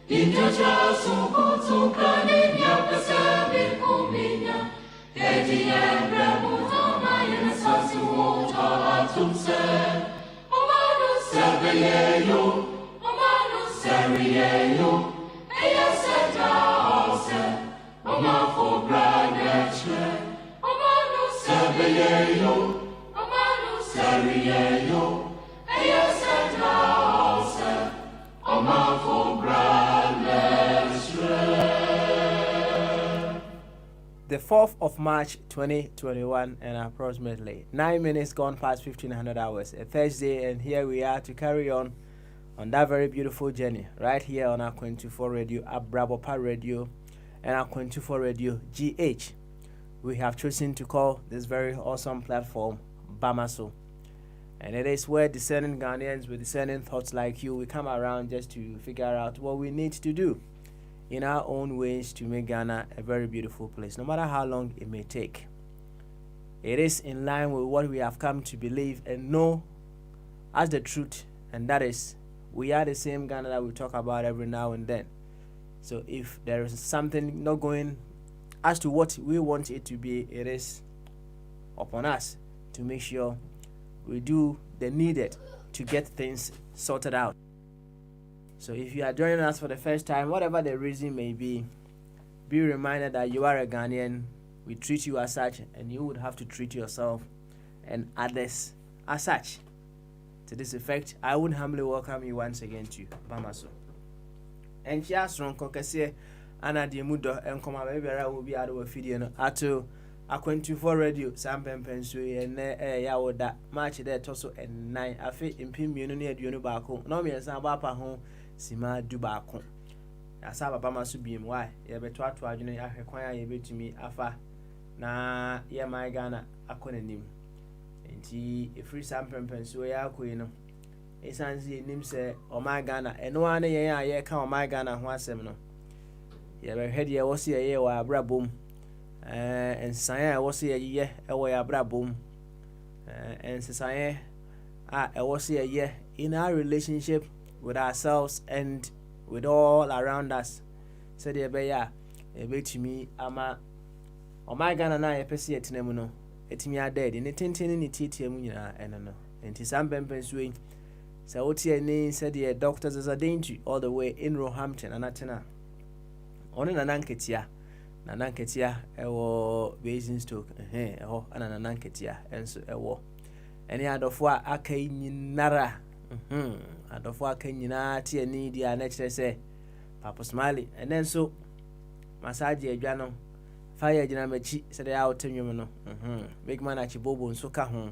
Injaja sukutu kaninya pasabi kuminya. Edia bramuta mayana sasu ota atumse. Omanu sabiyeyo, omanu sariyeyo. Eya seta ose, omafo braneche. Omanu sabiyeyo, omanu sariyeyo. Eya seta ose, omafo braneche. The 4th of March 2021 and approximately 9 minutes gone past 1500 hours, a Thursday, and here we are to carry on that very beautiful journey right here on our 24 radio, Abrabopa Radio, and our 24 radio GH. We have chosen to call this very awesome platform Bamaso, and it is where discerning Ghanaians with discerning thoughts like you, we come around just to figure out what we need to do in our own ways to make Ghana a very beautiful place, no matter how long it may take. It is in line with what we have come to believe and know as the truth, and that is, we are the same Ghana that we talk about every now and then. So if there is something not going as to what we want it to be, it is upon us to make sure we do the needed to get things sorted out. So if you are joining us for the first time, whatever the reason may be reminded that you are a Ghanaian. We treat you as such, and you would have to treat yourself and others as such. To this effect, I would humbly welcome you once again to Bamaso. And here strong kokese ana de mudo enkoma bebera will be out of video no ato A24 radio sampempen so ye ya woda match there toso and 9 afi impim mienu ne aduonu baako no me san ba pa ho sima du baako asa baba maso biem why ye beto ato adwene ya hwekwan ya ye betumi afa na ye my Ghana akonanim enti efri sampempen so ya akoyi no esanzi enim se o my Ghana eno ane ye ya ye ka o my Ghana ho asem no ye be hwede ye wo se ye wa abrabom and Saya was a year away a brabum, and Saya was a year in our relationship with ourselves and with all around us. Said the Baya, a bit to me, Ama, or my gun and I a pessi at Nemuno, et me are dead in a tintin in the TTM, and no, and tis some bempens swing. So what's your name? Said the doctors as a dainty all the way in Roehampton and Atena. On an anketia. Nananketia ewo Basingstoke eho ana nananketia enso ewo ene adofo akai nyinara adofo akai nyina tie ni dia na kire se Papa Smiley ene nso massage adwa no fire gina machi se de ya otenwum no big man achi bobo nso ka ho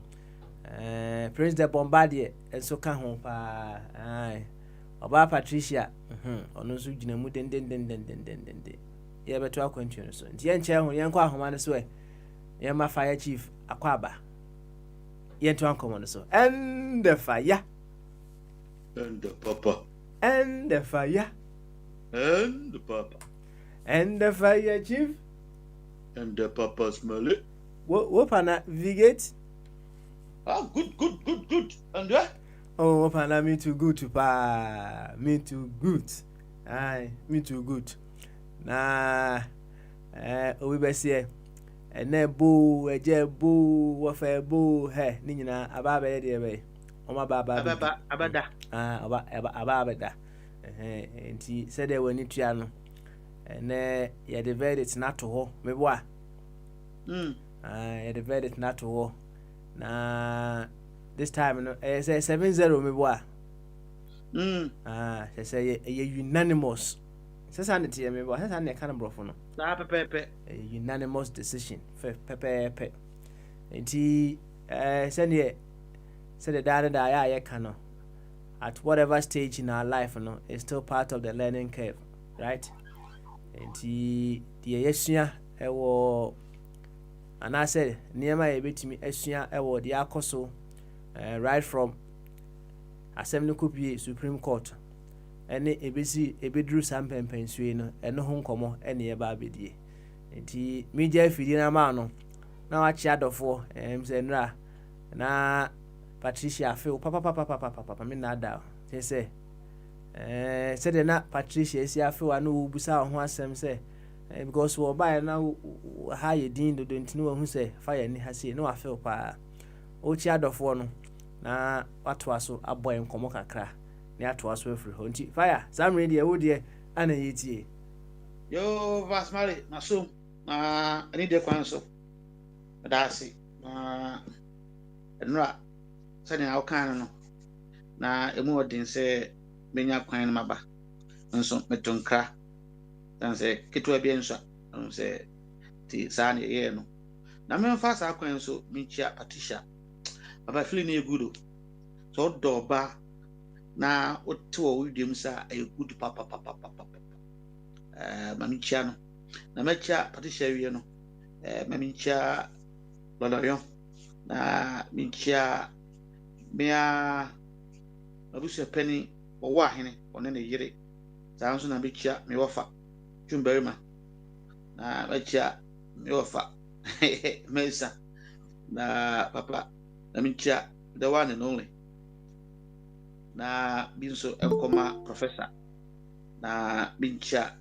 Prince de Bombardier enso ka ho pa ai Oba Patricia ono nso gina mu den ye beto akwantu so nti ye nche ho ye nkwa ahoma ne so ye ma fire chief akwaba ye to ankomo ne so and the fire and the papa and the fire and the papa and the fire chief and the papa smell it what pana vigate good and that oh pana me too good to pa me too good aye me too good na obi besie ene bo eje bo wo fa bo he ni nyina ababa ye de be o ma baba abada abada enti said they wani tua no ene ye de verdict na to ho me bo a ye de verdict na to ho na this time no say 7-0 me bo a say unanimous Sanity, me was an economical no. Unanimous decision. Pepe. And he said the data that I can at whatever stage in our life, no, is still part of the learning curve, right? And he the Yesia, and I said, near my bit me, Esia, the Akoso, right from Assembly Coupe Supreme Court. Ene ebesi ebedru sampempen suye no eno ho nkomo ene ye ba bedie enti media fidi na ma no na wa chi adofo se nra na Patricia feel papa me na da say Said na Patricia si afi wa no busa ho asem say because we buy na ha ye din do ntini wo hu say fire ni ha say no afi pa o chi adofo no na wato aso aboy nkomo kakra na ato aso afiri ho nti fire samre de wo de ana yetie yo vasmali na so na ani de kwan so dasi enra sani awkan no na emu odin se menya kwan no maba nso metonkra dan se ketwa bi enso se ti sani ye no na me mfa sa kwan so minchia Patricia baba fili na egudo so doba na oto widiem sa egudu papa mamichia no na mecha Patricia wie no mamichia loloyo na minchia mea abusu penny wo ahene one ne yire saa nso na mechia me wofa twumbarima na mechia me wofa mesa na papa na mechia the one and only na binso enkoma professor na mechia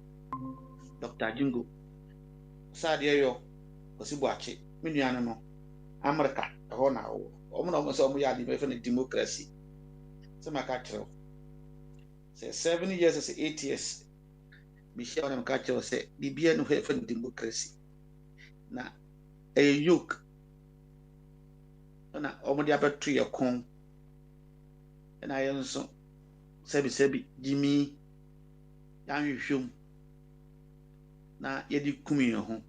Dr. Jingo saade yo osibuache menuano no America ho na wo omo so omo ya di me fe democracy so maka tro say 7 years say 8 years Michelle na maka tro say bibia no fe democracy na yoke na omo dia betu ye kon na ye nso sebi Jimmy yan hwehwem na ye di kumi ho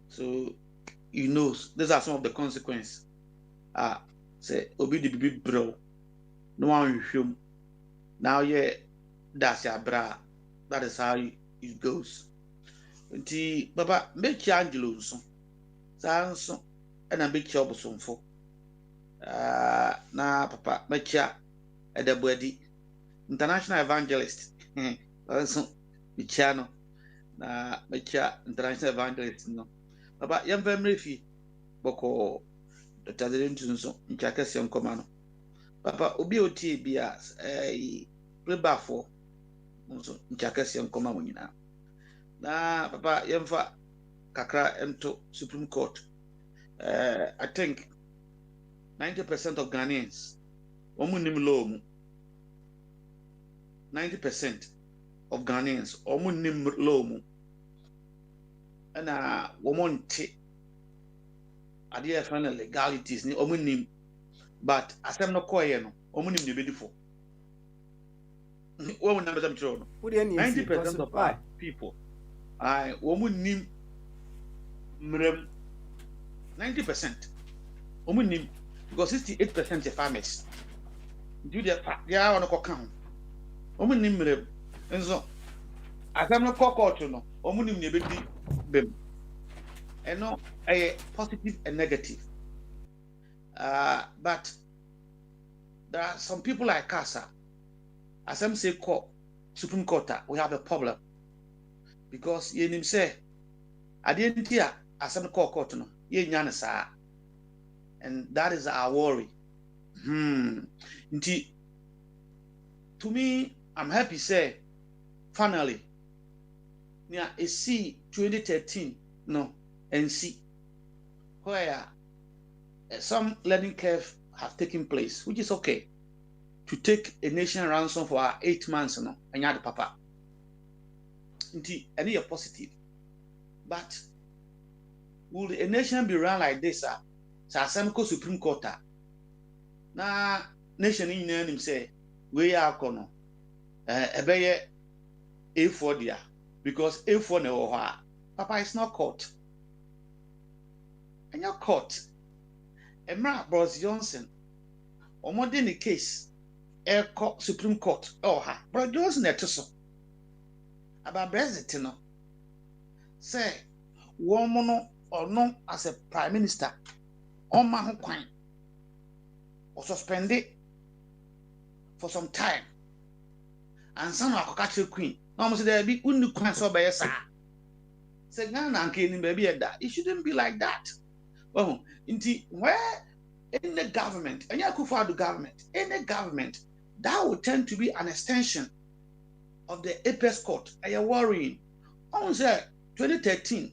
so you know these are some of the consequences say obi di bibi bro no one hwehwem now that's your bra that is how it goes nti baba make angelo nso sanso na make obosomfo na papa make edebodi international evangelist so michano na make international evangelist no baba yamva mrefi boko Dr. Nso nchakase nkoma no papa obi oti bia prebafo nso nchakase nkoma mo nyina na papa yemfa kakra ento Supreme Court I think 90% of Ghanaians omunim law mu 90% of Ghanaians omunim law mu ana womonte ade final legalities ni omunim but asem no koye no omunim ne bedifo wo na betam chiro no 90% of our people womunim mrem 90% omunim because 68% are farmers do they are on ko kan omunim mrem enso asem no kokot no omunim ne bedi bem no a positive and negative but there are some people like us as some say court Supreme Court we have a problem because you nim say identity as some court no ye nya sa and that is our worry to me I'm happy say finally yeah see 2013 no and see where some learning curve have taken place, which is okay to take a nation ransom for 8 months no and the papa indeed any positive but will a nation be run like this some Supreme Court na nation in him say we are kono ebeye A4 dia because A4 no papa is not court and your court Emra Boris Johnson omode the case Supreme Court Boris Johnson etoso about Brexit no say woman or no as a prime minister on ma ho kwan or suspend it for some time and some akokatre queen no mo say there be unu kwan so be sa say Ghana nke ni baby that it shouldn't be like that. Oh, indeed, where any government, any government, that would tend to be an extension of the Apex Court. I am worrying. On say 2013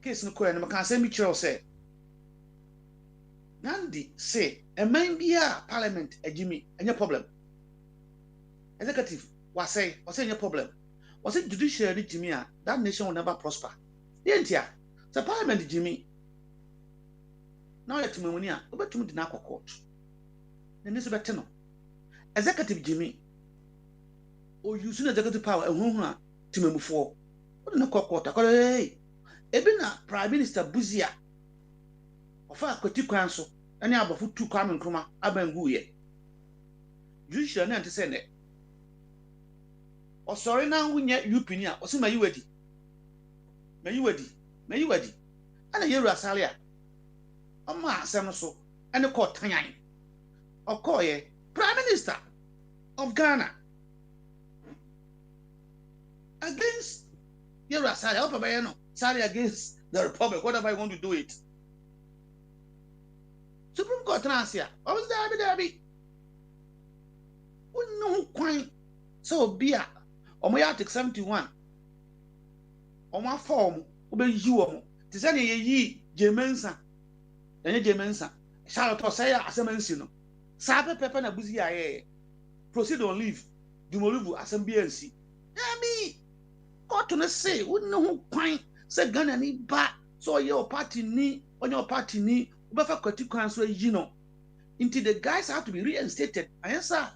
case no koya no can say me chiro say Nandi say a man be a parliament a Jimmy any problem. Executive was say any problem. Was it judiciary Jimmy that nation will never prosper. The parliament Jimmy. Now let me money about to the court. Then this better no. Executive Jimmy or using executive power and who to me before. What no court? Hey, Ebina Prime Minister Buzia of our Koti Council and now for 2 common croma Abenguye. Judiciary and to send it. Or sorry now we get you pinia or see my ready. May you ready. And a year Rasalia. Ma Samaso and the court Tanyang. Okoye, Prime Minister of Ghana. Against Yera Sally, Sally against the Republic, whatever I want to do it. Supreme Court Transia, what was there? We know quite so beer or my Article 71 on my form, obey you. Tis any ye, Jemensa. Any Jemensa. Charlotte say as a mensino. Sabe Pepper na Buzia. Proceed on leave. Dumolubu as a BNC. Yami. Got to say, we know who quite said Ghana ni ba. So your party ni, on your party ni, Ubefa Koti Council, you know. Until the guys have to be reinstated. Answer.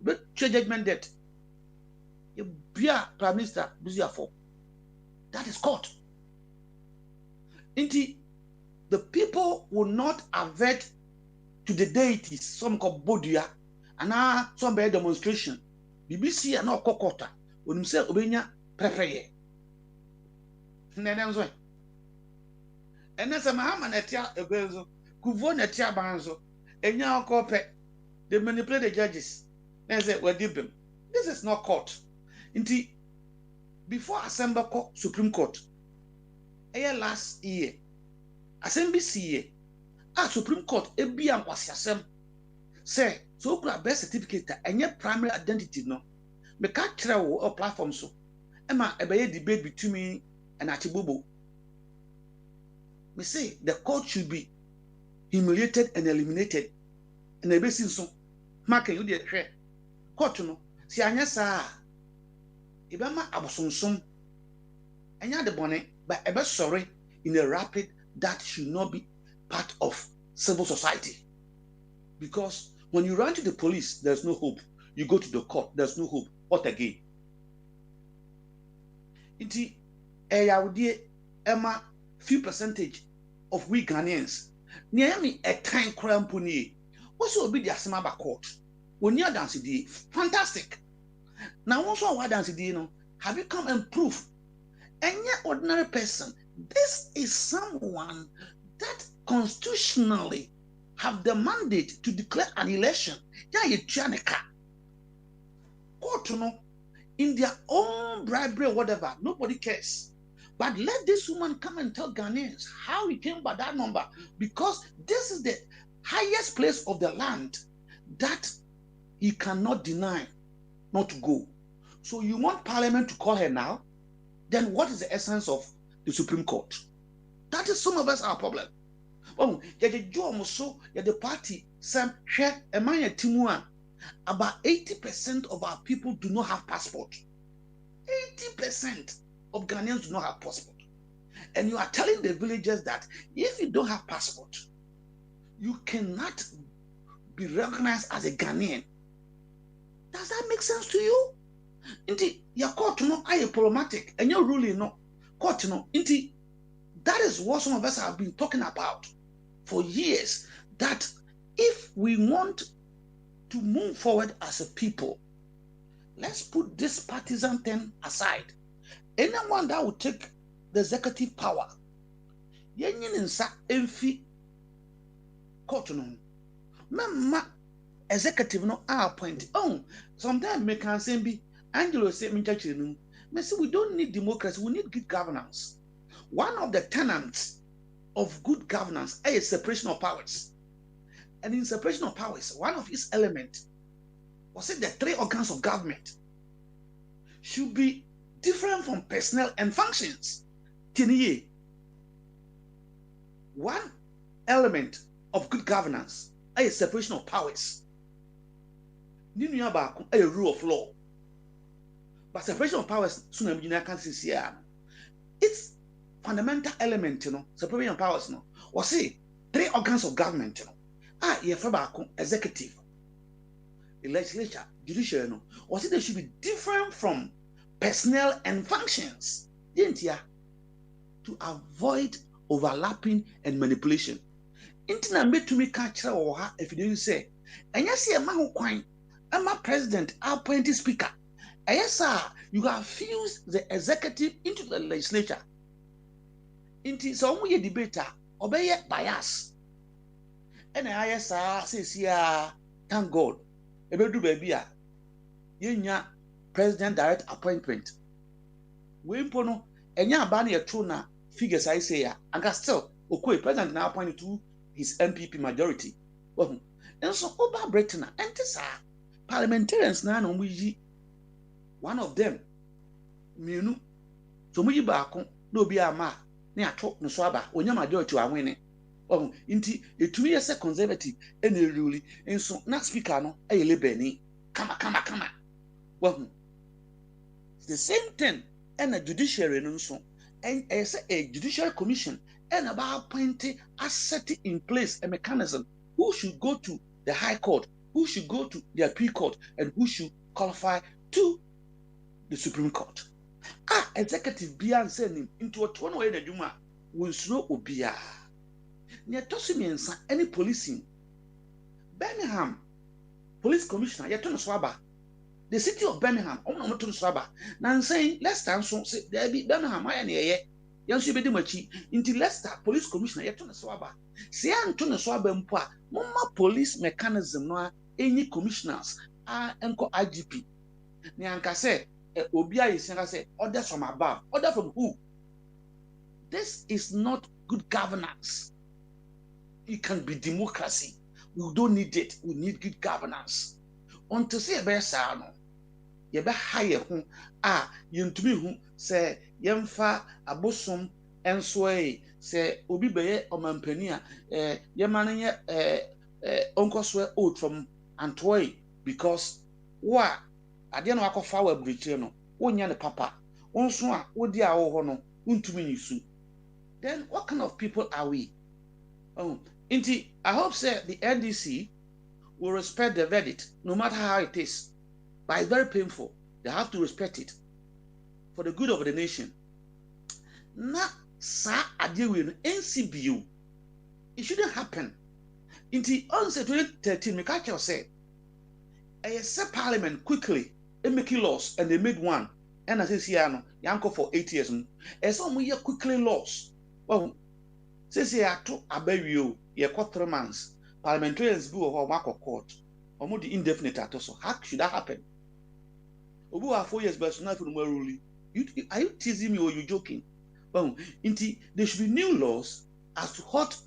But judgment debt. You be a Prime Minister Buzia for. That is court. Until the people will not avert to the deities, some called Bodia, and now some by demonstration. BBC and not Kokota, when himself Obenya prepare. And as a Mahaman etia a benzo, Kuvon etia banzo, and now cope, they manipulate the judges. And say, well, dip them. This is not court. Until before Assembly Court, Supreme Court, last year, Assembly year, Supreme Court, Ebian was Assem. Say, so grab birth certificate and your primary identity no. Me can't travel or platform so. Emma, a debate between me and Achibubu. Me say the court should be humiliated and eliminated. And the basin so, marking you the threat. Court no, see, Anyasa. Ibama Abosonsum. Anya the bonnet, but ever sorry in a rapid that should not be part of civil society. Because when you run to the police, there's no hope. You go to the court, there's no hope. What again? Iti Eyawdi Emma few percentage of we Ghanaians. Niami a time crampuni. Also be the Asamaba court. When you dance the fantastic. Now also what dance the have you come and prove? Any ordinary person, this is someone that constitutionally have the mandate to declare an election. Yeah, you Chanika. Court in their own bribery or whatever, nobody cares. But let this woman come and tell Ghanaians how he came by that number, because this is the highest place of the land that he cannot deny not to go. So you want Parliament to call her now? Then what is the essence of the Supreme Court? That is some of us our problem. Oh, the party, some share a minor timua. About 80% of our people do not have passport. 80% of Ghanaians do not have passport. And you are telling the villagers that if you don't have passport, you cannot be recognized as a Ghanaian. Does that make sense to you? Indeed, your court no are problematic, and your ruling no court no. Indeed, that is what some of us have been talking about for years. That if we want to move forward as a people, let's put this partisan thing aside. Anyone that will take the executive power, court no, executive no are appointed. Oh, sometimes me can say be Angelo say me say we don't need democracy, we need good governance. One of the tenets of good governance is separation of powers. And in separation of powers, one of its elements was it the 3 organs of government. should be different from personnel and functions. Tiniye, one element of good governance is separation of powers. Ninu baako a rule of law. But separation of powers soon can see it's fundamental element, separation of powers, or say 3 organs of government, executive, the legislature, judiciary, or say they should be different from personnel and functions, to avoid overlapping and manipulation. Intina made to me catch or if you didn't say, and yes, a man who coin, I'm a president, appointed speaker. Yes, sir, you have fused the executive into the legislature. Into some way debater, obey bias. And yes, sir, says, yeah, thank God. Ebe do baby, yenya president direct appointment. We impono, enya bani a true na figures I say, and still, okay, president now appointed to his MPP majority. Well, and so Oba Britain, and this are parliamentarians now, one of them, Munu, so we back no be a ma, near talk no swaba, when your majority are winning. Oh, inti, a 2 years conservative, and a ruling, and so not speaker no, a libeni, come. Well, it's the same thing, and a judiciary, and so, and as a judicial commission, and about appointing a setting in place a mechanism who should go to the High Court, who should go to the Appeal Court, and who should qualify to the Supreme Court. Executive Bian sending into a 1 way the Juma will slow Obia. Near Tossimians, any policing. Birmingham Police Commissioner, Yaton Swaba. The city of Birmingham, not to Swaba. Now saying, Leicester, so say there be Birmingham, I near Yan should be Dimachi, into Leicester Police Commissioner, Yaton Swaba. Say Anton Swaba Mpa, Mama police mechanism, no any commissioners, Uncle IGP. Nyanka say, Obia is say, orders from above. Order from who? This is not good governance. It can be democracy. We don't need it. We need good governance. Until say a bear you be hire who yentumi who say yemfa abosom enso say obi beye omampani yemane ye onkoswe out from Antoy because wa ade no akofa wa britre no wonya ne papa onso a wodi a wo ho no untumi nisu. Then what kind of people are we? Inti, I hope say the NDC will respect the verdict, no matter how it is. But it's very painful. They have to respect it for the good of the nation. Na sa adiwe NCBU. It shouldn't happen. Inti, on 2013, Mikacho said, I set parliament quickly and making laws, and they made one. And I say, Yanko for 8 years. And some we quickly laws. Well, says here to Aberio. You 3 months. Parliamentarians go over Marco Court. Or more the indefinite at also. How should that happen? Obu 4 years, but not from where ruling. Are you teasing me or you joking? Well, there should be new laws as to what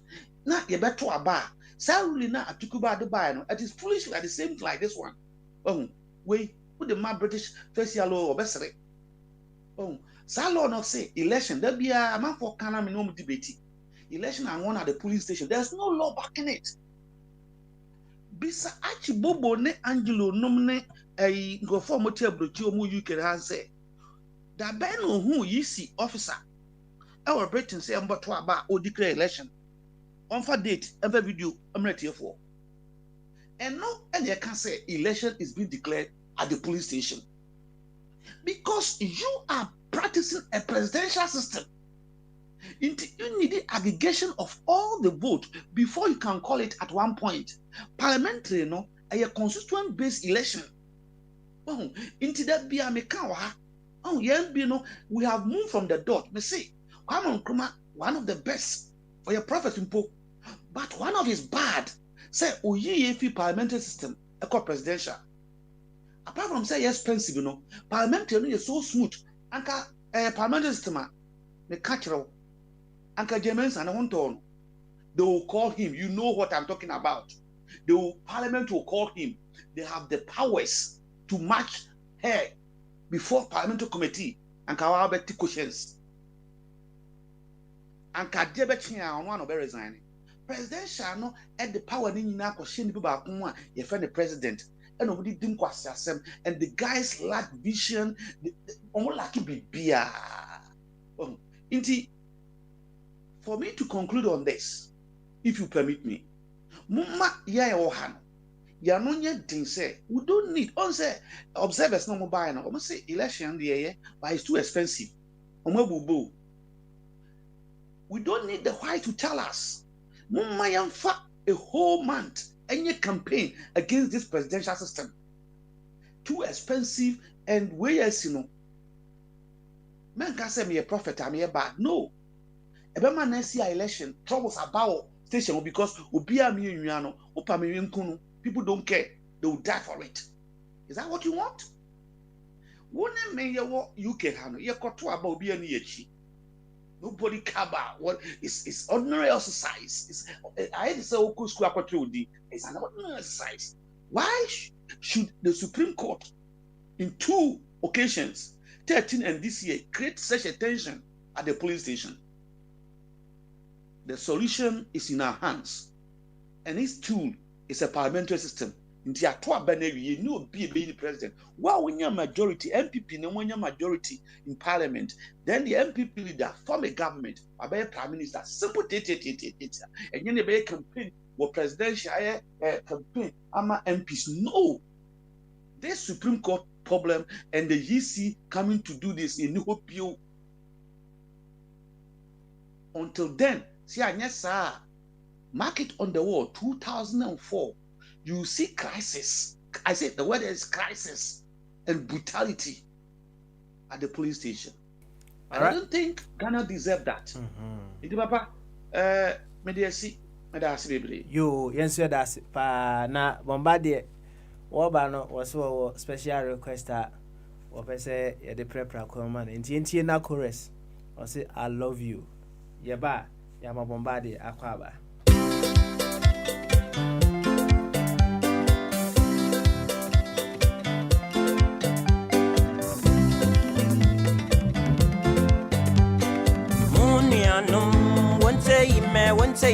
not you better to a bar. Salary na atukuba the bar. It is foolish like the same like this one. Wait, put the man British first year law or best. Salo not say election. There be a man for Kana minimum debate. Election and one at the polling station. There's no law backing it. Bisa achi bobo ne Angelo nomne go for motia brochi omu UK has say that ben who you see officer our Britain say about to about or declare election on for date every video I'm ready here for. And no and you can say election is being declared at the police station because you are practicing a presidential system. You need the aggregation of all the vote before you can call it at one point. Parliamentary, a constituent based election. Into that be a mekawa. We have moved from the dot. Me say, one of the best for your prophet impo, but one of his bad. Say, if parliamentary system, a presidential. Apart from say expensive, parliamentary is so smooth. Anka parliamentary system, the cultural. Uncle James and Honton, they will call him. You know what I'm talking about. Parliament will call him. They have the powers to match her before parliamentary committee and kawa be questions and kadebe chia on one of resigning presidential no at the power ni nyina akɔhye ni ba ko a ye friend the president and nobody dim kwasi asem and the guys lack vision omo lack bibia inti for me to conclude on this if you permit me mumma ya ohano ya no nya din say we don't need on say observers no mo buy no omo say election dey but it's too expensive omo bubu we don't need the white to tell us mumma yamfa a whole month any campaign against this presidential system too expensive and whereas you know man can say me a prophet I'm here bad no ebema na see election troubles about station because obia me nnuano opa me nkunu people don't care they will die for it is that what you want wona me ye wo UK ha no ye koto aba obia ni yachi nobody cover what is ordinary exercise is I say oku school akoto odi it's an ordinary exercise why should the Supreme Court in 2 occasions 13 and this year create such a tension at the police station? The solution is in our hands, and this tool is a parliamentary system. Nti ato abanewi you know be the president. While when your majority MPP no when your majority in parliament, then the MPP leader form a government, a prime minister. Simple and you never campaign or presidential campaign. Ama MPs no. This Supreme Court problem and the EC coming to do this in hope you. Until then. See, market on the wall, 2004, you see crisis. I said the word is crisis and brutality at the police station. And I don't think Ghana deserve that. Papa, you answer that pa na bombardie wobano was so special request or say the prepra command in na chorus or say I love you. Yaba Yama bombardie akwaba. Munianum, one say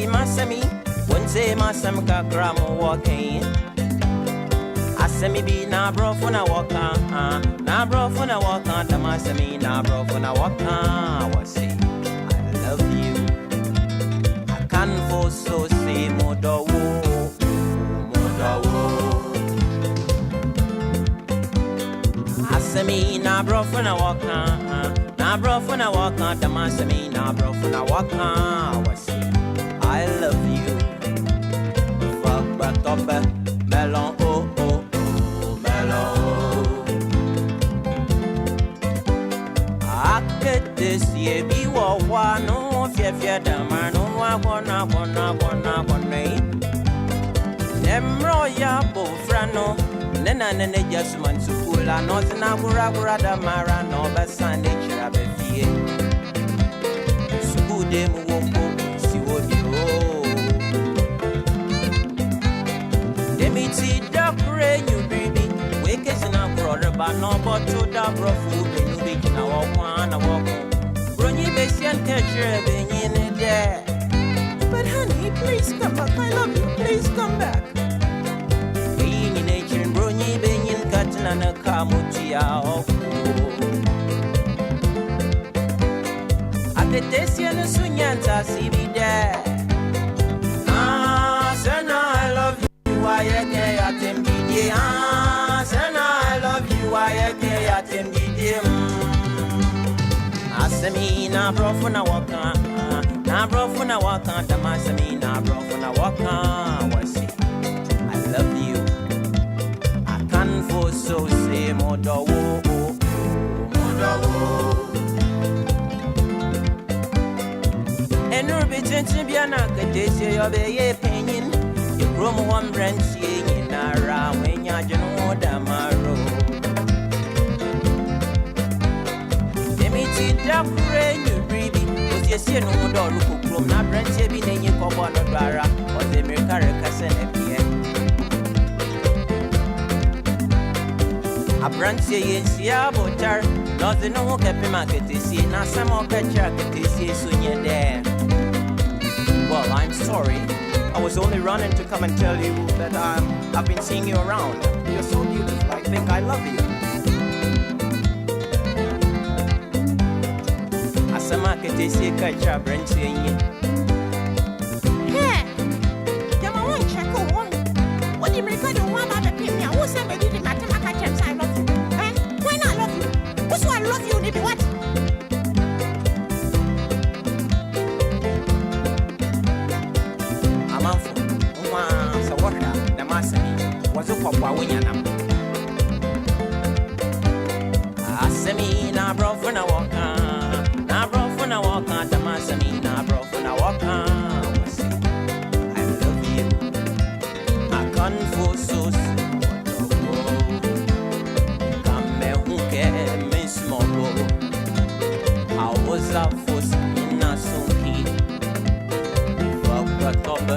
masami, one say masam kakramo walking. Asami be na bro for na waka, na bro for na waka, the masami na bro for na waka. Was say I love you. For so say modawo asemi na bro for na waka the masemi na bro for na waka was I love you fuck back up melon oh melon I get this ye be wa no fear da man Wana Nemro ya bo frano Nena nene just man sukula Nozi na gura da mara No basa nature abefie Sukude mu wombo Si wodi o Demiti da kure you baby Weke zina brother Ba no boto da brofu Benu beki na wakwana wako Bronyi besian kechere Benyi ne de But honey, please come back. I love you. Please come back. Being in nature, brony, being in cotton and a camutia. At the Tessian Sunyanta, see me there. Sana, I love you. I get at him, Sana, I love you. I get at him, Asemi na bro for na waka. Na bro for na waka, the masami na bro for na waka. Was it? I love you. I can't for so say modawo. And Ruby Gentibiana could they say of a opinion? You grow one branch in a round when you're no damaro. Demiti da pray you breathe. Yes, no door look from na branch be nenye kobo no dwara o de America rekase na pie Abrancie yensia bochar. Nothing no kepi market is here. Now some more catcher is here soon there. Well, I'm sorry. I was only running to come and tell you that I've been seeing you around. You're so beautiful. I think I love you. Asama ketesi kacha branch yen. Hey, Yama won't check on. What do you record on one about the pimia? Who said they did mathematics? I love you. Why not love you? Who's why I love you? Maybe what? Asemi na bro for na waka, the masami na bro for na waka. I love you. I can't force come huke mismo. I was a force in a sunki. Fuck the top.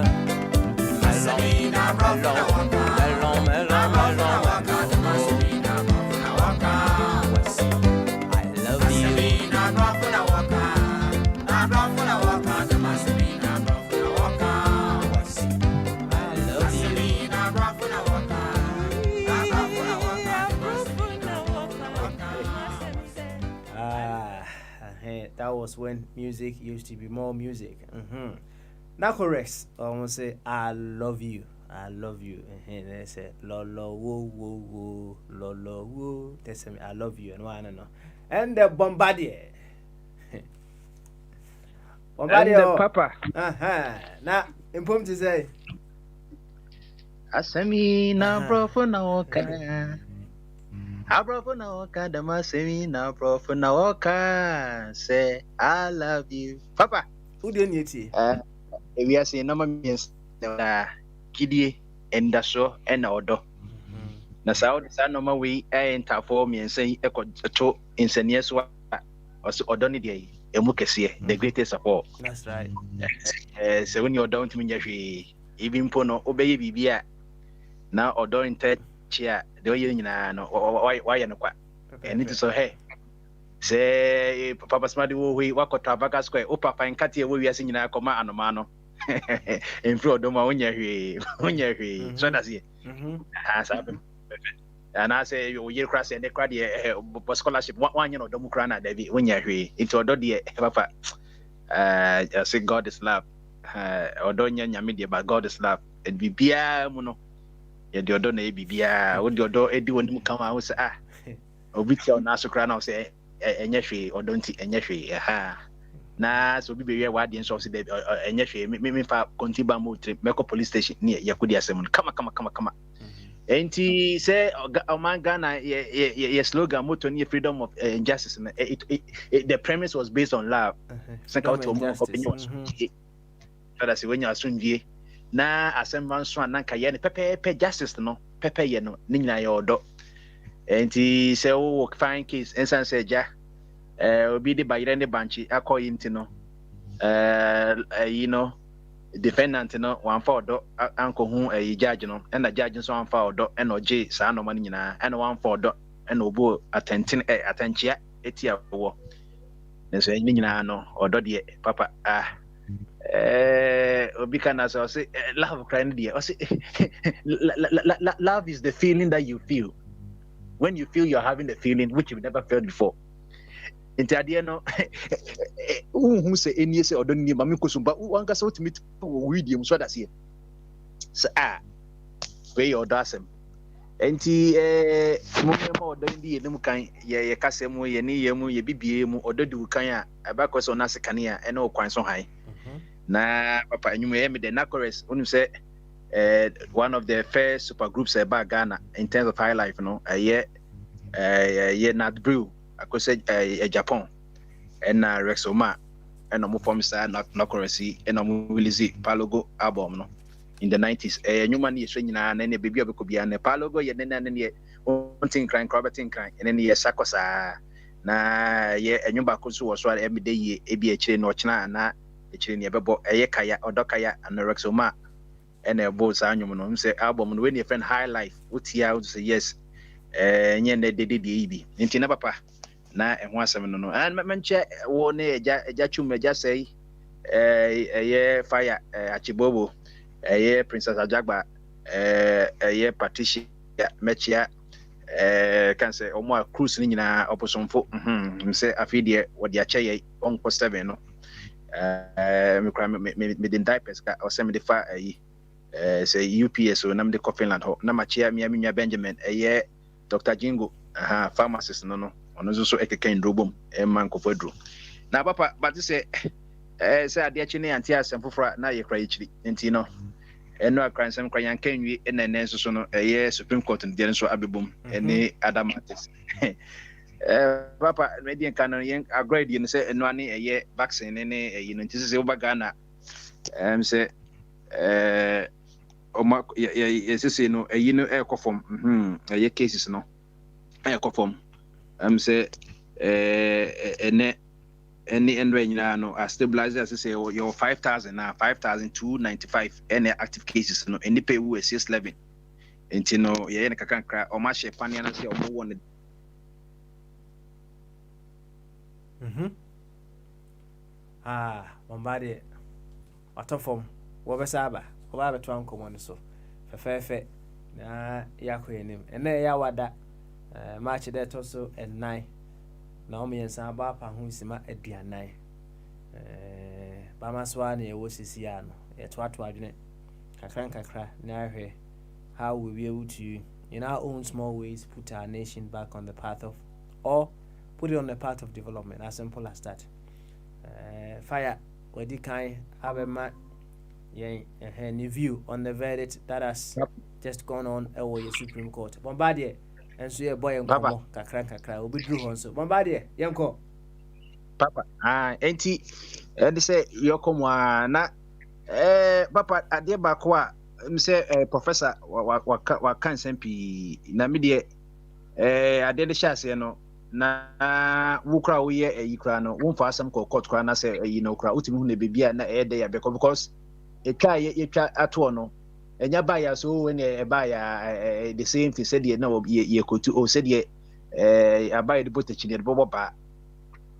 Asemi na bro for na waka. That was when music used to be more music. Now correct. I want to say I love you. I love you. And they say lo lo wo wo wo lo lo wo. They say I love you and why no. And the Bombardier. Bombardier. And the Papa. Now important to say. Asemi na bro for na waka. Abro na waka the masemi na bro for na waka. Say I love you, Papa. Who didn't you? We are saying number means kidie enda so ena odo. Na sao de sa number we enter for me and say to insenia so also odo ni dey emu kese the greatest of all. That's right. So when you down to me hwe even pono obeye bibia na odo inte chia de oye nyina no why no kwa. And it so hey say Papa Smadi wo we wakota Abaka Square o papa nkate wo wiase nyina koma anoma no en fro do ma wonya hwe so that's it so and I say you year class and the crowd scholarship one no do mu kra na David wonya hwe it odo de Papa I say God is love odo nya nyame de but God is love and bibia mu no ye de odo na bibia wo de odo edi woni mu kama wo say obi tia na so kra na say enye hwe odonti enye hwe na so bi be wa de nso so de enye hwe me fa kontiba mo trip meko police station ne yakudi asem kama enti say o man Ghana ye slogan moto ne freedom of injustice. The premise was based on love. Saka to mo opinion so that's when you asunjie na asem man so ananka ye ne pepe justice no pepe ye no ni nyina ye odo. Enti say wo fine case ensan say ja obi de bayire ne banchi akọ yinti no you know defendant no wan fa odo anko hu judge no and the judge so wan fa odo and oje saa no man nyina and wan fa odo and obo attentia etia wo so ni nyina no odo de Papa obi kana so say love crying de o say love is the feeling that you feel when you feel you're having the feeling which you've never felt before. Intiadie no who say any say odon ni mami kosumba wanga so to meet video so that's here. So we your dasem. Enti mo odon di enu kan ye kase mu ye ni ye mu ye bibie mu ododu kan a abakọ so na sekane a ene okwan so han. Na Papa enyum ye me the Nacorres unu say one of the first super groups about Ghana in terms of high life, no, ye not brew, I could say Japan and Rexoma and a more form not currency and a Willizi Palogo album, no, in the 90s. A new man is training and any baby of could be an Palogo, yet then ye wanting crying, Robertin crying, and then ye Sacosa. Na ye a new Bakus was right every day, ye ABH no China, na a chain ye bebo, a Kaya or Dokaya and Rexoma. And both annual say album when your friend High Life, what he out say yes, nye ne dede de yi bi nti na papa na ɛho asɛm no and menche wo ne eja chum eja sei ɛyɛ fire achibobo ɛyɛ princess ajagba ɛyɛ patricia mechia kan say omo a cruise ni nyina oposomfo sɛ afei deɛ wɔde akyɛ yɛ onko 7 no me kra me den diapers ka o sɛ me de fa ayi say UPS o nam de Finland ho na machia me nwa Benjamin Dr. Jingo pharmacist no ono so ekeka ndrobom man kofo aduro na papa but say say ade achi ne anti asem fofora na ye kra yichiri enti no eno akransem kra yanka nwi enene so no Supreme Court de so abebom ene adamatis papa me di nka no yen agree no say eno ane vaccine ne no nti say obaga na say oma say no no ekofom cases no ekofom say any nyina no a stabilizer say your 5,000 now 5,295 any active cases no any pay we 611 enti no ye kakanka o ma she pania na say o mo won Bombardie watofom wo besaba wo ba beto ankomo no so fefefe na yakoyenim ene ya wada match de to so and 9 na o miensa ba pa ho sima aduanan ba maswa na ewo sisi ya no yeto ato adwene kakra na ahwe how we be able to in our own small ways put our nation back on the path of or put it on the path of development, as simple as that. Fire wedi kai abema any view on the verdict that has just gone on at the Supreme Court. Bombardier and so boy and Papa kakra obi dru hon so Bombardier yanko Papa enti and say yokomwa na Papa ade ba ko a say professor wa kan sempi na me de ade de hyase no na wukra wo ye kra no wo mfa asem court kra na say no kra utimi hu na bebia na dey ya because etwa yetwa ato no enya ba ya so when e ba ya the same thing said na ye kotu o said ye aba de botachi de boba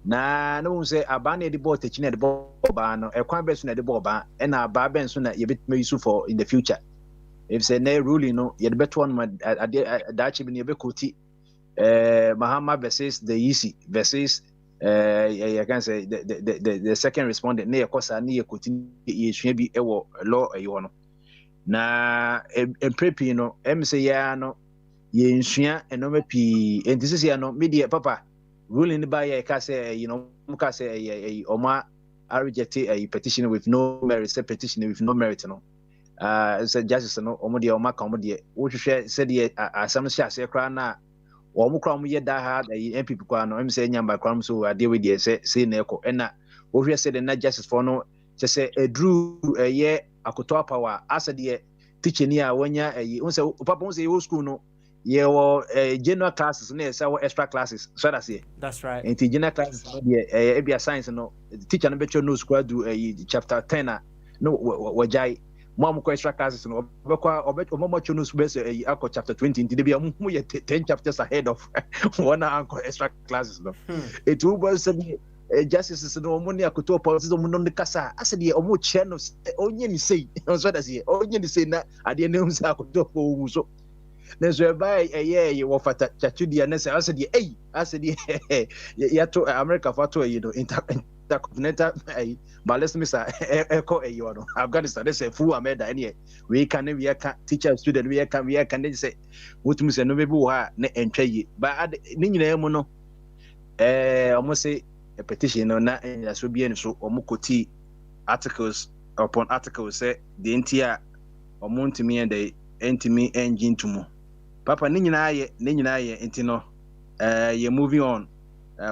na no say aba na de botachi na de boba no ekwan be so na de boba e na aba ben so na ye betime use for in the future if say na ruling no ye de beto on da chi bi ne be koti Mahama versus the EC versus I can say the second respondent na yakosa na yakoti yesua bi ewo law ewo no na emprepi no say ya no yensua enoma pi entisisi ya no media papa ruling by ya ka say muka say oma reject a petition with no merit, say petition with no merit no say justice no omo de oma ka omo de wo hwehwe said ye asam sha ase kra na wo mo kra mo ye da ha MPP kwa no say nyamba kra mo so ade we de say na eko na wo hwe say the na justice for no say edru ye akoto power asa de teacher ni a wanya say papa won say wo school no ye wo general classes na say wo extra classes so that's right and general classes no de bia science no teacher no be no school do chapter 10 no wajai mom extra classes no obekwa chono space akọ chapter 20 nti bia mu ye 10 chapters ahead of one anko extra classes no it will be justices no mo ni akoto policies mo no kasa asede o mo che no onye ni sei so onye ni sei na ade ne hu sa akoto po so na so ba wo fata chachudia na say asede ya to America fato intercontinental but let's miss echo no Afghanistan they say full America any we can teacher student we can they say what me say no be ha na entwa but ni nyina mu no almost say a petition no na so bi so omukoti articles upon articles say the entire omuntimi and the entimi engine to mo papa ni nyina ye enti no you moving on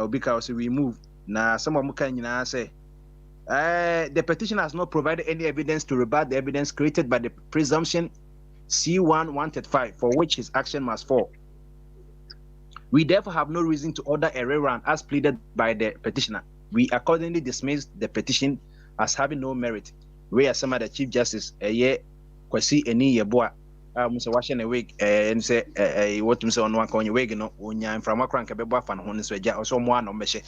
because we move na some of muka nyina say the petition has not provided any evidence to rebut the evidence created by the presumption C1-135 for which his action must fall. We therefore have no reason to order a rerun as pleaded by the petitioner. We accordingly dismiss the petition as having no merit. Where some of the Chief Justice Kwesi Eni Yeboah Musa washing a wig and say what to say on one coin wig no unya from a crank a beba fan on so ja or someone on meshe.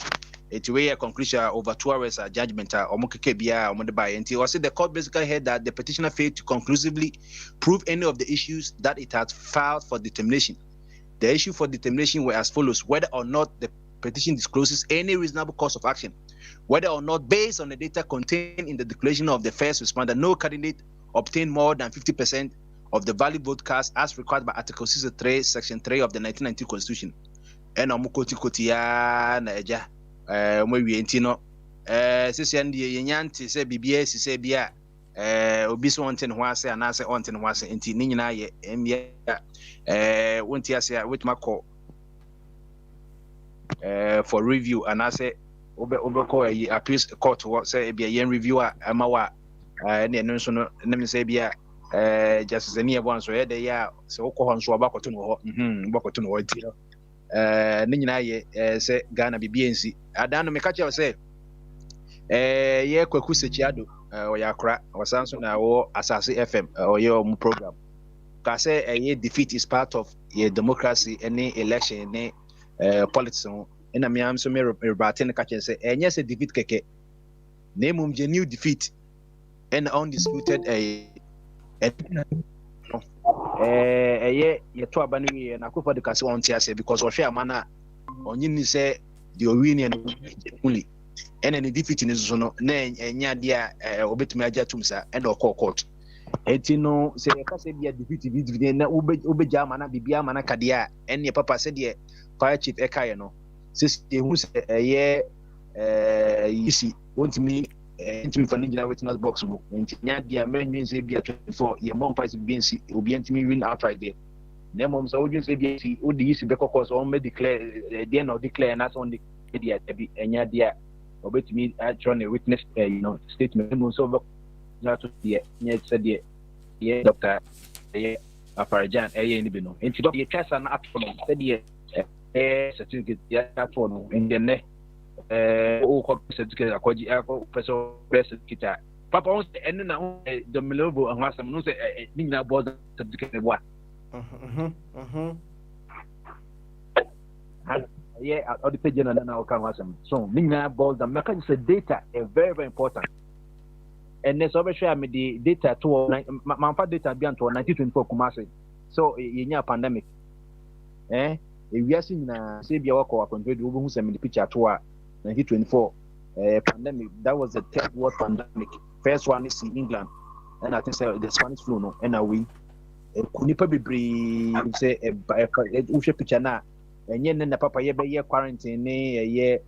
It way a conclusion over 2 hours judgment or mukebia or by until was the court basically had that the petitioner failed to conclusively prove any of the issues that it had filed for determination. The issue for determination were as follows: whether or not the petition discloses any reasonable course of action, whether or not, based on the data contained in the declaration of the first responder, no candidate obtained more than 50% of the valid vote cast as required by Article 63, Section 3 of the 1990 Constitution. And Omukotia na eja we ntino sisi ndi yenyanti se bibia sisi bia obi so onten ho ase anase onten ho ase nti ni nyina ye emia wonti ase which mako for review anase obe ko appeals court say bia yen review ama wa na eno so no nem say bia justice ni ebo anso ye de ya se wokọ ho nso obakoto no ho obakoto no ho ti ni nyina ye se Ghana bibia nsi adano me ka che say ye kwaku sechiado oyakra wasanso na wo asase FM oyo mu program ka say ye defeat is part of your democracy any election any politics no na me am so me rebate ne ka che say enye se defeat keke na emum genuine defeat and undisputed ye to aba no ye na Akufo-Addo ka say on tia say because o hwe amana onyi ni say the Owinian only and any defeat in so no na enya dia obetumi agya tumsa and okọ court eti no say ka say dia defeat na obeja amana bibia amana kadea and ye papa say dia fire chief ekaye no say hu say yisi wontimi ntimi fa ninja witness box mu nya dia menwin say bia 24 ye mon price binsi obi ntimi win outright there na mom so wodun say bia si odi yisi be kokos on me declare dia no declare na so on the dia tabi enya dia obetumi actually a witness statement mo so that dia nya said dia doctor Afarajan ni bi no enti do ye twasa na atfo no said dia certificate ya atfo no ende ne o ko certificate akoji person certificate papa on say enu na the melobo anwasam no say ni nyina board certificate bo yeah, all the page and now can wasam. So, Nina balls and mechanics data are very, very important. And there's always share me the data to my data beyond to 1924 Kumasi. So, in your pandemic, if we are seeing say be work or control who send me the picture to 1924 pandemic. That was the third world pandemic. First one is in England, and I think the Spanish flu no. And now we kunipa bibri say a picture na. Enye na papa ye be ye quarantine ni ye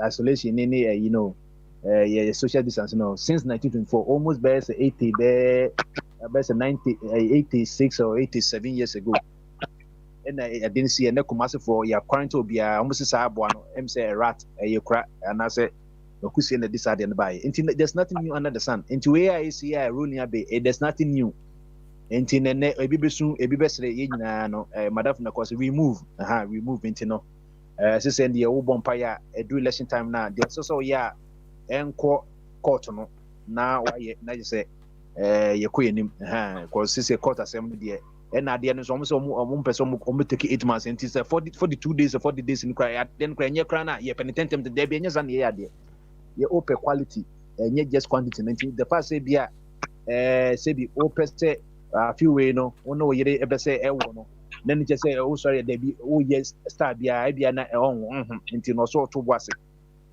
isolation ni ye social distance no since 1924 almost by 80 by 90 86 or 87 years ago and I didn't see any commercial for your quarantine obia almost say abo no em say a rat ye kra and I say okusi na this and by there's nothing new under the sun into where I see a rule near be there's nothing new. Enti nene ebibesu ebibesre ye nyina no madam na cause we move enti no se send ye wo bompa ya edu election time na de so ya enko court no na waye na say ye koyenim cause se court asem de na de no so mo pese mo take 8 months enti say 42 days or 40 days in cry then cry nye cry na ye penitentem de be nya san ye ade ye open quality nye just quantity enti the first say bia say bi open a few way no ono yere ebe say ewo no na ni say oh sorry there be oh yes star bia bia na nti no so to boase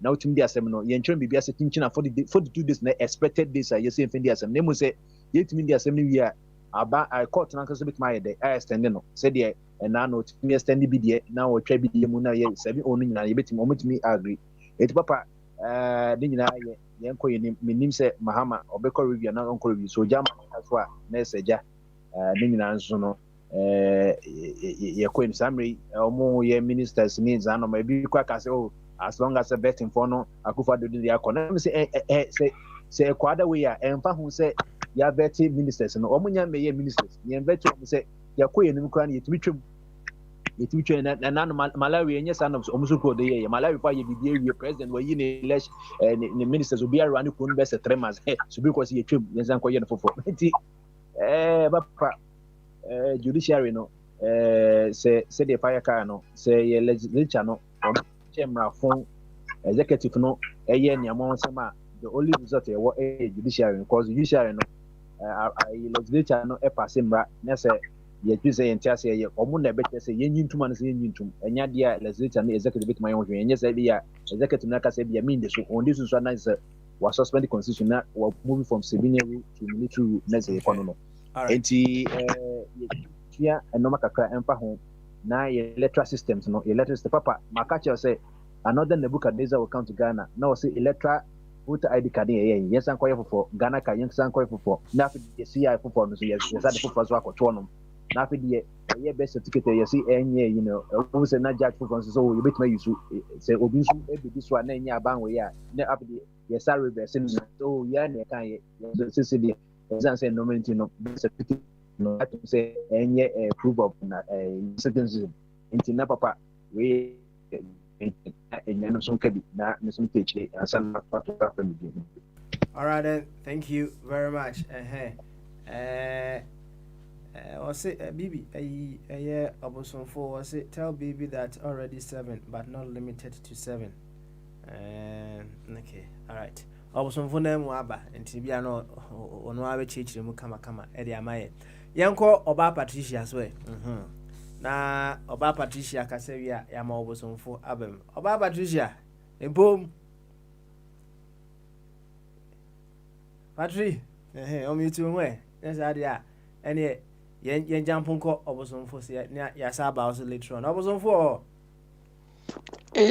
na utim di asem no ye ntwen bibia say tinchina 42 days na expected days you say fendi asem na mu say ye timi di asem ni wi aba court na nkaso bit my dey extend no say there na no timi extend bi dey na wo twa bi dey mu na ye 7 onu nyina ye betimi omutimi agree eti papa de nyina ye nko ye menim say mahama obekọ review na onko review so jama so a na eseja ni nyina nso no ye ko in summary omo ye ministers ni zano ma bi kwa ka say oh as long as a betting for no Akufo-Addo dey akọ say kwada we ya emfa hu say ya betting ministers no omo nya me ye ministers ye bet omo say ya ko ye nim kra na yetumi twem na Malawi enye san of omo so ko dey ye Malawi pa ye bibie we president we yi ne election ni ministers obi around ko no be say 3 months so because ye twem ye san ko ye no fofo Bapa judiciary no say the fire car no say ye legislature no chamber phone executive no niamo nsema the only result judiciary because judiciary no legislature no pass mra na say ye twi say enti ase ye omo na be say ye nyintum na say ye nyintum enya dia legislature no executive bit my hwe enya say bia executive na ka say bia mean so on this so na say was suspend the constitution na moving from civilian rule to military rule na say kono no enti ye enoma kakra emfa ho na ye electoral systems no electoral system papa makacha say another Nebuchadnezzar will come to Ghana now say electoral voter ID card yes and koye for Ghana ka yen san koye for na fi the CI for no so yes that for so akotwo no na fi the ye best certificate you see enye who say na judge for so you bet me use say obi so e be this one na enye aban we ya na up the yes are reverse so ya na kan ye so say the exam say no mean no certificate no that say enye proof of na citizenship into na papa we all right then, thank you very much. Was it Bibi? Yeah, Oboson 4 was it? Tell Bibi that already 7, but not limited to 7. Okay, all right. Oboson 4 name waba, and Tibiano on Wabe Chich, Mukama, Eddie Amaye. Yanko Oba Patricia as well. Na Oba Patricia Kasevia Yama Oboson 4 Abem. Oba Patricia, a boom. Patri, you too, where? Yes, idea. And yet. Yen jump on call Oboson for say Yasaba also later on. Oboson for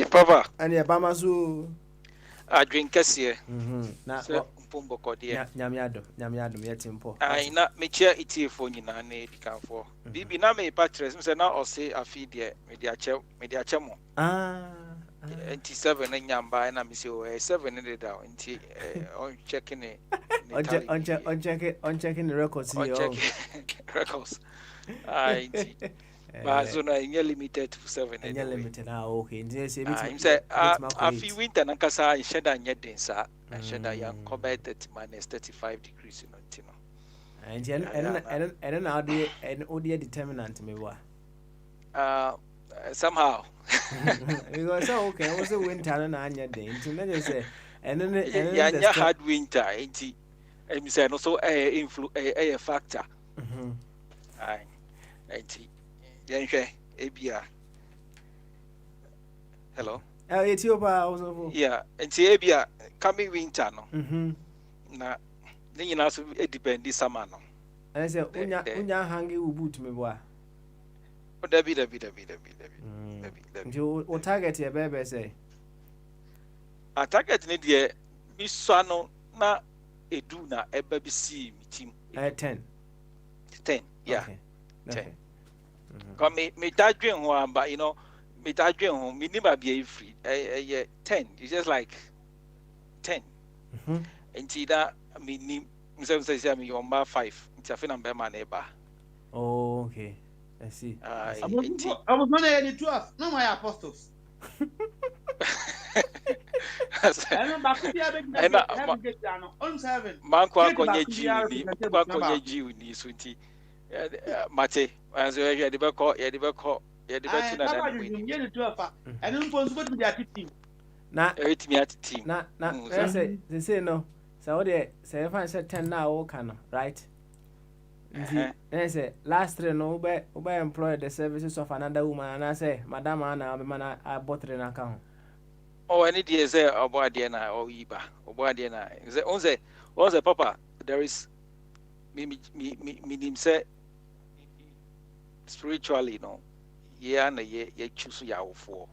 Papa. And ya Bamasu I drink Cassia. Na Pumbo Cordia. Yamiado, Yatimpo. I not me chair it here for you na ne can for. Bibi na me patres, Mr. Now or say a feed there, media chemo. 27 and Yamba and I'm so 7 in the down on checking it. On checking the records. Records. But so now you're limited to 7. And you're limited. Okay. I'm say a few winter and Casa and shed and yet denser and shed I am covered at minus 35 degrees in Ontino. And now the an ODA determinant me what? Somehow. Because okay, I was a winter and Anya day. Into say, and then yeah, hard winter, ain't he? I'm saying also a factor. Aye, ain't he? Abia. Hello. Ethiopia also. Yeah, and Abia coming winter no. Na, then you know so it depend this summer no. And I say, unya hangi ubu to me boy. David. What target your baby say? A target need ye bisano na edu na baby see me team. 10, yeah. Okay. 10. Come me tadwen ho but you know me tadwen ho me never be free. 10. It's just like 10. Until that me ni say me your 5. It's a fin be man eba. Oh, okay. I see. I was not any 12. No, my apostles. Manko konye jiuni sunti mate anzo ya debeko tuna na na etimi at team na they say no so say if I said 10 now okay no right. I say last year no be employ the services of another woman and I say madam Anna be man I bought an account. Oh, any day say oboade na or iba oboade na say once papa there is me say spiritually no yeah na ye choose yawfo.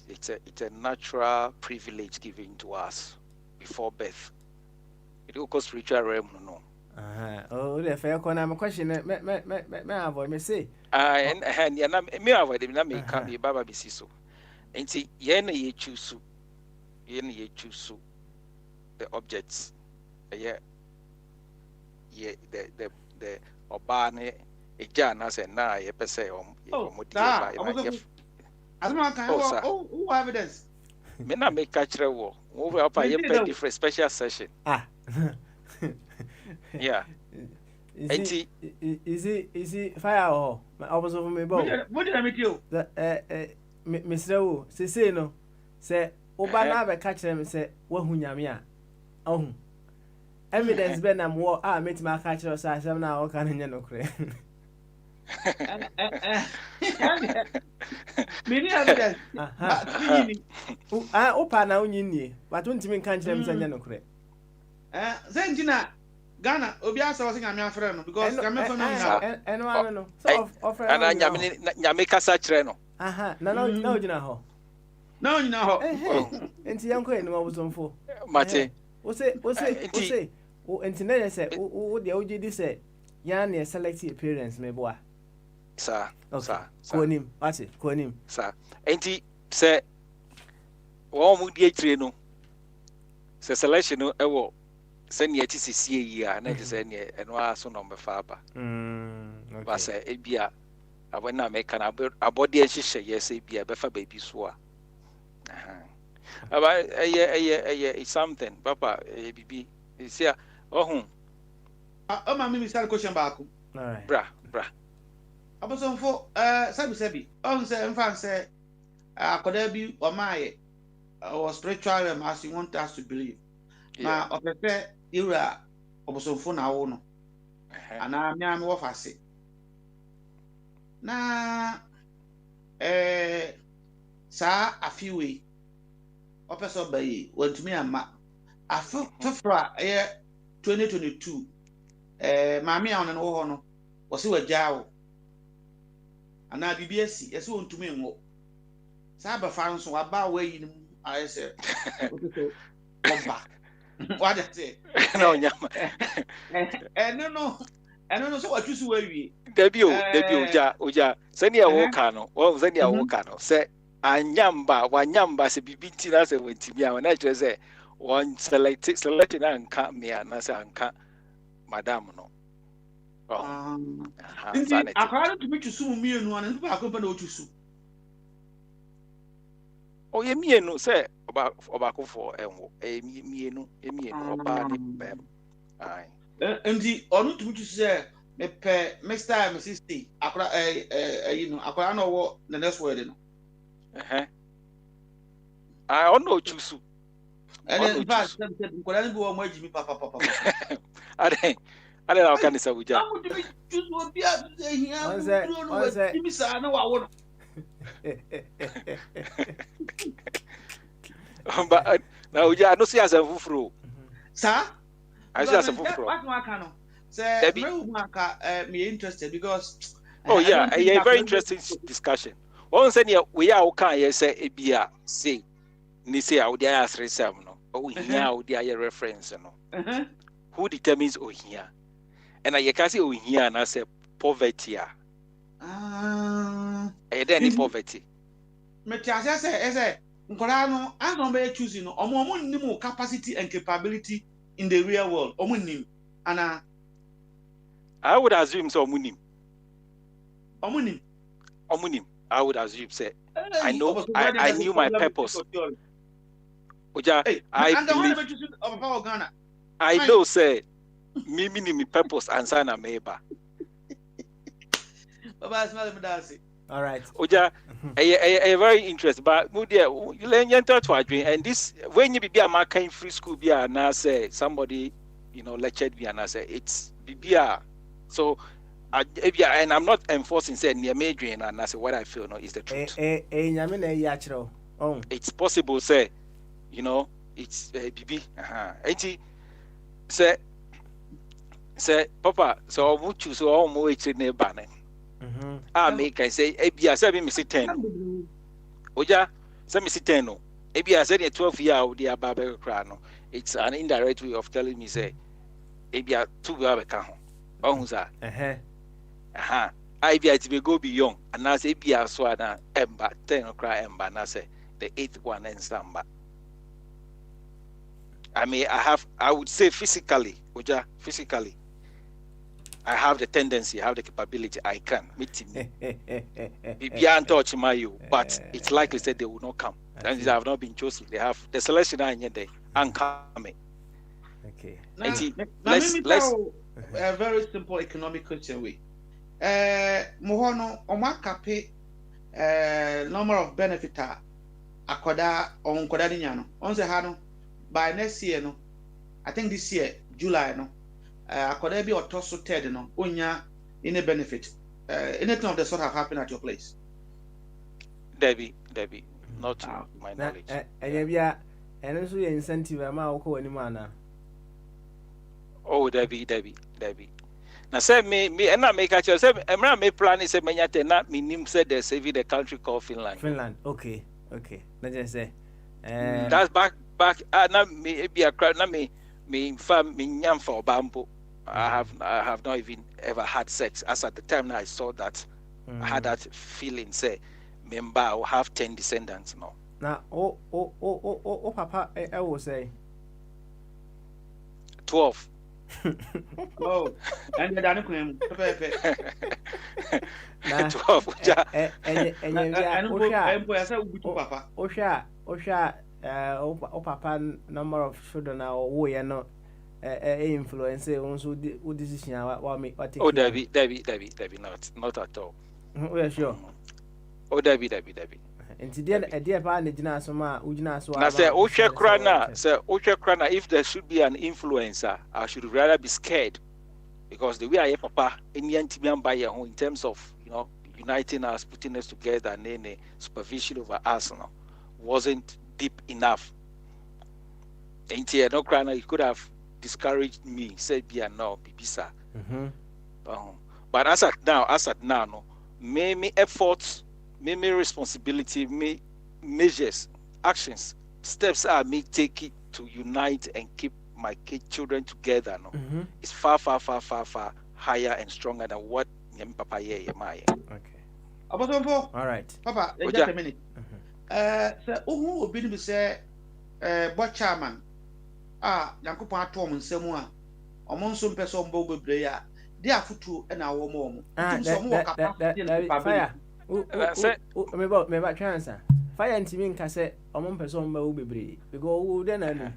It's a natural privilege given to us before birth. It will cause spiritual realm no. Oh, the fair corner. My question, me avoid me say. And me avoid him. Me come here, Baba Bisiso. And see, ye choose the objects. Yeah, the Obane, a Janas and na ye per se who evidence? Me na make catch the war. Over up a different special session. Yeah. Is it fire or my opposite from me both? What did I make you? Mr. Wu, say no, say, Oba na catch them say, Wahunyamia. Oh, evidence ben I'm war. I met my catcher, so I am now all kind of no cray. Many evidence. I open now in ye, but don't even catch them say no cray. Zentina. Ghana, Obiasa was saying I'm your friend because I'm not and I don't know. So offer and I Yamika Sachreno. Aha, no, you know. No, you know. And the uncle and what was on for. Mate, What's it? Oh, and Tinette said, oh, the OGD said, Yan, selected appearance, my boy. Sir, sir, call him, what's it? Call him, sir. Ain't he said, well, would ye train? Say selection, oh, send ye to see ye, and it is any and was so number Faber. But say, it be a when I make an body and she yes, it be a better baby swore. About it's something, Papa, baby. It's here. Oh, my mimi start question back. Bra. Apostle for Sabi. On say, and fan say, could be or my or spiritual as you want us to believe. Now, of the you are Apostle for now, and I'm off I say. Now, sir, a few weeks. Officer Bay went to me and I feel for 2022. Mammy on an old was he a jow. And now BBS, yes, won't to me. Cyber found so about way I said, what I say? No, and no, so what you see where we debut, Oja, send your Wokano, or send your Wokano, say. Anyamba, Wanyamba, se bibiti na se wentimia, when I just say one selected and cut me and I say anka, Madame no. I can't to meet you soon, me and one and I company what you sue. Oh, ye me no say about for a me no, about it. Aye. And the honor to which you say, me pay, Mr. and Mrs. You know, I know what the next word. I don't know choose. And in fact, could I go on with me, Papa? I don't know. Can say with you? Choose what be up here. Give me some. No, I won't. But now, I don't see as a fufro. Sir, I see as a fufro. What more can I say? Me interested because. Oh, yeah, a very interesting discussion. Once we are okay, say it be a say, Nisi out there as reserve, no, oh, here out there reference, no. Who determines oh here? And I can say oh here and I say poverty. Any poverty. Metiasa say, Nkorano, I don't be choosing no, more capacity and capability in the real world. And I would assume so, Munim. I would assume say I know I knew my purpose. Oja, I know say me purpose and sana meba. All right. Oja, a very interesting, but you learn to dream. And this when you be a marker in free school be and I say somebody lectured me and I say it's BBR. So and I'm not enforcing saying near major and I say what I feel is the truth. It's possible, say, it's BB. Say, Papa, so I would choose all more in the banner. I make I say, I said, Miss 10. Oja, say, Miss 10. I said, a 12-year dear Barbara Crano. It's an indirect way of telling me, say, I 2 Barbara. I be to go beyond, and I say, be a swana, ember, 10 o'clock, ember, and I say, the 8th one and samba. I would say physically, Oja, physically, I have the tendency, I have the capability, I can meet him. Beyond touch my you, but it's likely that they will not come. And they have not been chosen. They have the selection and they aren't coming. Okay. Now, let's a very simple economic question way. Mohono omakape number of benefita akoda on koda nyano. On se hano by next year no. I think this year July no. Akoda be otoso third no. Onya in a benefit. Anything of the sort have happened at your place? Debbie, not to my knowledge. And also your incentive amount ko any mana. Oh, Debbie. Now say me and I make a choice. I'm not make plan is a manyate not minim said they're saving the country called Finland. Okay. Let's just say that's back not me be a crowd not me fam me nyam for bamboo. I have not even ever had sex as at the time I saw that I had that feeling say member I will have 10 descendants now. Now papa I will say 12. Oh, and the Danukum, 12. And papa number of children now we are not influence also decision what take. Oh, Debbie, not at all. We are sure. Oh, Debbie. And today a dear partner Jina Soma Ujina so I say Oche Krana, if there should be an influencer, I should rather be scared because the way I papa in in terms of uniting us, putting us together and then the supervision over us wasn't deep enough. And here no Krana, he could have discouraged me, said be no Bibisa. But as at now, no, me efforts. Me responsibility, me measures, actions, steps are me take it to unite and keep my children together. No, it's far higher and stronger than what Papa ye my. Okay. All right. Papa, just a minute. So who will be say, what chairman? Yankupon Tom and Semua, or Monson person Bobo Breya, they are futu and our mom. Fire. Me chance. Fire and Timin Cassette, or one person will be brave. We go then and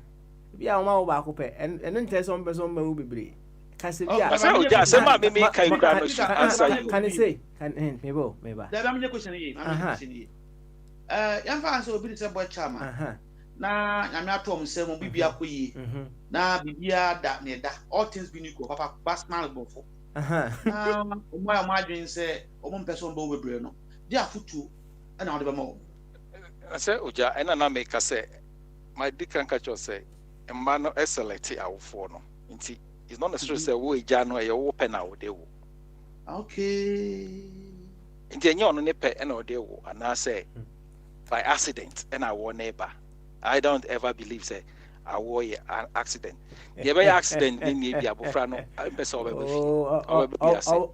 be our mouth back up and then tell some person will be brave. Can you say? Can maybe. That I'm the question. Young fans will be the boy charmer. Now, I'm not Tom Sem, be a quee. Now, be that near that all things be equal. Papa, pass malable. My dream say, one person will be brave. They are futu and out of a more. I say, Oja, and I make a say, my dick and catcher say, a man of excellent our phone. It's not necessarily say, we Jano, you open out there. Okay. And then you're on a pet and ordeal, and I say, by accident, and I war neighbor. I don't ever believe, say, I war an accident. The very accident in the Abufrano, I best over with you. I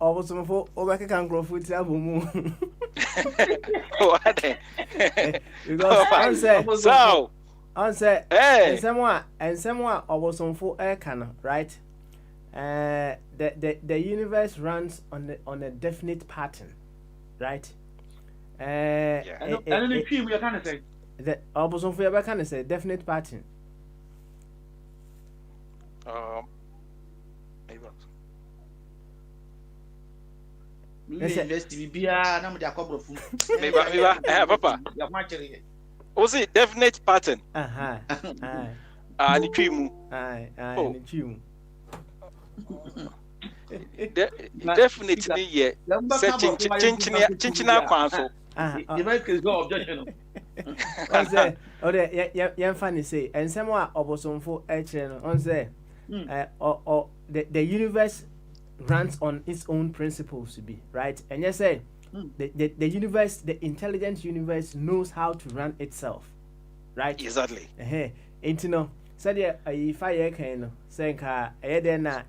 was some for over can grow food album. So, answer, and someone I was on for air cannon, right? The universe runs on a definite pattern, right? And the tree we are kind of say that I was on for kind of say definite pattern. Papa. Was it definite pattern? The tree. Definitely, yeah. Chinchina council. The make is no objection. Young funny say, and someone obosom for on say, the universe runs on its own principles to be right, and you say the universe, the intelligent universe knows how to run itself, right? Exactly. Intino said if I can say then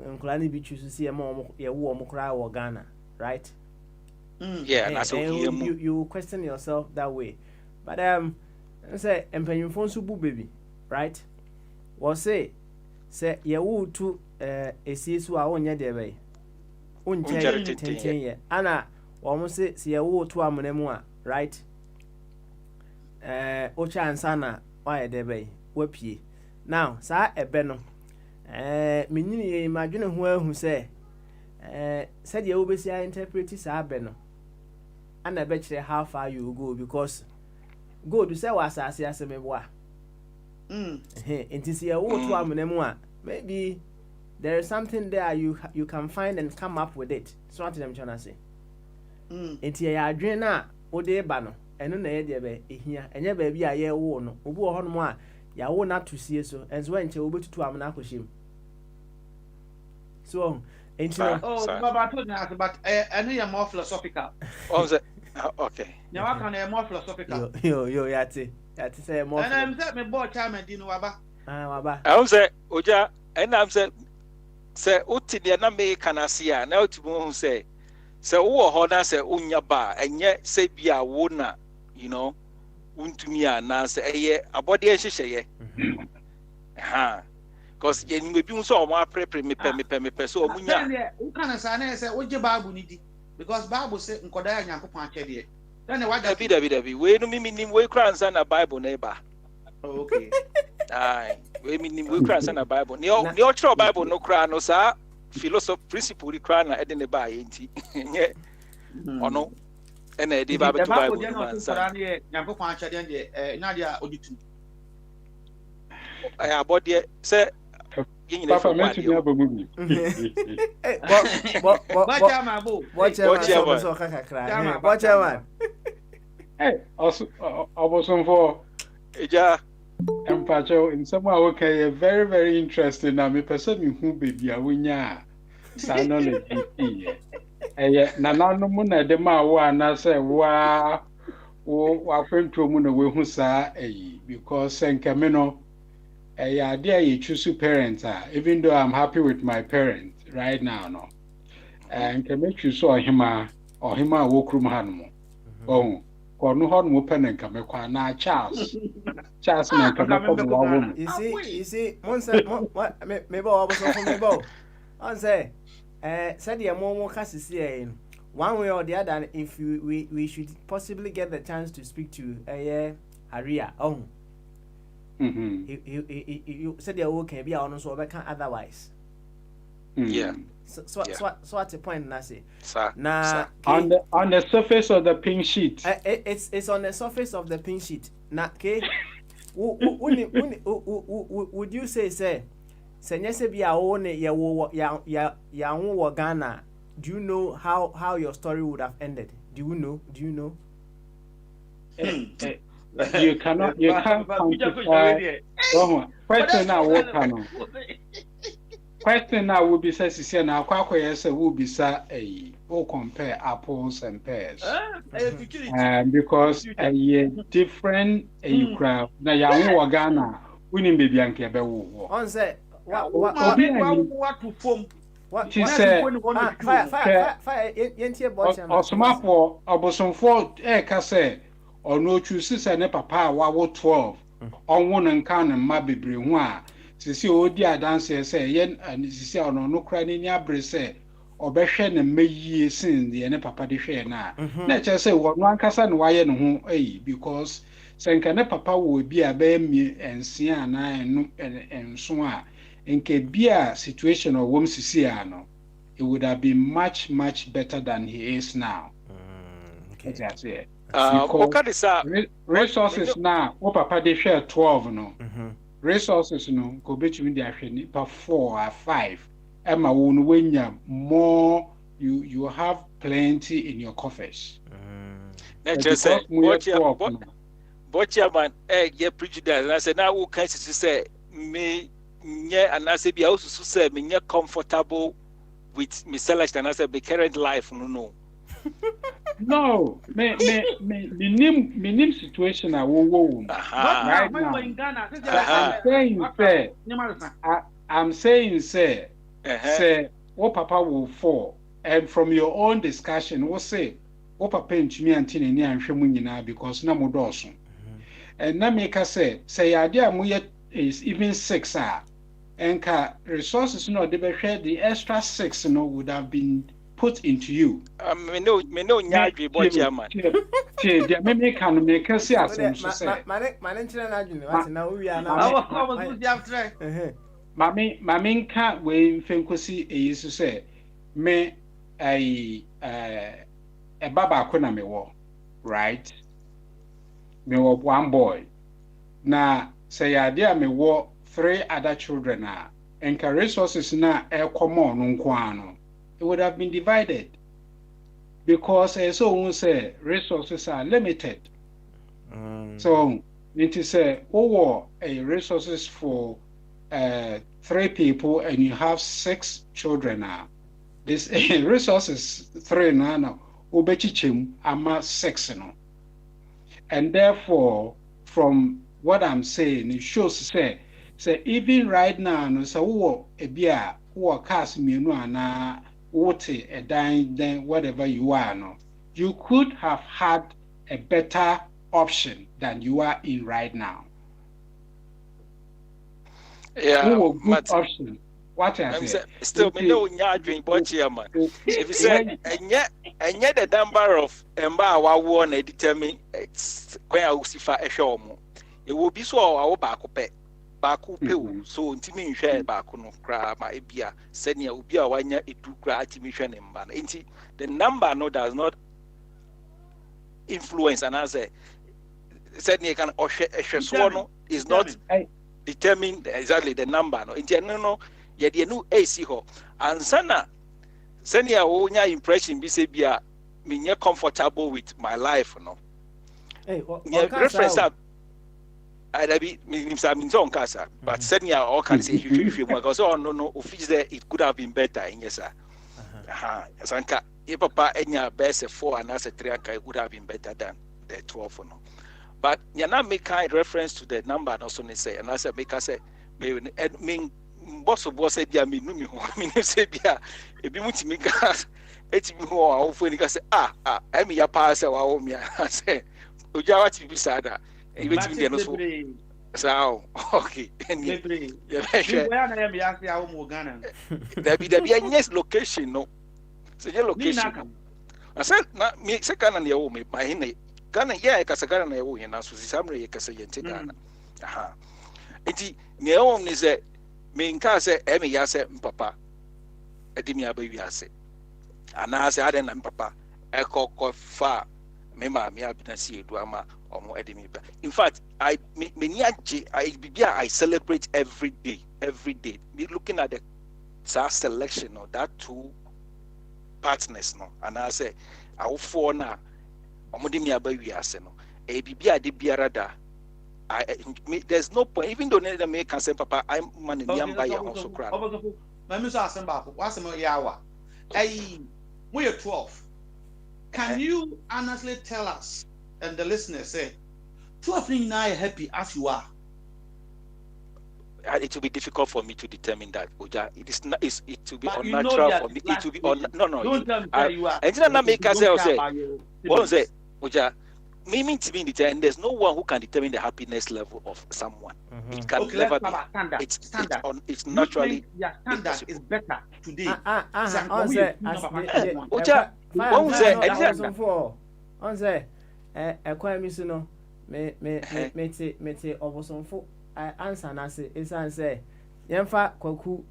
Nkulani be choose to see a more warm cry or Ghana, right? Yeah, that's you question yourself that way. But say empenyin phone subu baby, right? Or say you to esi so a wonya de bay. Unche tenten ye. Ana almost say you to amonemu a, right? Ocha ansana why de bay. Wepie. now saa ebe no menyini ye madwene ho ahu se said you obesi interpret saa ebe no ana be kire how far you go because go do say was asase asemeboa nti see wo to amnemu a maybe there is something there you can find and come up with it so what them trying to say nti ya adwen na wo de ba no eno na ye de be ehia enye ba bi a ye wo no obi wo hono a ya wo na to sie so enso enche wo betutu amna akohyem so nti baba to na but eno ya more philosophical okay na wa kan more philosophical yo yati say more and I'm say me boy chairman di no waba waba I say oja and I'm say uti de na me kanasia na utumo say wo ho na say unya ba enye say bia wo na you know untumi ana say eye abode ehyehyeye because ye ni bi so o ma prepare me pe so omunya u kana sa na say oje bible ni di because bible say nkoda ya nyankopon akyede then the waja dabi we no mimi nim we kra nsa na bible na ba okay ai we mi nim we kra nsa na bible ni o chro bible no kra no sa philosophy principle di kra na ede ne ba ye nti nye ono ena ede ba betu bible no nsa nyankopon akyede de na dia oditu ai abode say Papa mentioned you have a movie. Watch out, Hey, also, I was on for. Yeah. And Pacho, in some way, okay, very, very interesting. I'm a person who baby, I win ya. Sanon is eh, Nana no Muna de Ma, and I say, wow, I friend to Muna, who say, because San Camino. Idea you choose parents even though I'm happy with my parents right now no and can make you so him or him walk room hanmo or no hon open and come na Charles na come you see monsa what maybe I was from maybe on say said the more kasisi one way or the other if we should possibly get the chance to speak to Haria you said you're okay, be honest, or can't otherwise. Yeah. So what's the point, Nasi? Now, on the surface of the pink sheet. It's on the surface of the pink sheet. Now, okay. Would you say, Senyese be our own ya Ghana? Do you know how your story would have ended? Do you know? You can't quantify. Question now, what can question now will be says, now, Quack will be or compare apples and pears. Because a different crowd, now, young Ghana, winning baby and Cabeau. On say, what to form? What she said, fire, or some for Oboson for Case. Or no chooses and papa wa 12 on one and count and mabby bring one. See, oh dear dancer say, yen and see on no crying in your brace or beshen and may ye sin the any papa de share now. Nature say what one cousin why and because Sankane papa will be a bear me and see and so on. In Kebia situation or wom Siciano, it would have been much better than he is now. Okay, that's it. Resources now, papa they share 12 no. Resources no go between the actually per 4 or 5. Emma when you more you have plenty in your coffers. Just say watch man ye prejudice and I said now who can say me and I say be also say me comfortable with me selection and I said the current life no. No, me name situation I will right now. I'm saying say what papa will fall, and from your own discussion, we'll say what papa and me and Tini and Shemunina because no more dosun. And Namika say idea muye is even 6 and resources no they be share the extra 6 no would have been put into you. Me no nyadwe bo chairman. Me can make us say asem so say. Mane nkyerɛ na adwene wate na wo wia na. I was good after. Mame nka we mfenkosi eyi so say me baba ko na me wo, right? Me wo one boy. Na say idea me wo 3 other children and resources na common no, it would have been divided because so say resources are limited. So it is a resources for 3 people and you have 6 children now. This resources 3 now ubechichim ama 6 no. And therefore from what I'm saying, it shows say even right now no so wo ebia wo cars mienu ana wote a then whatever you are no, you could have had a better option than you are in right now. Yeah, good option. What I say? Still, me no nyadwen bo chairman. If you say and yet the number of emba wa wo na determine when I will see for a show mo, it will be so our back pe so ntimi nhwe baako no kra ma ebia senia obi a wanya edu kra atimi hwe ne mba no nti the number no does not influence and as senia can ohwe so no is not determine exactly the number no nti no ye de no AC ho ansana senia wo nya impression bi se bia me nye comfortable with my life no reference up I be on casa, but senior all can say you because no office there it could have been better in yes sir. Sanka if papa any best 4 and as a 3 would have been better than the 12 no. But you not make kind reference to the number and also say and as a make us say mean boss said ya me no me ho me say bia e bi muti me gas etimi ho a wo fo ni say I me ya pass wa wo me say oja wa ti bi sada even to be so okay there be a yes location no so your location I said na me se kana na yawo me my hine kana ya ka se kana na yawo hina so samre ye ka se yente kana enti ne yawo ni se me nka se e me ya se mpapa edi me aba wi ase ana se ade na mpapa e fa me ma me abina si edu ama in fact, I celebrate every day. Me looking at the selection of that 2 partners, no, and I say, I will for now. There's no point, even though they may can say, Papa, I'm money by your also cry. We are 12. Can you honestly tell us? And the listeners say, 12 now happy as you are. It will be difficult for me to determine that. Oja, it will be but unnatural for me. It will be no. Don't tell me that you are. And then I make us say, Oja, me to be determined. There's no one who can determine the happiness level of someone. It can never be. It's naturally. Your standard is better today. Oja, on say. Ekwa mi so no me obosonfo answer na se esan say yemfa kwaku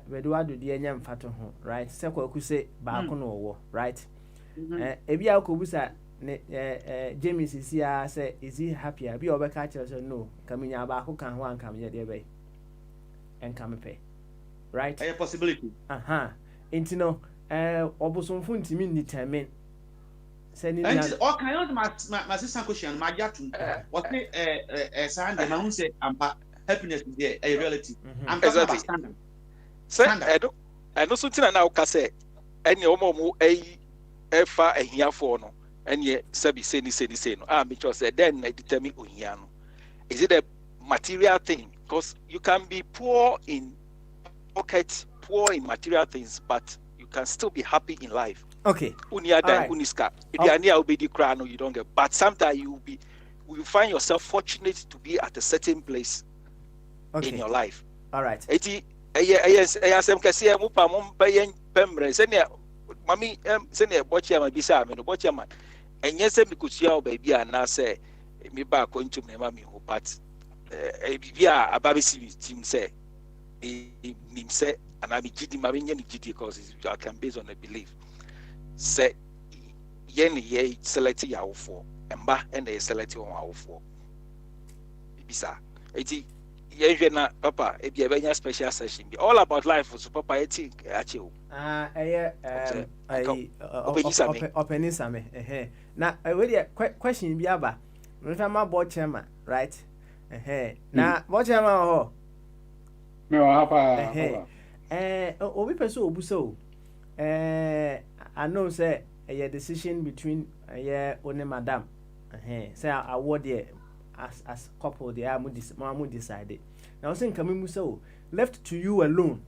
beduado de nyemfa to ho right se kwaku se baako no wo right ebi akobusa ne James sia say is he happy abi obeka kire so no kaminya baako kan ho ankam ye de be enkam pe right a possibility enti no obosonfo ntimi determine and all kind of my sister question my jatu what sign the man say happiness is there a reality I'm talking about standard I don't something na ka say any omo efa ahia for no any sabi say ni no me just say then I determine ohia no is it a material thing because you can be poor in pocket poor in material things but you can still be happy in life. Okay. Uniada uniska. You don't get. But sometimes you find yourself fortunate to be at a certain place in your life. All right. mami say na bochi ama bisa me no bochi ama enye se mi kusia o baby ana say me ba kontum na mami ho part bibia ababisi team say nim say and I be gidi mami nye ni gidi because I can based on a belief say yen ye select yawfo emba and they select on awfo bisa eti ye na papa e bia benya special session be all about life so papa eti ache o opening same na we dey question bi aba we ma board chairman right na board chairman ho me wa hapa obi person obuso I know say a decision between one madam say award there as couple they are mu decided now say nka mu so left to you alone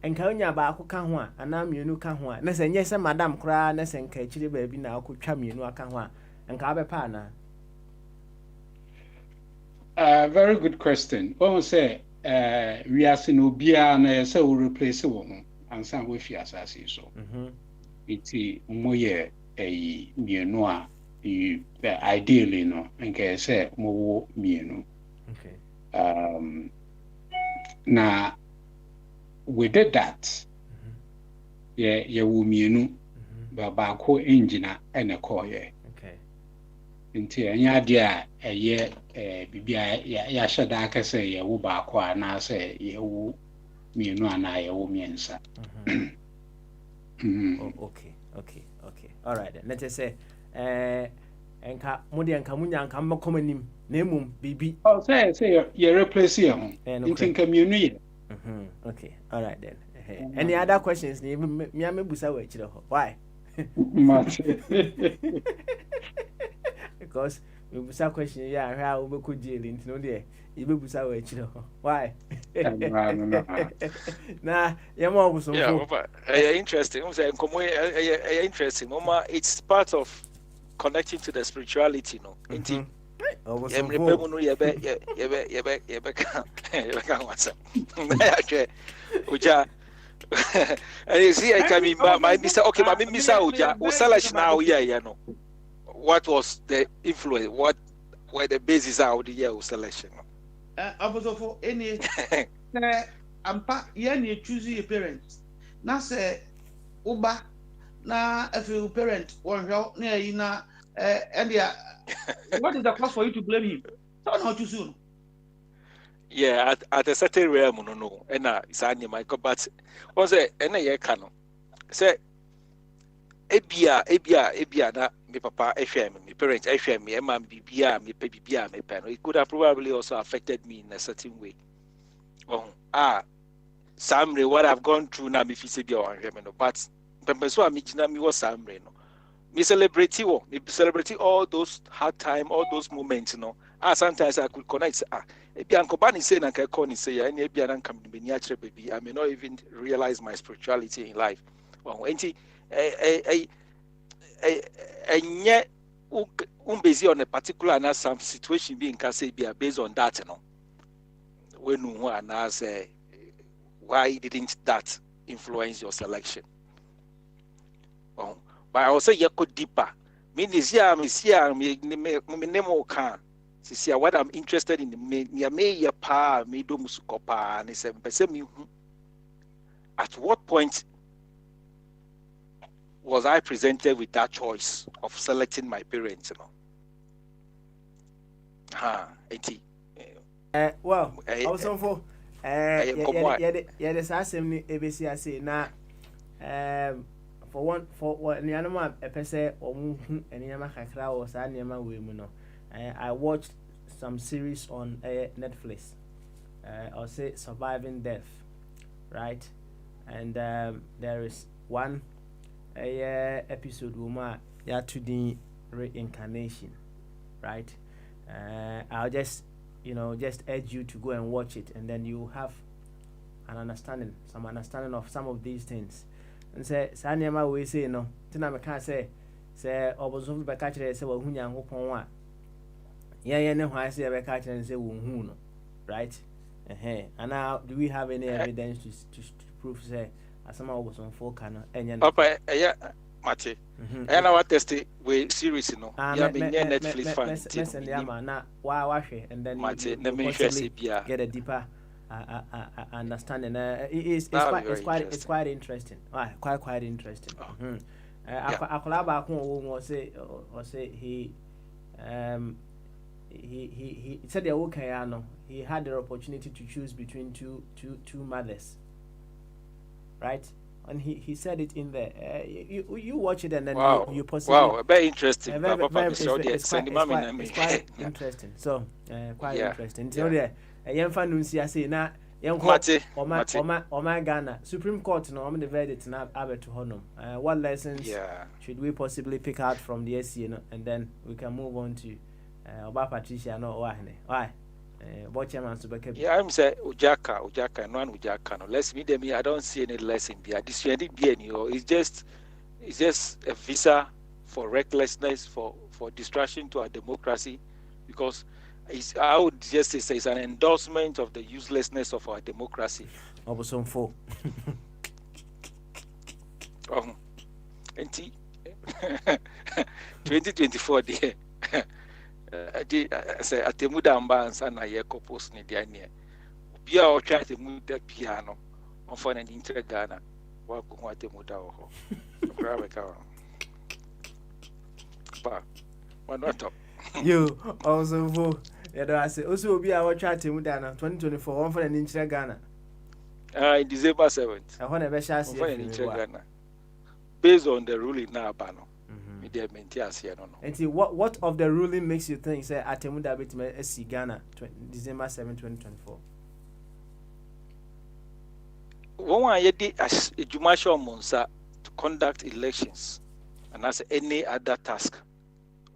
enka onya ba akụka ho a ana mienu ka ho a na se nye se madam kra na se nka chire ba bi na akotwa mienu aka ho a enka abepa na very good question. One say we are seeing obia na say we replace wo ho ansan we fi asase so iti moye mienu a ideally no nke say mo wo mienu na we did that ye wo mienu ba ko engine ene ko ye nti anya dia eye bibia ya shada aka say ye wo ba ko ana say ye wo mienu ana ye wo miensa okay all right then let's say enka mudi enka munya enka makomanim na emum bibi say ye replace ye ho nti enka mienu ye okay all right then any other questions me busa wa chire ho why much because we busa question ya hwa obeko jail nti no dey you be busa wa chire ho why na yema obuso interesting interesting mama it's part of connecting to the spirituality no nti remember no ye be kan what's uja and you see I can be my mister okay my mister uja usalash now yeah no what was the influence what were the basis of the year selection also for any ampa ye na choose your parents na say uba na if your parent one hwe na yi na and what is the cause for you to blame him so not too soon yeah at a certain realm no and it's any my but was it and ye can say ebia na me papa ehwe me parents ehwe me ma bibia me pe bibia me pen it could have probably also affected me in a certain way samre what I've gone through na me fi se bia wan hwe no but pempeso a me gina me was samre no me celebrate all those hard time all those moments no sometimes I could connect ebia nkoba ni say na ka call ni say ya na ebia na nkam me ni a kire baby I may not even realize my spirituality in life enti enye busy on a particular na some situation being can say be based on that no when you and say why didn't that influence your selection but I also you go deeper me nemo can see what I'm interested in me ya pa me do musukopa and say me at what point was I presented with that choice of selecting my parents, well, also for yeah, the same ABC I say now. For one, Nianama a pese or and Yama Kakra or Sanyama women. I watched some series on Netflix. I'll say Surviving Death, right? And there is one episode where to the reincarnation, right? I'll just urge you to go and watch it, and then you have some understanding of some of these things. And say Sanyama we say no, Tina can't say Obozo be catch say well who yan hopon yeah no why say be catch and say who no, right? And now do we have any evidence to prove say asama obosomfo ka no enye no Papa, Mate. I know what test we series no. Yeah, me Netflix fan. Listen, na wahwe and then Mate, you possibly get a deeper understanding. It's quite interesting. Quite interesting. Akola ba ko wo say he said the okay no he had the opportunity to choose between two mothers, right? And he said it in there. You watch it and then you possibly very interesting. It's quite interesting. So quite interesting. So there, yemfa nunsi ase na yenko Oma Ghana Supreme Court no the verdict na abeto honom. What lessons should we possibly pick out from the SC, and then we can move on to Oba Patricia no why chairman Subeke. Yeah, I'm say Ujaka no let's meet them. I don't see any lesson there. This it's just a visa for recklessness, for distraction to our democracy, because I would just say it's an endorsement of the uselessness of our democracy. Obosomfo. 2024 there. Say atemuda ambansa na ye kopos ni dia ne bia o twa atemuda bia no on for na intre Ghana wa ko atemuda ho grab ka pa one not up you also for I say also be our chat atemuda na 2024 on for na intre Ghana in December 7th I want to be sure Ghana based on the ruling now bano. And see what of the ruling makes you think say Atemuda Betime SC Ghana December 7, 2024? One yedi as a Jumasho Monsa to conduct elections and as any other task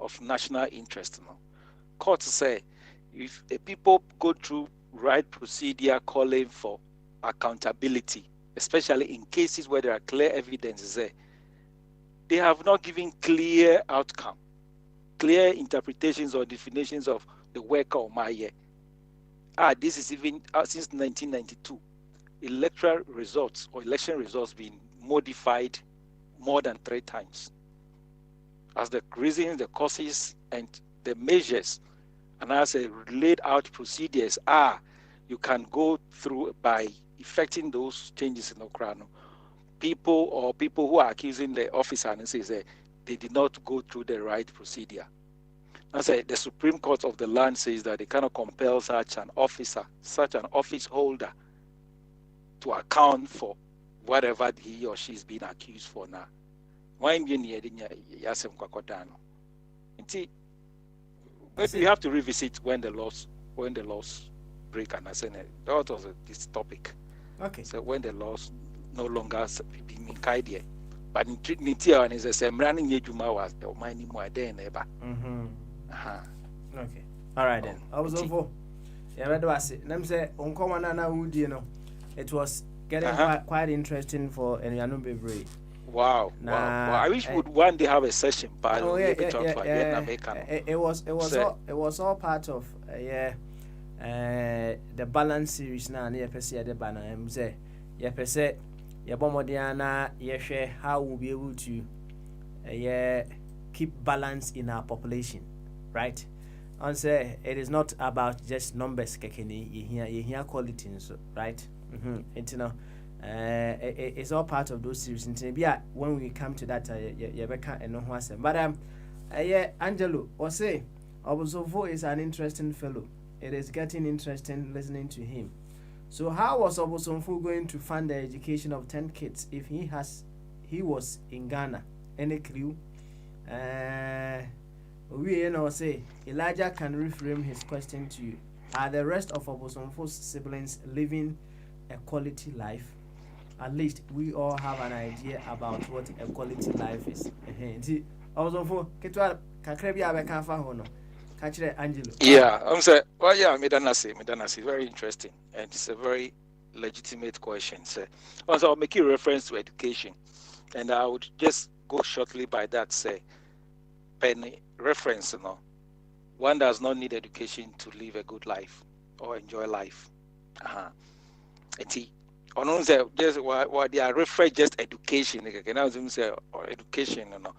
of national interest. Court say if the people go through right procedure calling for accountability, especially in cases where there are clear evidences there, they have not given clear outcome, clear interpretations or definitions of the work of Maye. This is even since 1992. Electoral results or election results being modified more than 3 times. As the reasons, the causes, and the measures, and as a laid out procedures you can go through by effecting those changes in the crown. People who are accusing the officer and says they did not go through the right procedure. I say the Supreme Court of the land says that they cannot compel such an officer, such an office holder, to account for whatever he or she is being accused for now. Maybe you have to revisit when the laws break, and I said that was this topic. Okay. So when the laws no longer being guided, but in Nitia and is a same running Yejuma was the mining more than ever. Okay. All right then. I was over. Yeah, but was it? Let me say, it was getting quite interesting for anyone to be. Wow. I wish we would one day have a session, but it was all part of the balance series now near Pessia the banner. Say, Yabomodiana, share how we'll be able to keep balance in our population, right? And say it is not about just numbers, kekeni. You hear quality, right? It's all part of those series. When we come to that, but Angelo or say Obusovo is an interesting fellow. It is getting interesting listening to him. So how was Obosomfo going to fund the education of 10 kids if he was in Ghana? Any clue? We say Elijah can reframe his question to you. Are the rest of Obosomfo's siblings living a quality life? At least we all have an idea about what a quality life is. Obosomfo, ketwa kakrebi abekanfa hono. Angelo. Yeah, I'm saying, well, yeah, Medanasi, very interesting, and it's a very legitimate question. So, also, I'll make a reference to education, and I would just go shortly by that. Say, penny reference, one does not need education to live a good life or enjoy life. or no say just what they are refer just education. Like can I say or education no.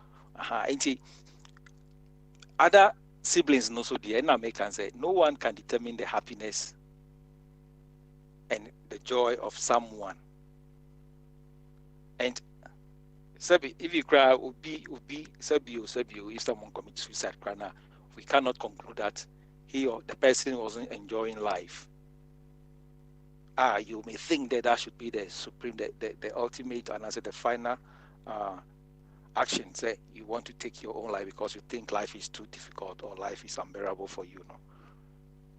Other siblings no so the end can say no one can determine the happiness and the joy of someone. And if you cry, would be if someone commits suicide, we cannot conclude that he or the person wasn't enjoying life. You may think that should be the supreme, the ultimate, and as the final action. Say you want to take your own life because you think life is too difficult or life is unbearable for you. No,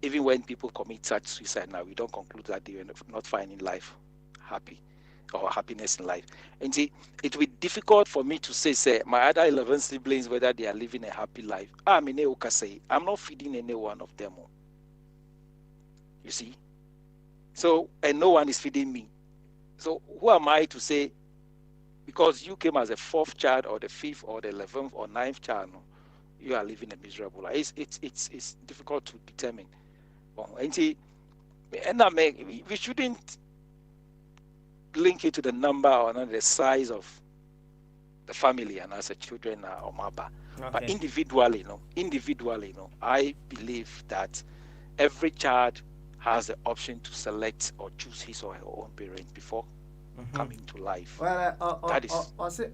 even when people commit such suicide now, we don't conclude that they are not finding life happy or happiness in life. And see, it will be difficult for me to say my other 11 siblings whether they are living a happy life. I'm not feeding any one of them. You see? So, and no one is feeding me. So who am I to say, because you came as a 4th child or the 5th or the 11th or 9th child, no, you are living a miserable life. It's difficult to determine. And see, we shouldn't link it to the number or not the size of the family and as a children or maba. Okay. But individually, I believe that every child has the option to select or choose his or her own parent before coming to life. Well, that is also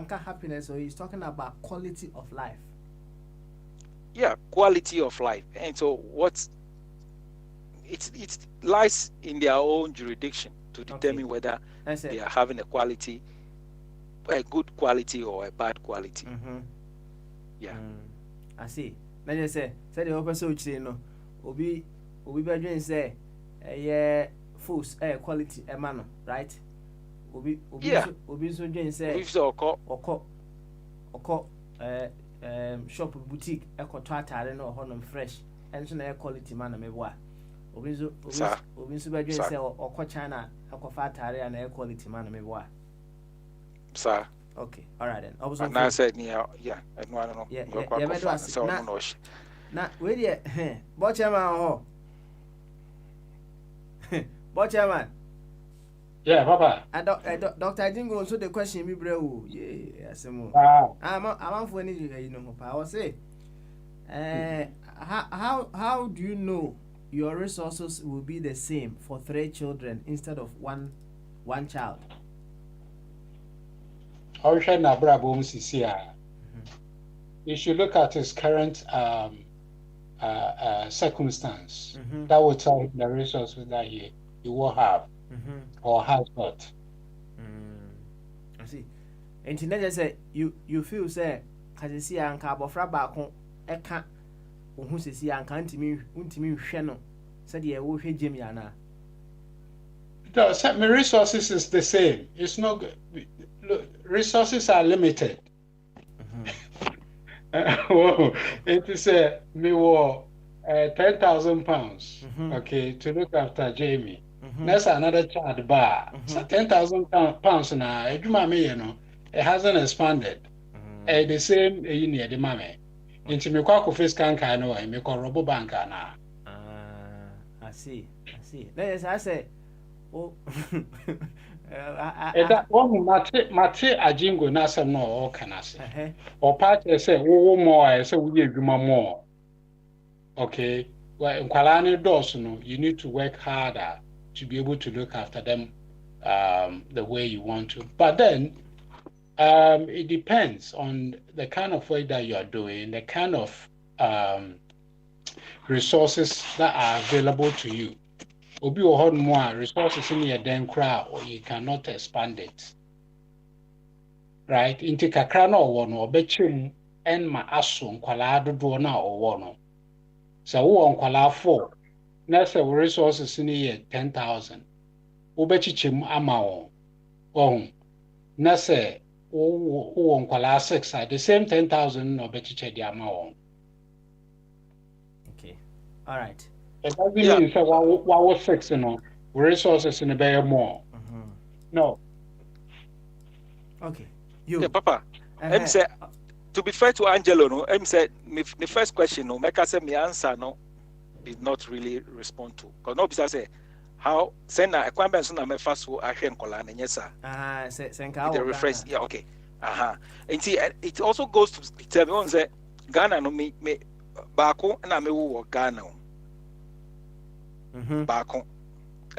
happiness. So he's talking about quality of life. Yeah, quality of life. And so it lies in their own jurisdiction to determine whether they are having a good quality or a bad quality. Yeah. I see. Then you say the opposite, you know, Obi Bedouin say, foods, quality, man, right? Obi so Jane say, Oko, shop boutique, tata, no honum fresh, and so quality man, me boy. Obi so Bedouin say, Oko China, Oko Fatare, and air quality man, me boy. Sir. Okay, all right then. I was I said, yeah, I don't know. Yeah, now, wait here, Botchaman, Botchaman. Yeah, Papa. Doctor, I didn't go so the question me, bro. Yeah, some I'm for any, you know, I was say, how do you know your resources will be the same for 3 children instead of one child? You should look at his current circumstance. That will tell him the resources that he will have or has not. I see. And teenager say you feel say kasi si anka abofra baako eka ohun sisi anka ntimi hwe no said ye wo hwe gem ya na. No, my resources is the same. It's not good. Look, resources are limited. It is me war 10,000 pounds, okay, to look after Jamie. That's another child bar. So 10,000 pounds now. It hasn't expanded. The same in the mommy. Into me quack of his canker, no, I make a robo banker now. I see. Then I say, oh, that one mate ajingo nasa no or can I say? Or part say, oh, more, I say, we give you more. Okay, well, in Kualani doors, you need to work harder to be able to look after them the way you want to. But then it depends on the kind of work that you are doing, the kind of resources that are available to you. Obi or hold more resources in your den crowd, or you cannot expand it. Right? Into Kakrano or one or betchum and my asun Kualado Dona or one. So who on Kuala 4? That's the resources in here 10,000. Ubechichim amao. Nase who on Kuala 6 at the same 10,000 no bechiche the amao. Okay. All right. It doesn't mean so what was 6, resources in the bay more. No. Okay. Yeah, Papa. Say, to be fair to Angelo, no, say the first question, no, make us say me answer, no, did not really respond to. Because no, because say how send a kwamba so na me fa so ahwe nkola na nyesa senka the reference yeah okay and see it also goes to tell me on say Ghana no me baako na me wo Ghana baako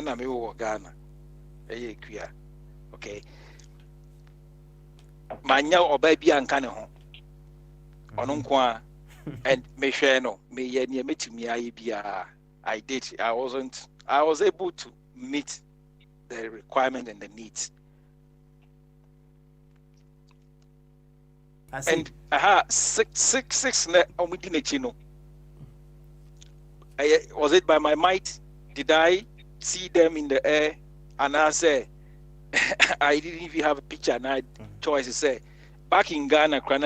na me wo Ghana kwia okay manya oba bia nka ne ho ono nko a and me hwe no me ye ne metumi aye bia I was able to meet the requirement and the needs. And six chino. Was it by my might? Did I see them in the air? And I say I didn't even have a picture and I had choice to say back in Ghana, I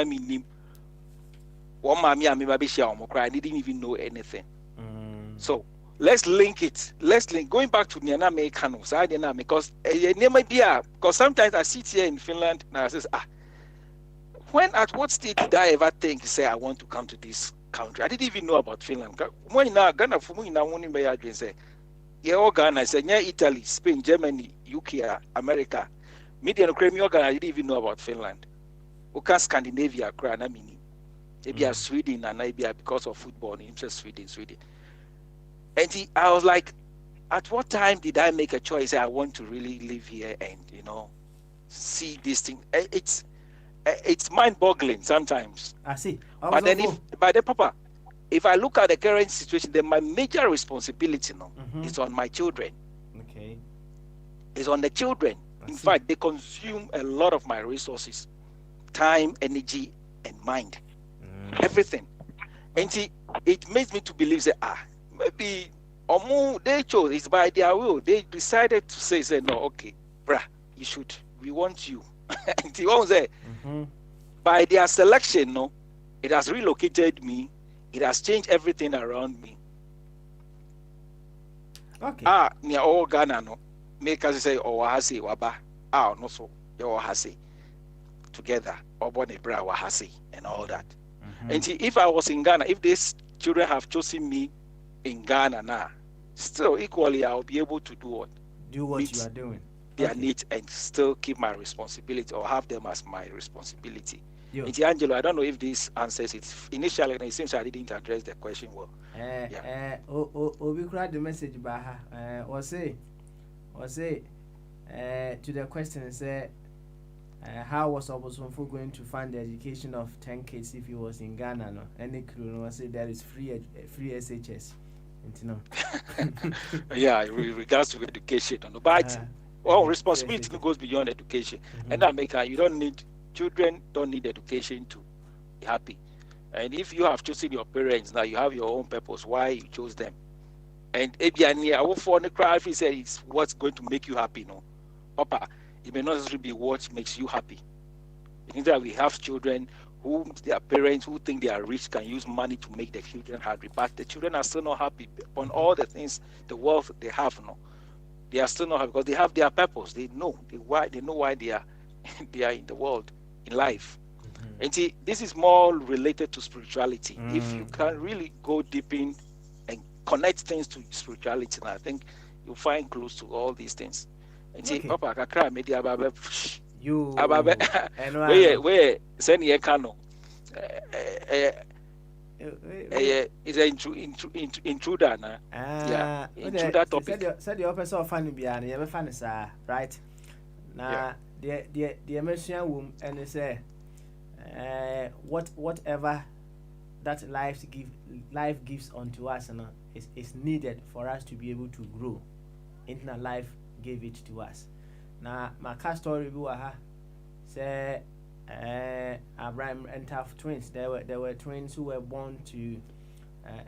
didn't even know anything. So let's link it. Going back to Niana Mekano, because sometimes I sit here in Finland and I say, at what stage did I ever think, say, I want to come to this country? I didn't even know about Finland. When Ghana, say, Ghana, I said, Italy, Spain, Germany, UK, America. Media and Ghana, I didn't even know about Finland. Okay, Scandinavia, maybe Sweden, and maybe because of football, interest Sweden. And I was like, at what time did I make a choice? I want to really live here and, see this thing. It's mind-boggling sometimes. I see. But then Papa, if I look at the current situation, then my major responsibility is on my children. Okay. It's on the children. In fact, they consume a lot of my resources, time, energy, and mind. Everything. And see, it makes me to believe that, maybe they chose, it's by their will. They decided to say no, okay, we want you. And he won't say, by their selection, it has relocated me, it has changed everything around me. Okay. Near all Ghana, make us say, wahasi, waba, no so, wahasi, together, obone bra wahasi, and all that. And see, if I was in Ghana, if these children have chosen me in Ghana now, still equally I'll be able to do what you are doing, their needs, and still keep my responsibility or have them as my responsibility. Angelo, I don't know if this answers it. Initially, it seems I didn't address the question well. We cried the message or say to the question, say how was Obosonfo going to fund the education of 10 kids if he was in Ghana? Any crew say there is free SHS. Yeah, with regards to education, but responsibility goes beyond education. And children don't need education to be happy. And if you have chosen your parents, now you have your own purpose why you chose them. And I will for the cry if he said it's what's going to make you happy. Papa, it may not necessarily be what makes you happy. It means that we have children who their parents who think they are rich can use money to make their children happy, but the children are still not happy on all the things, the wealth they have. They are still not happy because they have their purpose. They know why they are they are in the world, in life. And see, this is more related to spirituality. If you can really go deep in and connect things to spirituality, I think you'll find close to all these things. And see, Papa Kakra media you where send ye cano is an intruder na intruder topic said the officer of funny bian you funny sir right now the American womb and say whatever that life gives unto us is needed for us to be able to grow. Internet life gave it to us. Now my car story say Abraham and Taft twins. There were twins who were born to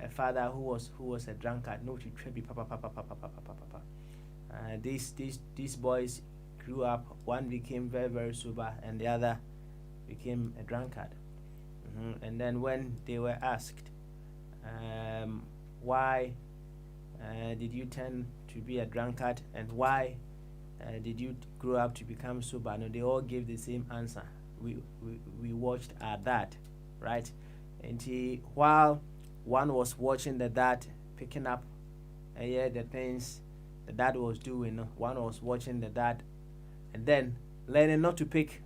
a father who was a drunkard. No, to papa. These boys grew up. One became very, very sober, and the other became a drunkard. And then when they were asked, why did you turn to be a drunkard, and why did you grow up to become sober? No, they all gave the same answer. We watched our dad, right? And while one was watching the dad picking up the things the dad was doing. One was watching the dad, and then learning not to pick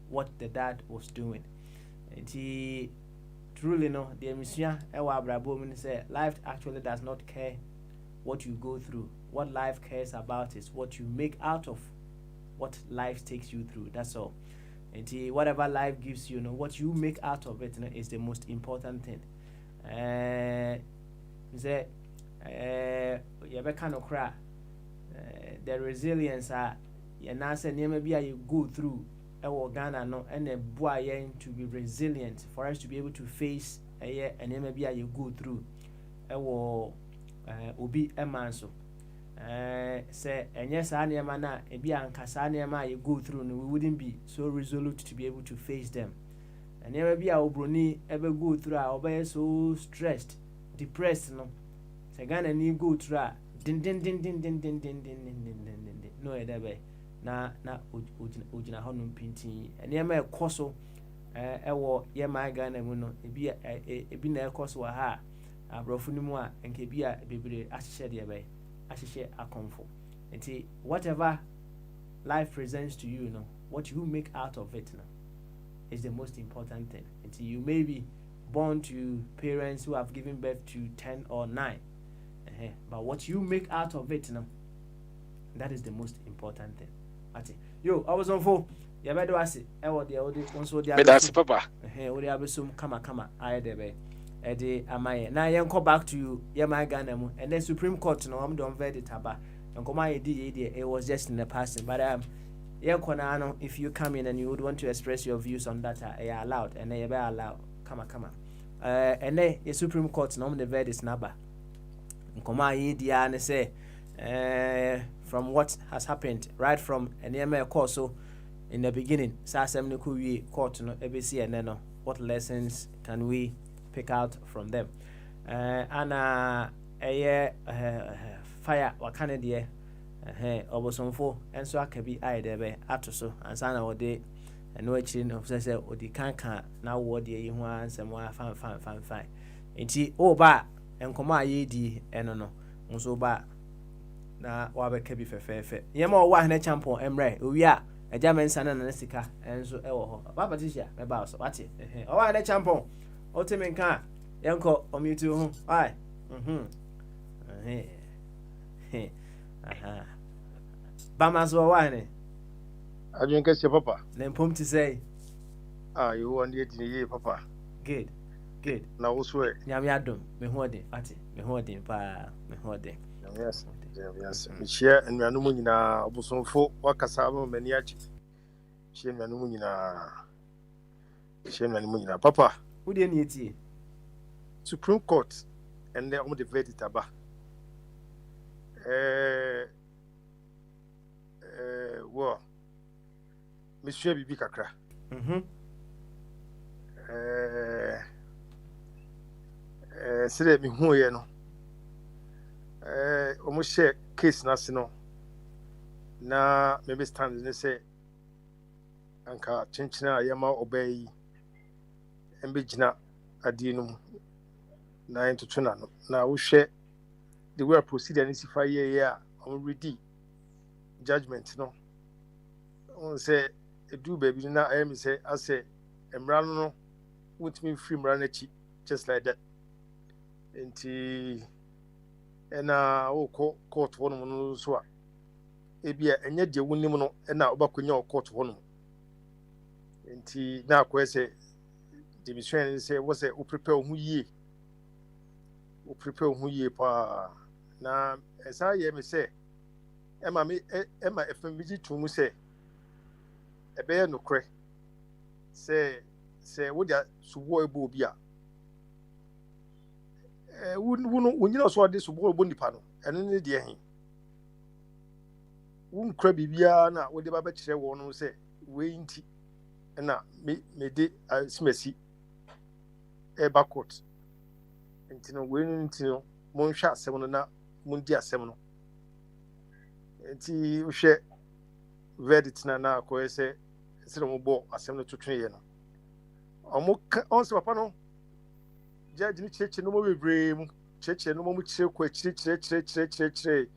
what the dad was doing. And he truly the emission ewa abrabo mean say life actually does not care what you go through. What life cares about is what you make out of what life takes you through. That's all. And whatever life gives you, what you make out of it is the most important thing. Say you can cry the resilience and answer maybe you go through Ghana and a boy to be resilient for us to be able to face and maybe you go through obi emanso say and yes anema na ebi ankasa anema you go through we wouldn't be so resolute to be able to face them. And maybe our obroni ever go through our so stressed, depressed say Ghana ni go through din no edebe na ojina honum pinti enema ekoso ewo ye my Ghana mu no ebi na ekoso wa ha abrofo ni mu a nke bi a bebre ahye de be ahye akonfo. Nti whatever life presents to you, what you make out of it is the most important thing. Nti you may be born to parents who have given birth to 10 or 9, but what you make out of it that is the most important thing. Yo, I was on phone. Ya bedo ase e wo de onso de that's papa wo de abesum kama aye de be e de amaye na yen go back to my Ghana mu and the Supreme Court no am don verdict aba enko ma ye di it was just in the past, but if you come in and you would want to express your views on that you are allowed and you be allowed kama and the Supreme Court no am the verdict naba enko ma ye di an say from what has happened right from NMA course. So in the beginning, court no ABC and then what lessons can we pick out from them? And fire what kind of dear obosomfo and so akabi I debe atoso and sana ode and no chin of say odi kanka now what dear you want some fine. Enti ba enkoma ye di eno nso ba na wabeka bi fefefe yema wa na champion emre owi a eja mensana na sika enso ewo ho baba tisha me ba so wate o wa na champion o temi nka yenko omitu ho ai aha bama so wa ne ajun kese papa na mpom ti say you want the ye papa good na wo so nyame adom me ho ode wate me ho ode pa me ho ode yes share and nanu nyina obusonfo wakasa ma mani achi share nanu nyina papa who dey na etie Supreme Court and they the verdict aba wo monsieur bibi kakra sire mi hu ye no almost share case national na maybe stand ne say anka chinchina yama obey embigina adinum na into tuna no na wo hwe the way procedure ni sifa ye already judgment no on say edu baby na I am say ase emra no wutimi free mra na chi just like that enti ena court hono no so a ebia enye de wonim no na obakonya court hono enti na akwese the mission say was say o prepare hu yie pa na esa ye me say ema FMG to mu say ebe no kre say wo dia subo ebo obi a wunyina so ade subo ebo nipa no eno ne de hin wun kra bibia na wo de ba kire wo no say we nti na me de simasi e bakot enti no we nti no mon hwa asem no na mon di asem no enti wo hwe verdict na ko say se mo bo asem no twetwe ye no on se papa no judge ni cheche no mo bebre mu cheche no mo chire ko chire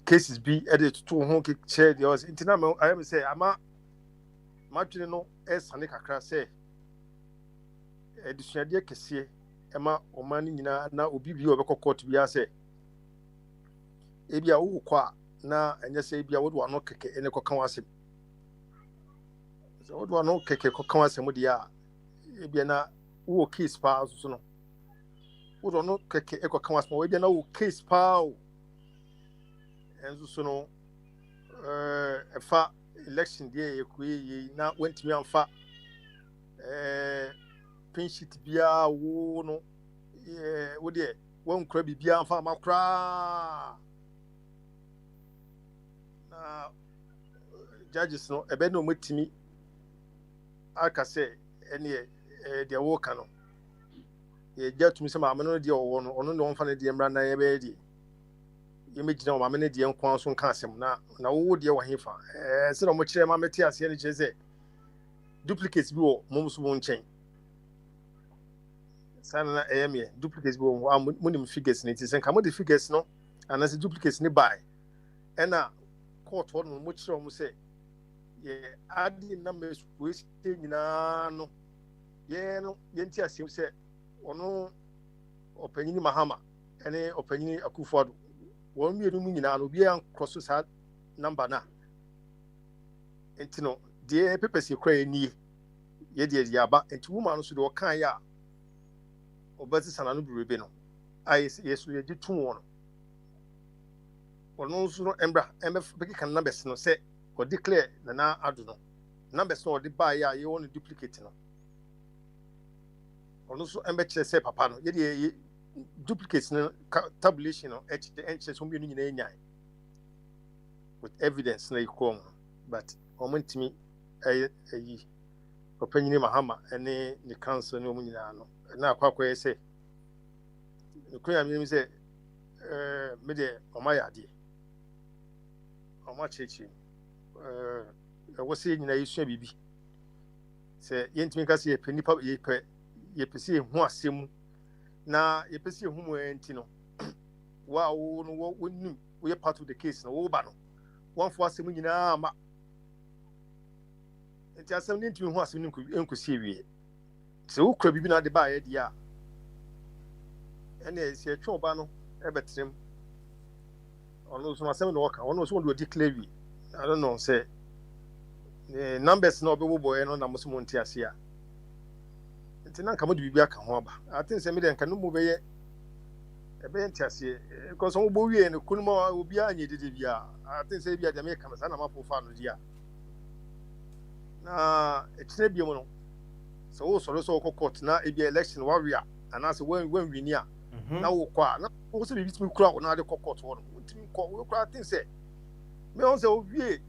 cases be edit to home share the us internal I am say ama matwene no esane kakra say edusuade kese ema omani nyina na obi bi obekọ court bi ase ebia wo kwa na enye say ebia wo do ano keke ene koka wasem so wo do ano keke koka wasem dia ebia na wo case pa so no wo do ano keke ekoka wasem wo ebia na wo case pa o enzo so no efa election dia yekuye na wentimi amfa pinshit bia wo no wo de won kra bibia amfa makra na judges no ebe no motimi aka say ene de wo ka no ye jatumi se ma no de wo no ono no won fa ne de mra na ye be de yemegina o ma me de nkwan so nka asem na wo de wo hefa se no mo kire ma meti ase ne kire se duplicates bi wo mo so mo nchen sana na me duplicates bi wo mo nim figures ne ti se nka mo de figures no anase duplicates ne buy ena court ho no mo kire mo se ye adi numbers we say nyina no ye no ye nti ase se ono opanyini mahama ene opanyini akufo won mienu mu nyina no bi an cross sa number na entino de pepesi kra ni ye de aba enti woman no so de okan ya obati sana no birebe no ai yesu ye gitu won no so no embra beki kan numbers no se o declare na adu no numbers no de buy ya ye won duplicate no ono so embe kire se papa no ye de duplicates no tabulation no entries some you nyina enyan with evidence na ikom but omontimi ayi opanyini mahama ene ni council no nyina no na akwakoye se kuya mi se me de omayade omachechi wo se nyina yesua bibi se yentimi ka se penipa ye pese hu asem na ye pese hu mo enti no wa wo no wo nim we part of the case no wo ba no one for asem nyina ma enti asem ni ntimi hu asem ni enkosi ewie se wo kra bibi na de ba ye dia ene se atwa oba no ebetrem ono so asem no waka ono so wo declare wi I don't know say the numbers no be wo boy no na mo so mo nti ase a enti na nka mo de bibi aka ho aba I think say me de nka no mo be ye ebe nti ase because wo bo wie no kunuma obi anye dede bia I think say bia de me ka na ma fofa no dia na etire bi mo no so wo soro so ko court na e bia election warrior anase when win ya na wo kwa na wo se bibi timi kura wo na de court wo no timi ko wo kura think say me on say o wie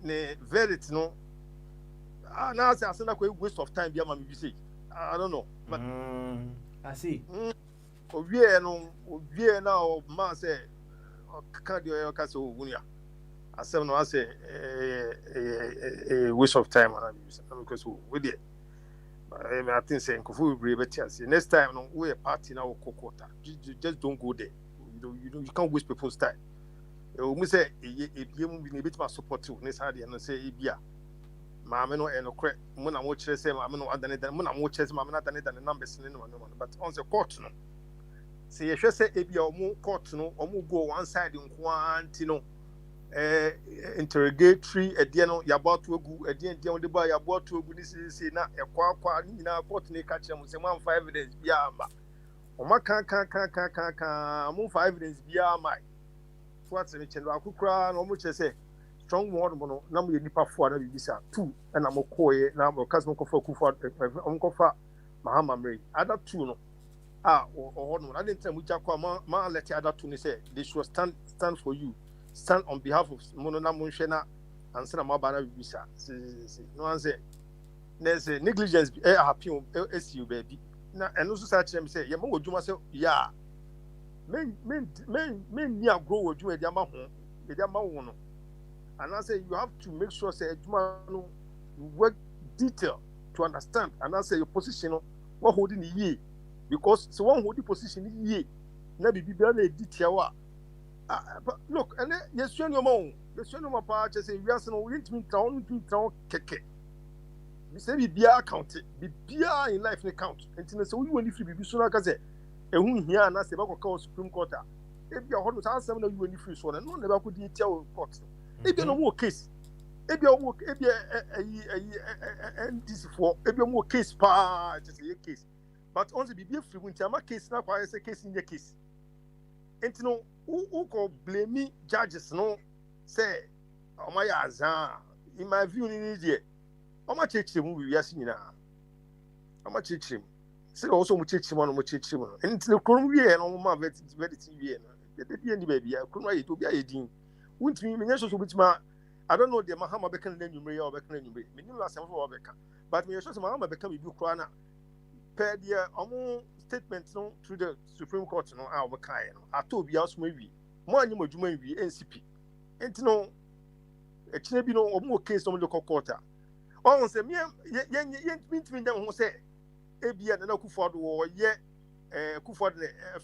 ne verdict no na say asena ko waste of time bia ma me bi say I don't know but I see o wie na o ma say ka de o ka say o wunia asem no say waste of time and because we dey I think say nkofu we better say next time no we a party na we kokota just don't go there you can't waste people's time we say ebiem bi na betima support you ne sade no say ebia maame no enokre mo na mo kire say maame no adane dan mo na mo kire say maame na adane dan numbers ne no but on say court no say ye hwe say ebia omo court no omo go one side nkwanti no interrogatory edie no yabo to egu edie on the boy yabo to egu this na ekwa ni na court ne ka kire mo say man 5 evidence bia ma o ma kan mo 5 evidence bia ma what me chendo akukura na mo kire say strong word mo no na mo nipa fo na bibisa 2 na mo koye na mo kaso ko fa kufa o ko fa mahama mre other 2 no or no I didn't tell mu ma let other 2 ni say they should stand for you stand on behalf of monona munshena and say na ma ba na bibisa no one say there's a negligence happy SU baby na eno so sa kire me say ye ma wodwuma say ya men ni agro wodwuma e dia ma ho e dia ma wo no and I say you have to make sure say adwuma no you work detail to understand and I say your position no what holding ye because so one holding position ye na bibi bia na detail wa Look, and yes, you know, my part just say, we are no win to town keke. We say, be a count, be in life, in count. And so we will if you be sooner, because a woman here and I say, about Supreme Court. If you are hot, I'll send you when you free one, and no never could tell court. If you no more case, if you work, if you and this for, if you more case, just a case. But only be free winter, my case, now, I say case in your case. And you know, who can blame me, judges, no, say, oh my azan, in my view, in India, how much him we are seeing now? How much him? Say also much him on much him. And the Columbia and all my very TV, the baby, I couldn't write to be a dean. Wouldn't me, Minister Subitma, I don't know the Mahama Beckham, then you may or Beckham, you may, last time for Beckham, but me, Mahama become a good crana. Per their own statements no through the Supreme Court no our kind I told you house maybe more than you maybe NCP and no a chinabi no or more case on the court. Oh, say me mean them who say Abia and Kuford or yet Kuford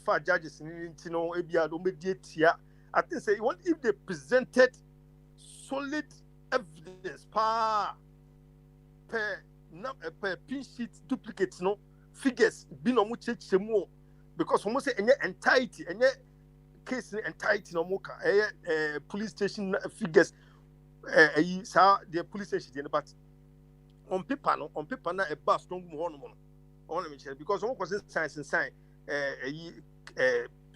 far judges in Tino Abia don't mediate here. I think say what if they presented solid evidence per pin sheet duplicates no figures be no much more because almost any entirety any case entirety no more police station figures the police station but on paper na a bus strong on because one was science and sign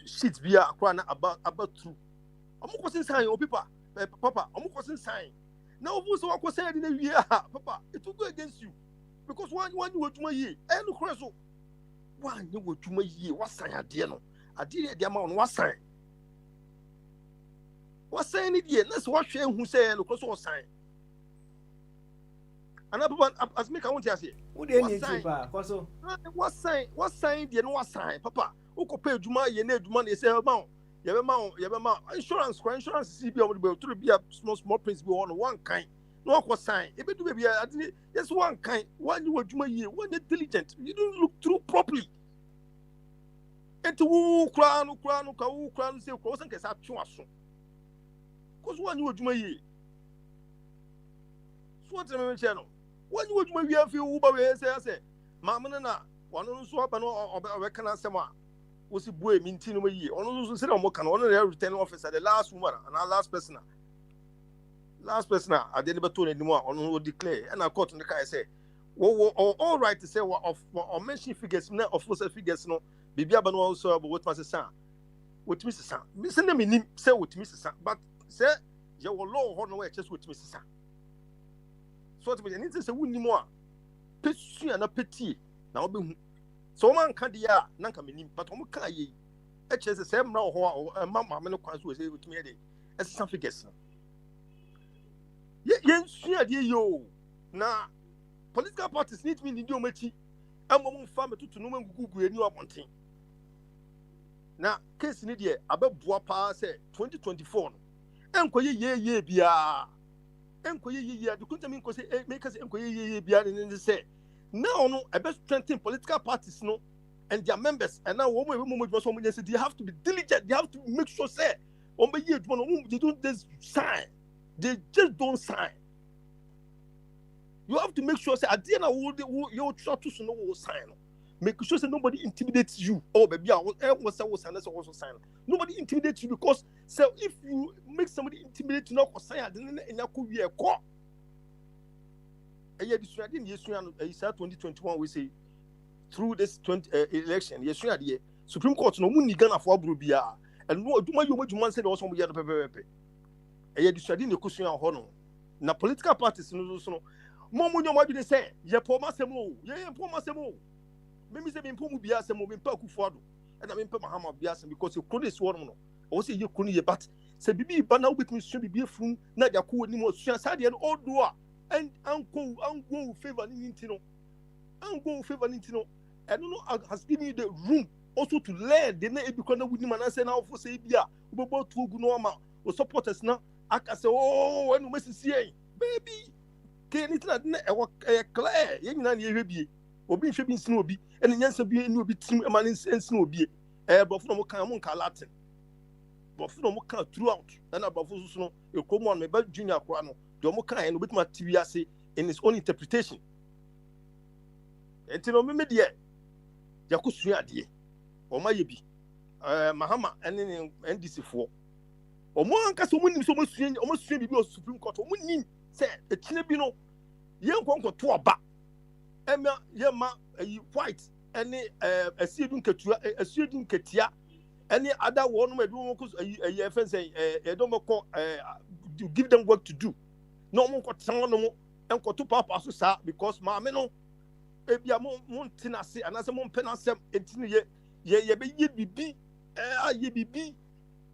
sheets be about true was sign on paper papa was sign now also what was said in a year papa it will go against you. Because one you were to my year, and Crosso, one you were to my year, what sign I did no? I did the amount what sign. What sign it yet? That's what shame who say and Crosso sign. Another one as me, I want to say, what sign? What sign? The no sign, Papa. Who could pay Juma, you need money, say amount. You have amount. Insurance CB to be a small principle on one kind. No was sign. If it be just one kind, one you were year, one diligent. You don't look through properly. And to crown, say, cross and cast because one you were year. So what's the channel? One you would be a few Uber say, Mamma, one on swap and or can answer was a boy minting a year. On those who on the returning officer, the last woman and our last person. Last person, I didn't ever told anyone on who declare, and I caught in the car. I say, all right to say what or mention figures, not of course figures, no, Bibi Abano also about what was the son, with Mrs. Son. Mr. Name say with Mrs. Son, but say, you will low hold away just with Mrs. Son. So it was an interest of winning more. Petty and a petty. Now, so man can't ya, Nanka meaning, but Omuka ye. H is the same now, or a mamma, Menoquas was able to me as some figures. Yes, yo. Now, political parties need me in the Domachi. I'm a farmer to no one Google a new appointing. Now, case in India, about Boapa said 2024. Enquire ye bia. Enquire ye, the country make us enquire ye bia and say, no, I best strengthen political parties no and their members. And now, one moment was someone said, they have to be diligent, they have to make sure, say, on the year, they don't just sign. They just don't sign. You have to make sure say at the end of your short to no sign. Make sure say nobody intimidates you. Oh baby, I was also sign. Nobody intimidates you because so if you make somebody intimidate you not sign, then you could be a call. And yet this year, 2021 we say through this election, yes, Supreme Court no money Ghana for Brubia and no do my you man said also we had pepe. Eye dissuade ne kusua ho no na political parties no so no momu nyo mabi de say ye poma semo ye poma semo me say me pomu bia semo me pa kufuado e na me pa mahama bia semo because you crowd is one no o say ye kunu ye but say bibi ba na obetumi so bibi afun na dia ko ni mo sua sa de no odo a and ango favor ni ntino and no has given you the room also to learn the na e bi ko na wuni man say na ofo say bia ubebo tu ogu no ma o supporters na aka say oh when we see baby ke anything na e clear ye nyina na ye hwebie obi nhwe bi nsino obi ene nyansa bi ene obi tim ma ne nsino obi bofo no mo kan mo nka latin abrɔfo no mo ka throughout na abrɔfo so no ekomu on me ba junior kora no de mo ka no betima TV ase in his own interpretation enti no me de yakosua ade o ma ye bi mahama ene NDC fo o mo anka so mo nim so mo sua bi o Supreme Court o mo nim say etine bi no ye nkonko to oba ema ye ma white ene asiedu nketia any other one may do a friend say don't call to give them work to do. No more got someone no and got to papa so because my no ebia mon tinase and as a mon penasem etini ye be ye bibi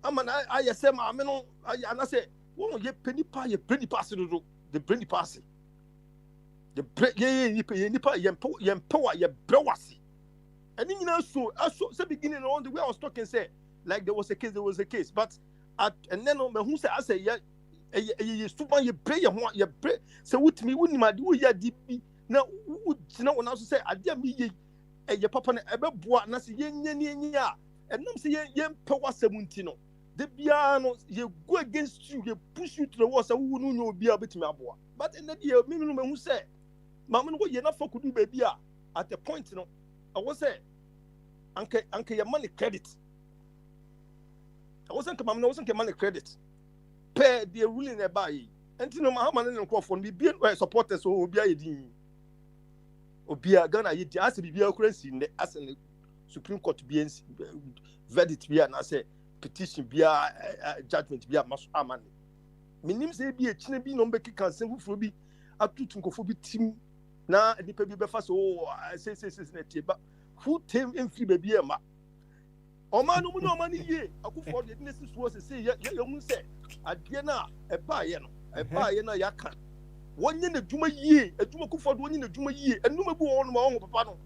amana I say my no and I say won ye penny pass do the penny pass the ye nipa ye power ye brewasi. And then so beginning on the way I was talking say like there was a case but and then who say I say yeah super you pray you pray so with me wouldn't my do ya DB now would you know when I also say I dear me ye papa na ebe boa na say yen and them say yen power 17 no the piano you go against you you push you to the wall so who no be able to me aboa but in the year me who say mama no ye na for could do baby at the point you know I was say anke your money credit I wasn't money credit pay the ruling e buy enti no ma man no crofo no bi supporters so obi ayedin obi Ghana yedi as bi accuracy ne as the Supreme Court bi verdict bi na say petition bi judgment bi amaso amane minim say bi e kine bi no mbeki kansen fufuro bi atutu nkofo bi tim na nipa bi be fa so say na tieba who tame in free baby ma o man no man ye akufo de ne siso say ye mu say ade na e ba ye na ya kan wonye na dwuma yie adwuma kufo de wonye na dwuma yie enuma bi won ma won papa no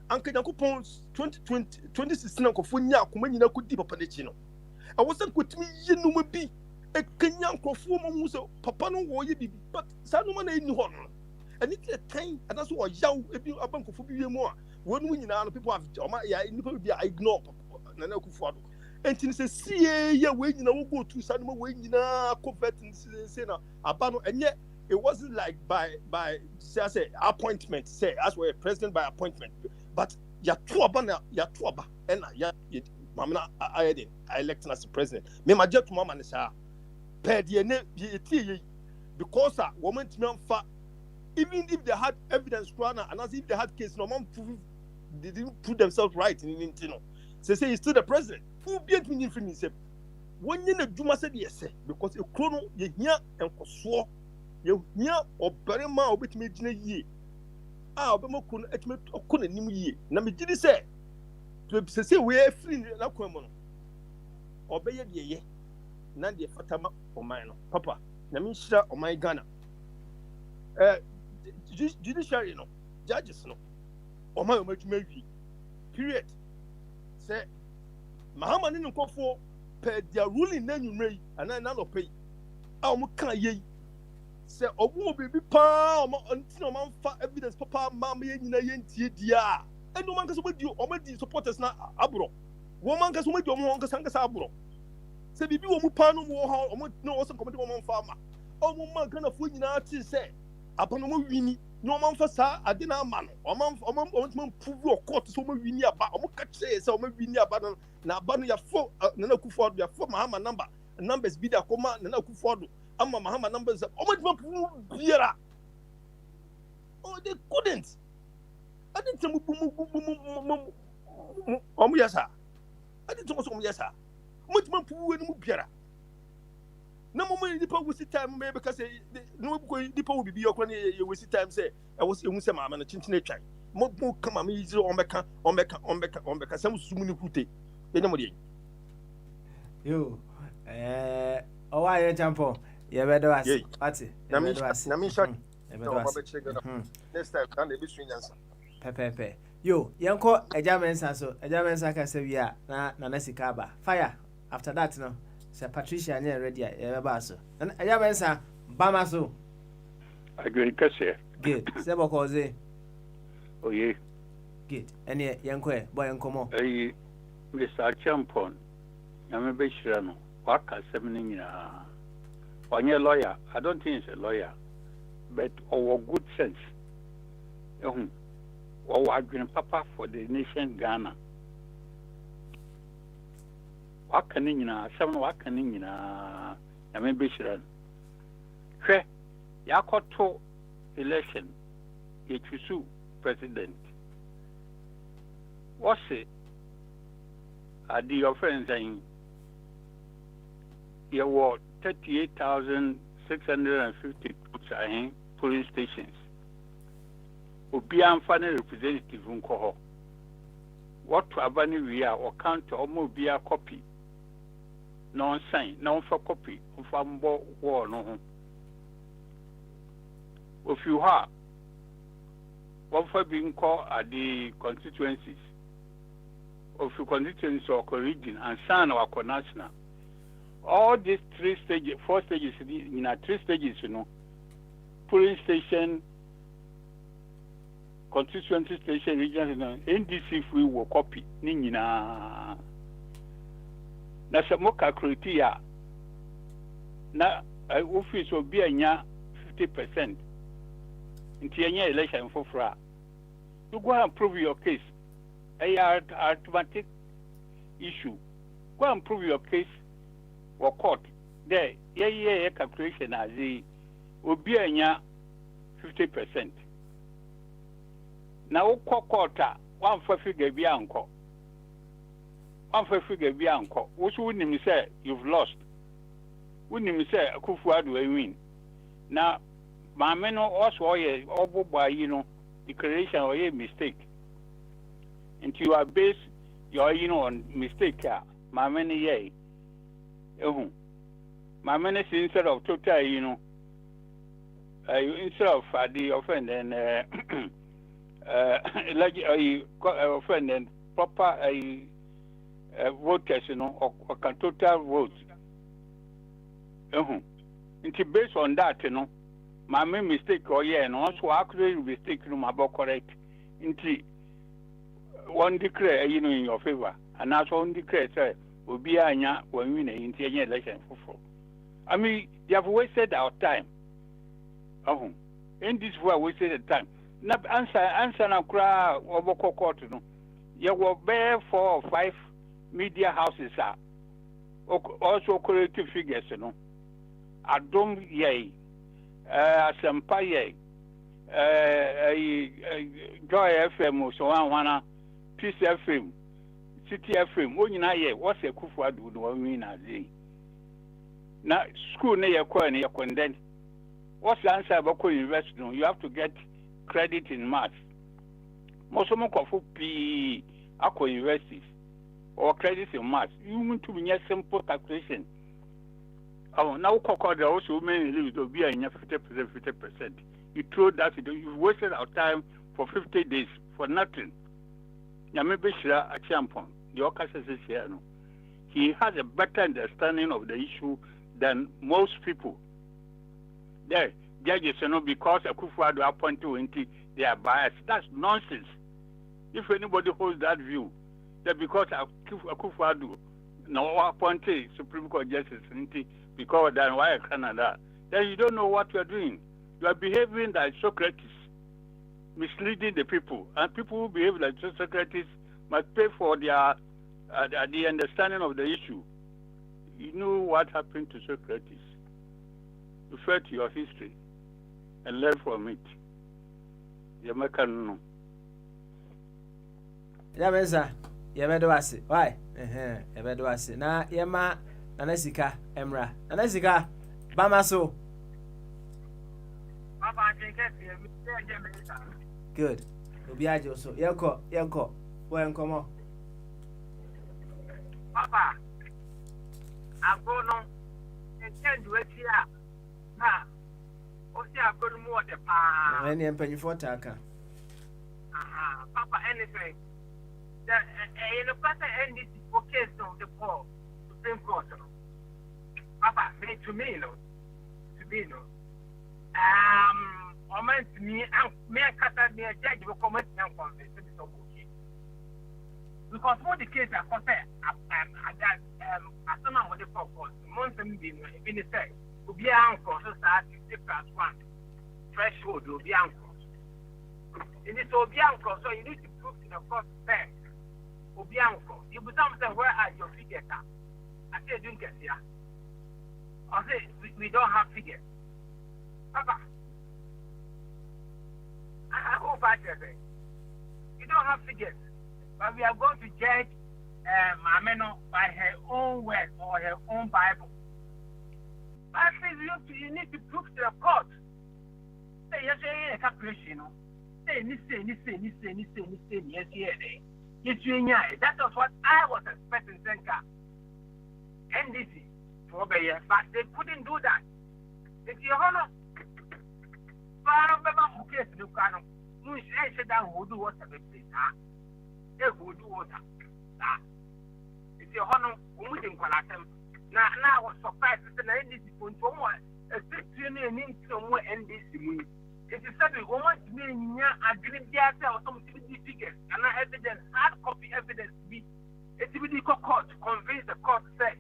anka yakupon 2016 akofo nya akoma nyina kodi papa ne chi no e wo se kotimi ye numa bi e kenya akofo mo mu so papa no wo ye bibi but sa no na eni ho no eni te tan anaso o yaw ebi abankofo bi wie mu a wonu nyina no people have ya nipa bi ignore na na Akufo-Addo enti se sie ya we nyina wo go to sa no we nyina convert say na aba no enye it wasn't like by say appointment say as we president by appointment but ya to aba and ya mama I elect as president me ma jet mama ne sa per de ne ye because woman to fa even if they had evidence and as if they had case no man prove they didn't put themselves right in Nintino. Say he's still the president. Who be it meaning for himself? When you Juma said yes, because a chrono ye hear and so you hear or bury ma or bit me ye. Ah, but Mokun at me or couldn't name ye. Nami did say to say we are free in Aquamono. Obey ye, none the Fatama or mine, Papa, Namisha or my Ghana. Judiciary no, judges no. O ma maybe period say mahama ne nkofo per their ruling na nyumrei ana na no pay a mo kan ye say obo bebi pa o ma antino man fa evidence papa ma me nyina ye ntie dia eno man kaso madi o ma di supporters na abro wo man kaso madi o mo nkasa abro say bibi wo mu pa no mo ha o mo no wo so komedi mo man fa ma o mo man kana fo nyina ti say abano mo wini no man fa sa ade na ama no o man prove your court so mo wini aba o mo ka che say o mo wini aba no na aba no ya fo na Akufo-Addo ya fo mahama numbers bi da koma na Akufo-Addo ama mahama numbers o mo prove biara oh they couldn't I didn't tell o mo yasa I didn't tell o mo yasa mo prove no mo biara na mo nipa wusi time me because no nipa will be your kwane you wusi time say I was ehun say mama na chinchine atwan mo kama me yizi on beka sam sumu ni hute enya mo de yo owa ye champo ye be do as party na mi sha next time can be swing answer pepe yo yenko eja mensa ka se wi a na sika ba fire after that no Sir Patricia near ready basso. And I have answer Bamaso. I go in Cassia. Good. Sebo cause. Oh, yeah. Good. And yet, young boy and come on. Mr. Champon. I'm a Bishano. waka seminar. On your lawyer, I don't think he's a lawyer, but our good sense. Our grandpapa for the nation Ghana. Wakanina, some wakanina, I mean, Bishran. Yakoto election, Yachusu president. What's it? The offense saying there were 38,650 polling stations. Obian Fanny representative Uncoho. What to Abani we are or count or move be a copy. Non sign, non for copy of war no. If you have one for being called at the constituencies of your constituency or region and son or national. All these 3 stages, 4 stages, in 3 stages, polling station, constituency station, region, NDC free will copy. Nina. Na samoka criteria. Na office will be a 50%. Into any election for fra. You go and prove your case. A automatic issue. Go and prove your case or court. There, calculation as the will be a 50%. Now, quarter, 1 for figure be uncle. 1 for figure be uncle. What wouldn't me say you've lost? Wouldn't me say a Kufuad will win? Now, my men also all by declaration or a mistake. And you are based your on mistake. My many yea. My many instead of total, instead of the offend and like offend and proper voters, or can total vote. It's based on that, my main mistake and also actually mistake about correct. Into one declare in your favor, and also one declare say will be anya when we in the election for. I mean, they have wasted our time. In this way, wasted time. Now answer now cry over court. You will bear 4 or 5 media houses are also collective figures. Adom yay, Asampa yay, Joy FM, so one Peace FM, City FM. When you know what's a Kufuad would mean as a now school near your condemned. What's the answer about university? You have to get credit in maths. Most of them for P Aqua universities or credits in maths. You want to be a simple calculation. Oh, now Coco, there also many lives will be a 50%. You throw that, you wasted our time for 50 days for nothing. Yamebishra a champion, the Ocasio here. He has a better understanding of the issue than most people. There, judges, because a Kufuado appointed, they are biased. That's nonsense. If anybody holds that view, that because a Kufuado no appointed Supreme Court justice, because then why Canada, then you don't know what you are doing. You are behaving like Socrates, misleading the people, and people who behave like Socrates must pay for their the understanding of the issue. You know what happened to Socrates. Refer to your history and learn from it. You make a no. Yamesa, Yamedoasi. Why? Yamedoasi. Na Yama Nanesika Emra. Nanesika Bamaso. Good. Obiajo so. Yanko. When come on. Papa, I'm going on and send you here. Ha. Osi akodu mu ode pa. Na eni empanyifo taka. Aha, Papa anything. The you know part end this case of the court, Supreme Court. Papa, to me no. Comment me kata me judge will comment me and convince me so okay. Because what the case I compare as someone with the course. Months and been said, will be uncle, so start 50+1 threshold will be uncle. In this will be uncle, so you need to prove to the court fair. Will be uncle. You will say, where are your figures? I say, don't get here. I say, we don't have figures. Papa, I hope I say, we don't have figures, but we are going to judge Mameno by her own word or her own Bible. But I think you need to prove to the court. Say, yes, a calculation. Say, yes, that was what I was expecting, Senka. NDC, but they couldn't do that. It's your honor. Okay, so you can say that who do what they please. They will do what it's your honor. Now, I was surprised that NDC point for more. A 6 million somewhere NDC. It is said we want to be in agreement or some figures and evidence, hard copy evidence to be a TBD court to convince the court say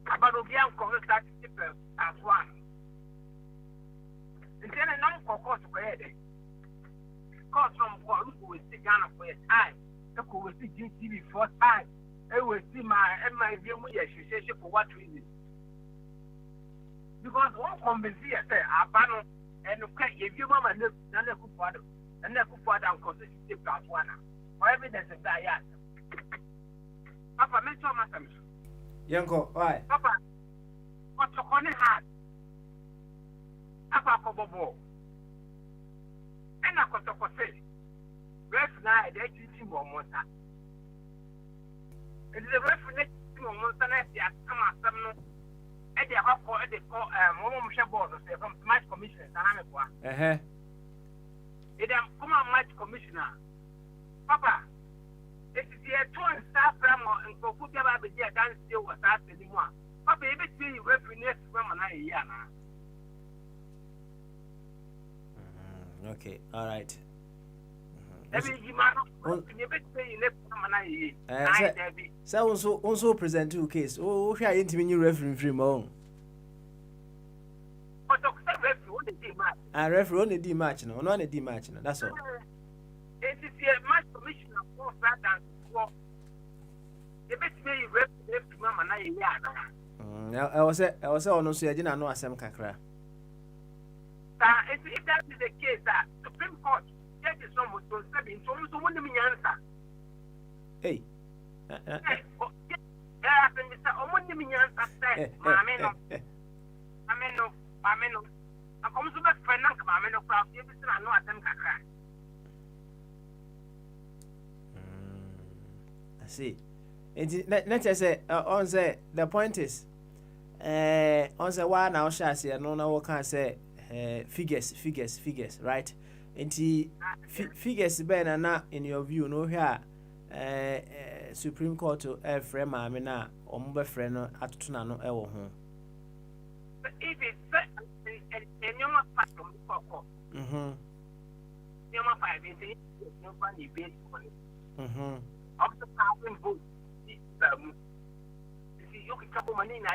about Obian Congress as one. And then a non court to create it. Court from who will see Ghana for a time, who will see GTV 4 times, I will see my view for what reason? Because one convince here say, Abano. And okay, if you mama look, none of Kupado, and then Kupado and consistency plus one, or evidence of that. Papa, mention myself. Yanko, why? Papa, what's your corner hat? Papa, Bobo. And I got to say, ref now, they teach more monster. It is a reference to monster, yes, come on, some. They have called board from match commissioner. It come on match commissioner. Papa, it is here two and staff and Kofuka by the dance still was asked anymore. Papa, if you reference from an Iana. Okay, all right. So also present two case. Oh, we are intimate referee free mo. Referee only D match no, no D match no. That's all. It is a match commissioner for that and for. The best way you referee to mama na I was on no so agina no asem kakra. If that is the case, that Supreme Court. Hey. I see. Let's just say, on say the point is, on say why now shall say no what can say figures, right? Nti figures ben na in your view no here Supreme Court frame maame na omo be frame no atoto na no e wo ho if it's nyoma part of the court nyoma 5 is no funny base of the thousand votes see you can couple money na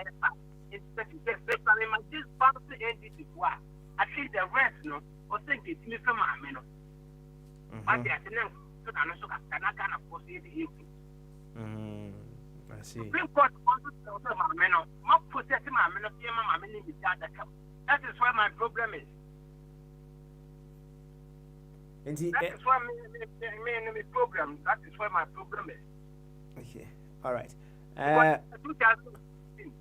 it's especially my this fancy entity what I see the rest no or think it's me from Mameno. But they are saying, so I know so can I proceed the I see. Supreme Court also tells Mameno, not protecting Mameno, Mameno with that. That is why my problem is. That is why my problem. That is why my problem is. Okay, all right. 2016.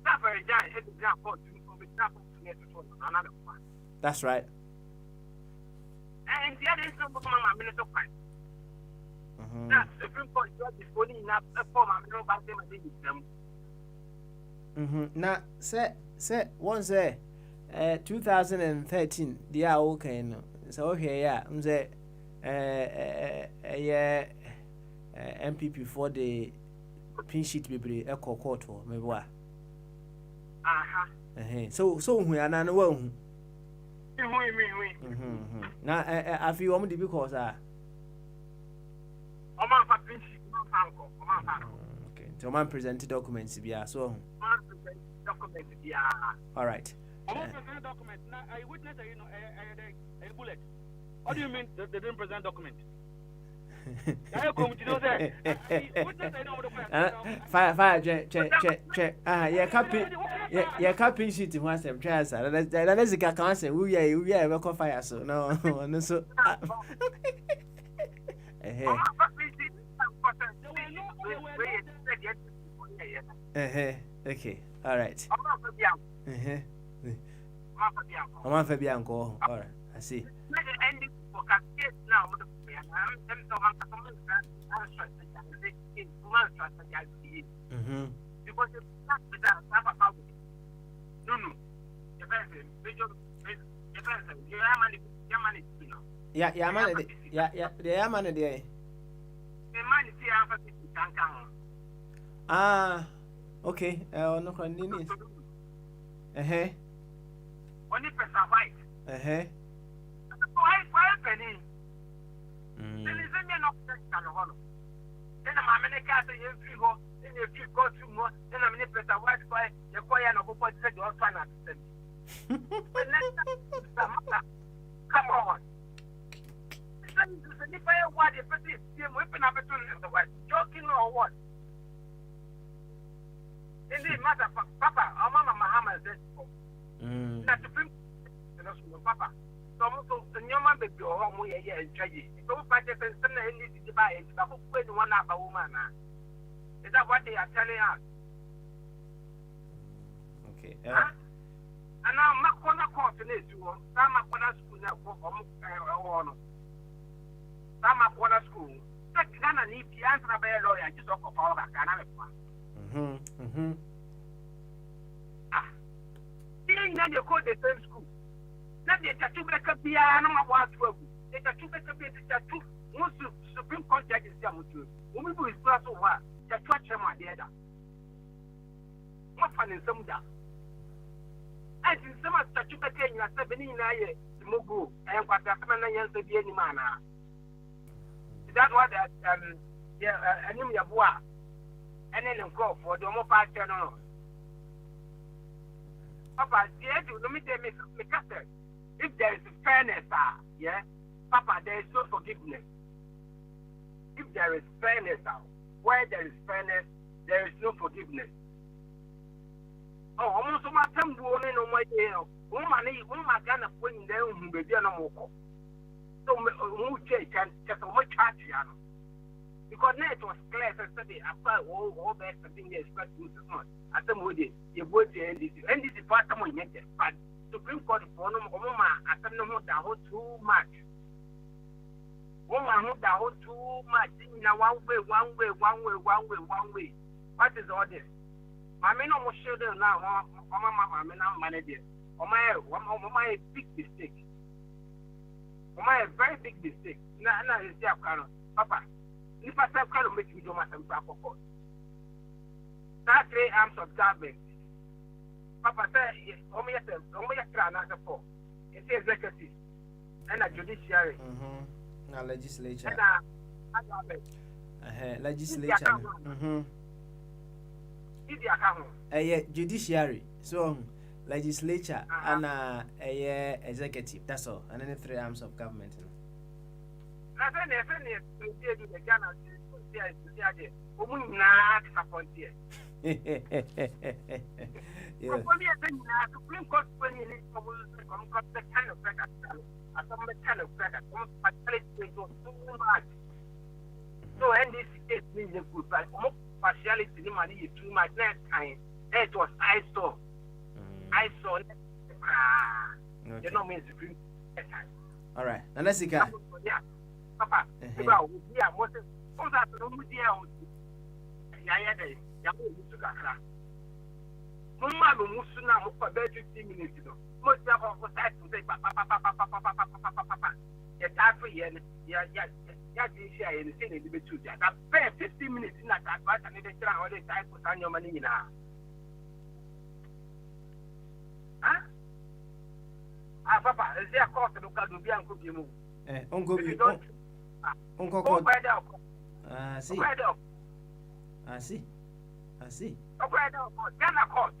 That's very giant example to another one. That's right. And the other is not my minute of fight. That's the Supreme Court judge is only enough for my minute of them. Now, say, once 2013, the are okay. No. So, okay, yeah, MPP for the pin sheet be a court or maybe what? So we are not one. Now, I feel only because So man present documents bia so. Man present documents bia. All right. Present document. Now I witness a bullet. What do you mean they didn't present document? Fire, check. Yeah, copy sheet in one sem try sir. That's the can say we are fire so. No, so. Okay. All right. I'm Fabian go. All right. I see. Because okay. No convenience. Only person white. Why penny? Then is there no question? Then I'm a cat in free go, then if you go through more, then I'm a person white boy, the boy and a boy said you're fine at the come on. If I want a person, weapon opportunity the white, joking or what? It didn't matter, Papa, or Mama Muhammad says, not to bring Papa. So, your man be your home way and tragedy. Don't fight it and send any to buy it, but who one up a woman. Is that what they are telling us? Okay. And now, Macona Continent, some Macona school now for some Macona school. That Ghana need the answer of a lawyer, just off of our Ghana. Being that you go the same school. Not the tattoo back up the animal was to the tattoo back up the tattoo. Most Supreme Court judges tell you. Woman who is plus over the touch him on the other. What fun in some da? As in some tattoo back in your 70 the Mugu and what the Famana to be any man. That's what Anemia Bois and then go for the more part channel. Papa, let me tell you, if there is fairness, yeah, Papa, there is no forgiveness. If there is fairness, where there is fairness, there is no forgiveness. Oh, almost my time going on my day. Woman gonna put in there who be no more. So, who take and just a much charge, because now it was clear yesterday after all that thing is quite good. I said, you go to NDC part of my but Supreme Court for no Mama, I said, no more too much. Woman, who down too much in one way. What is all this? My men almost showed now, Mama, manager. My big mistake. My very big mistake. Now, it's your Papa. If I say, I make you do my proper court. That's 3 arms of government. Papa said, only a crown as a four. It's executive and a judiciary. A legislature. And a legislature. Judiciary. So, legislature and a executive. That's all. And then 3 arms of government. I said, the Ghana woman not disappointed. Supreme Court when you need the kind of record, some kind of record, too much. So, and this is meaningful, but partiality in the money is too much. Next time, it was I saw. You know, means Supreme Court. All right, and let's see. Papa, we are most of that. No, we are. Mama, Musuna, for 15 minutes. Most of us have to say, Papa. Yes, after yen, anything in the two. That 15 minutes in that, and then all the time put on your money now. Huh? Papa, is there a cost to look at the young cookie? Uncle, see. I see. Ghana court.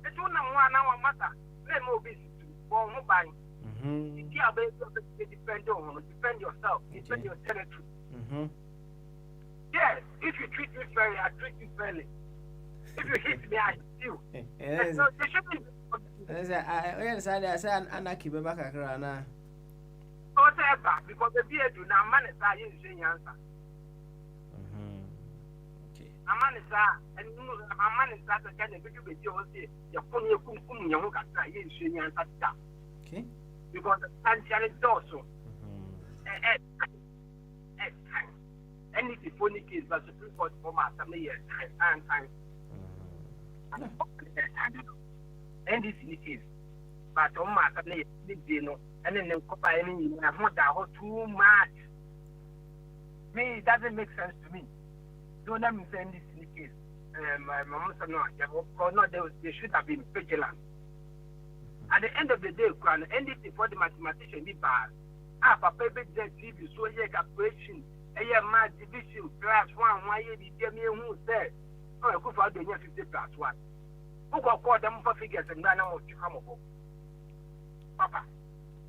It's one hour matter. Let me be for mobile. Defend yourself, defend your territory. Yes, if you treat me fairly, I treat you fairly. If you hit me, I hit you. So they shouldn't. I said, Anaki Babaka Krana. Because the beard do not manage saying answer. A man is that, and a man is that again, if you be your phone, your kum, your hook, answer. Okay. Because the sanctuary is also. Any phone case, but Supreme Court for my family years, time. And this case, but on my family, and then they'll copy any, I want that too much. Me, it doesn't make sense to me. Don't let me say this in the case. My mom said no, they should have been vigilant. At the end of the day, anything for the mathematician be bad. Papa, baby, TV, so yeah, calculation, a year math division, class 1, why you give me who said, oh, I could find the 50 plus 1. Who got called them for figures and none of you come over? Papa.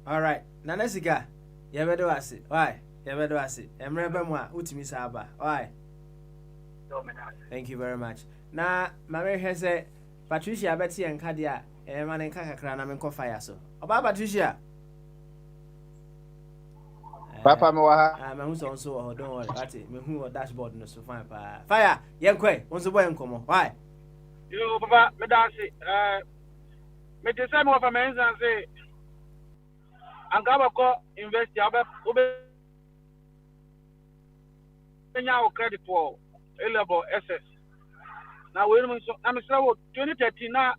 All right, Nanasiga, you ever do us? Why? You ever do us? I'm Rebemwa, Utimi Saba. Why? Thank you very much. Now, Mary has said, Patricia, Betty, and Kadia, and man in Kakakran, I'm in Kofaya. So, about Patricia. Papa Moha, I'm also, don't worry, Patty, me who dashboard no so fine. Fire, young quay, once a boy and come on. Why? You, Papa, Medasi, me the same of a man and say, I'm going to go invest credit for A-level SS. Now, wait a minute, I'm saying 2013 now,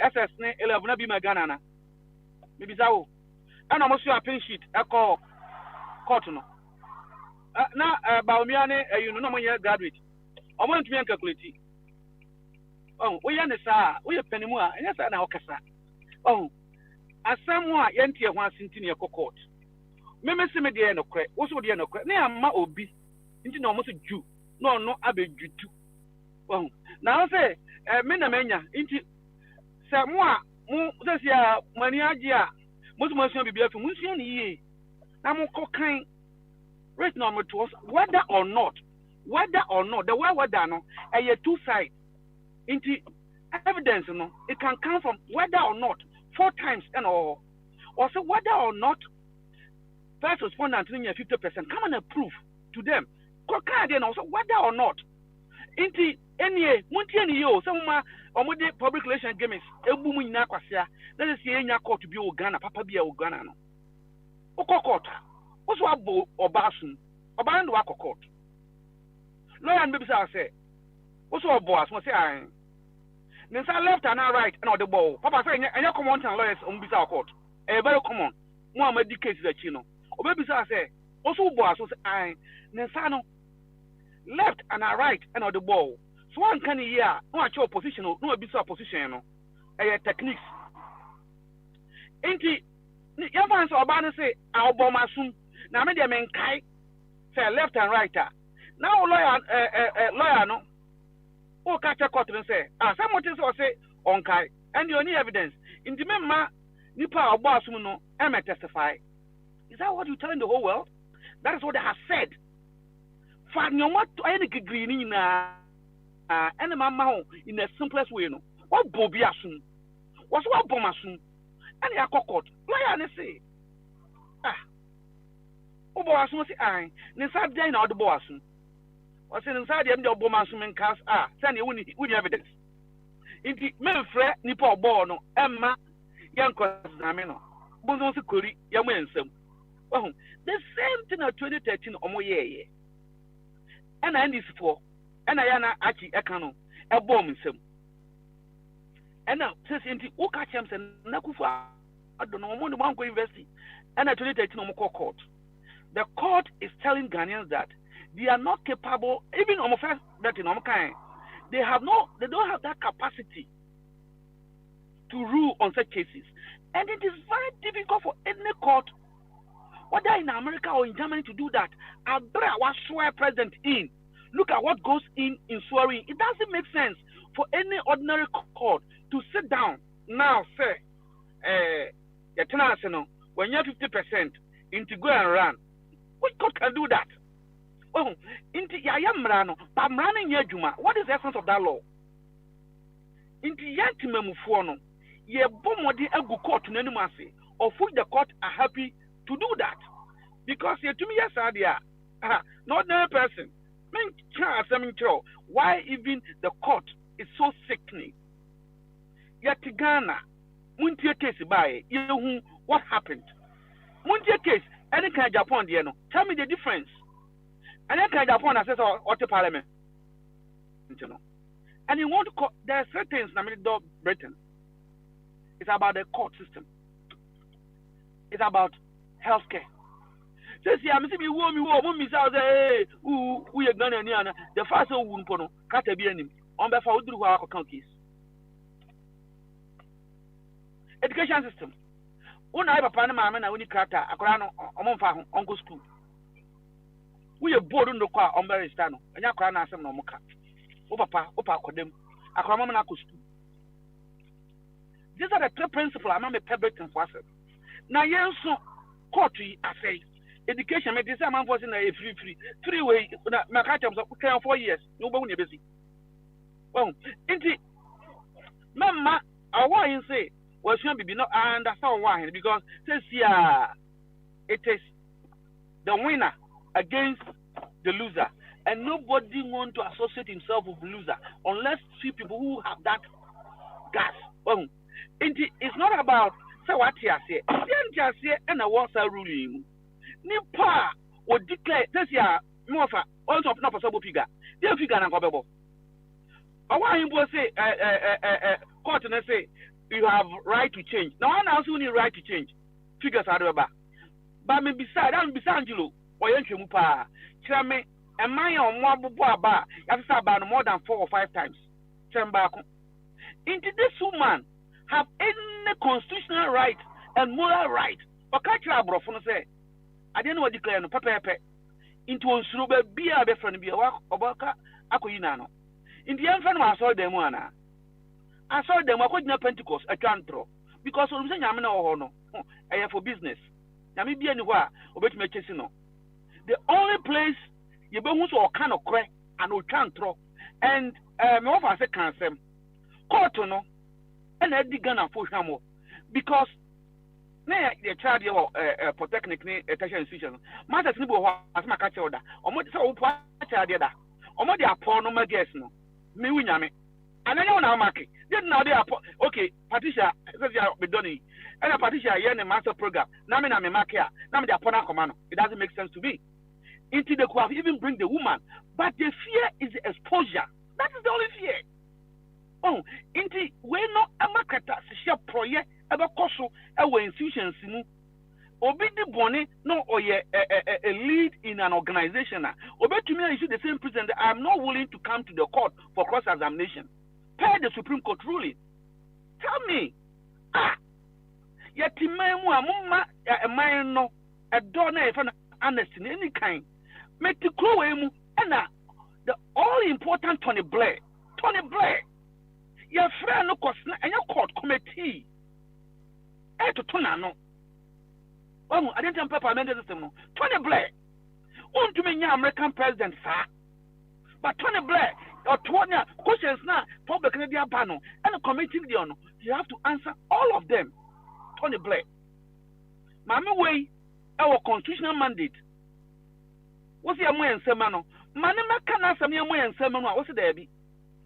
SS A-level not be my Ghana. Maybe so. And I'm also a pin sheet, I call Cotton. Now, about me, you know, my graduate. I want to be a calculator. Oh, we understand, we are penny more, and yes, I know. Oh, as someone empty once in your court. Maybe some of the end of credit, also the end of credit. Now, my obi, into almost a Jew. No, I be Jew too. Oh, now say, Menamania, into Samoa, this year, Maniagia, most will be from Musian ye. I'm a cocaine. Right number 2, whether or not, the way we're done, a two sides. Into evidence, it can come from whether or not 4 times and all. Also, whether or not first respondent 50%, come and prove to them. Also, whether or not into any somewhere or public relation games, a boom in Aquasia, let us see any court to be Ghana, Papa be Ghana. Court. Also, a bow or basun, or band wako court. Lawyer and baby say, also a boss must say, then I left and I right and the ball. Papa saying, and you come on and lawyers on Bisa court. A very common. One of the cases that you know. Or baby say, also boss was I, Nensano left and I right and the ball. So one can hear, no actual position, no Bisa position, a techniques. Ain't it? Your fans are about to say, I'll bomb my soon. Now, many men kite say left and right. Now, lawyer, no. Oh, catch a court and say, someone else say on Kai, and you need evidence. In the member, Nipa or boss, no, Emma testify. Is that what you telling the whole world? That is what they have said. For no matter any green in any mamma in the simplest way, no. What Bobby Asun? What's what Bomasun? And your court, lawyer, say, oh, boss, say, I, Nisa Jane or the boasun. What's inside the Bomasum cast? Send you with evidence. In the Memphre, Nipo Bono, Emma, young Cosamino, Bono Security, young Winsome. Oh, the same thing of 2013 or more year. And I this for, and I am Achi Ekano, a bomb in some. And now, says into Okachams and Nakufa, I don't know, one go investing, and I 2013 on court. The court is telling Ghanaians that they are not capable, even on first that in kind, they don't have that capacity to rule on such cases. And it is very difficult for any court, whether in America or in Germany, to do that. I was swear present in Look at what goes in swearing. It doesn't make sense for any ordinary court to sit down now, say, when you're 50%, into go and run. Which court can do that? Oh, into Yayamrano, but running Yajuma. What is the essence of that law? Into Yantimemufono, ye bomodi egu court nenumasi, of which the court are happy to do that. Because ye to me, yes, idea, not another person. Why even the court is so sickening? Yet Ghana, Muntia case by you, what happened? Muntia case, any kind of Japan, tell me the difference. And then kind of Japan says or the parliament. And you want to there are certain things in Britain. It's about the court system. It's about healthcare. Says I'm saying me say we are gonna the first one pono kata bi anim on be fa oduru ho account case. Education system. Una papa na mama na uni kata akora no omfa ho onko school. We are board no kwa on be register no. Anya akora na asem no muka. O papa akodem akora mama na ko school. These are the three principles I'm a public and for us. Now yenso court yi asay education me this man for say free way na maka terms of 4 years no be won ebesi well inti mama awa yin say we should be no understand why because says it is the winner against the loser and nobody want to associate himself with loser unless few people who have that gas well inti it's not about say what you say and a what's a ruling Nipa would declare this year more for also not possible figure. They figure and probable. I want him to say court and say you have right to change. Now I also need right to change. Figures are about. But me beside I'm beside you or Yanchupa. Chame and my on one bar have about more than 4 or 5 times. Chambako. Into this woman have any constitutional right and moral right. Or catch your bro say. I didn't know what declare no papa into on suruba be a be friend be a walk obaka akoyinano. In the end, I saw them one. I saw them a could Pentecost a cantro because I'm saying I'm no I have for business. Now maybe anywhere obet me chesino. The only place you be who so kind of crack and no cantro and me offer say cancel. Court no and I dig Ghana for hamo because na the child your polytechnic ni tertiary institution masters ni bo as ma catch order omo say wo pa child there da omo dey upon no guess no me wunyame ananya na market did now dey okay Patricia says you be done and Patricia here in master program na me market na me dey upon command it doesn't make sense to me into the could even bring the woman but the fear is the exposure that is the only fear oh into we no amakata se project ebe koso ewe institutions mu obi di bone no oye a lead in an organization obi to me issue the same president I am not willing to come to the court for cross examination per the Supreme Court ruling tell me yeti man mu amuma e man no e do na e fa honesty in any kind make the crow mu na the all important Tony Blair your friend no cost na enya court committee to Tonano. Oh, I didn't paper amended system. No. Tony Blair. Want to mean American president, sir. But Tony Blair or Tonya questions now, public Canadian panel and a committee you have to answer all of them. Tony Blair. Mammy way our constitutional mandate. What's your way and semano? Manama can answer me and semano. What's there be?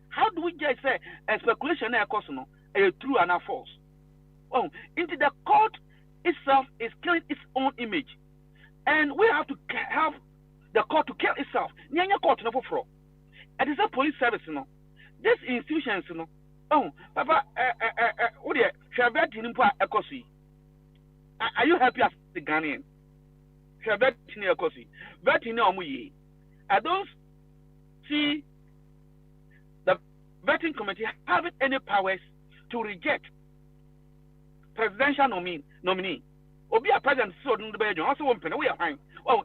How do we just say a speculation air cosmo, a true and a false? Oh, into the court itself is killing its own image, and we have to have the court to kill itself. Nyanya court no for it is a police service, you know. This institutions, you know. Oh, Papa, what do you have that in Ekosi? Are you happy as the Ghanaian? Have that in Ekosi? That in Omuyi. I don't see the vetting committee having any powers to reject presidential nominee. Obi a president so do the also one penny we are fine. Oh,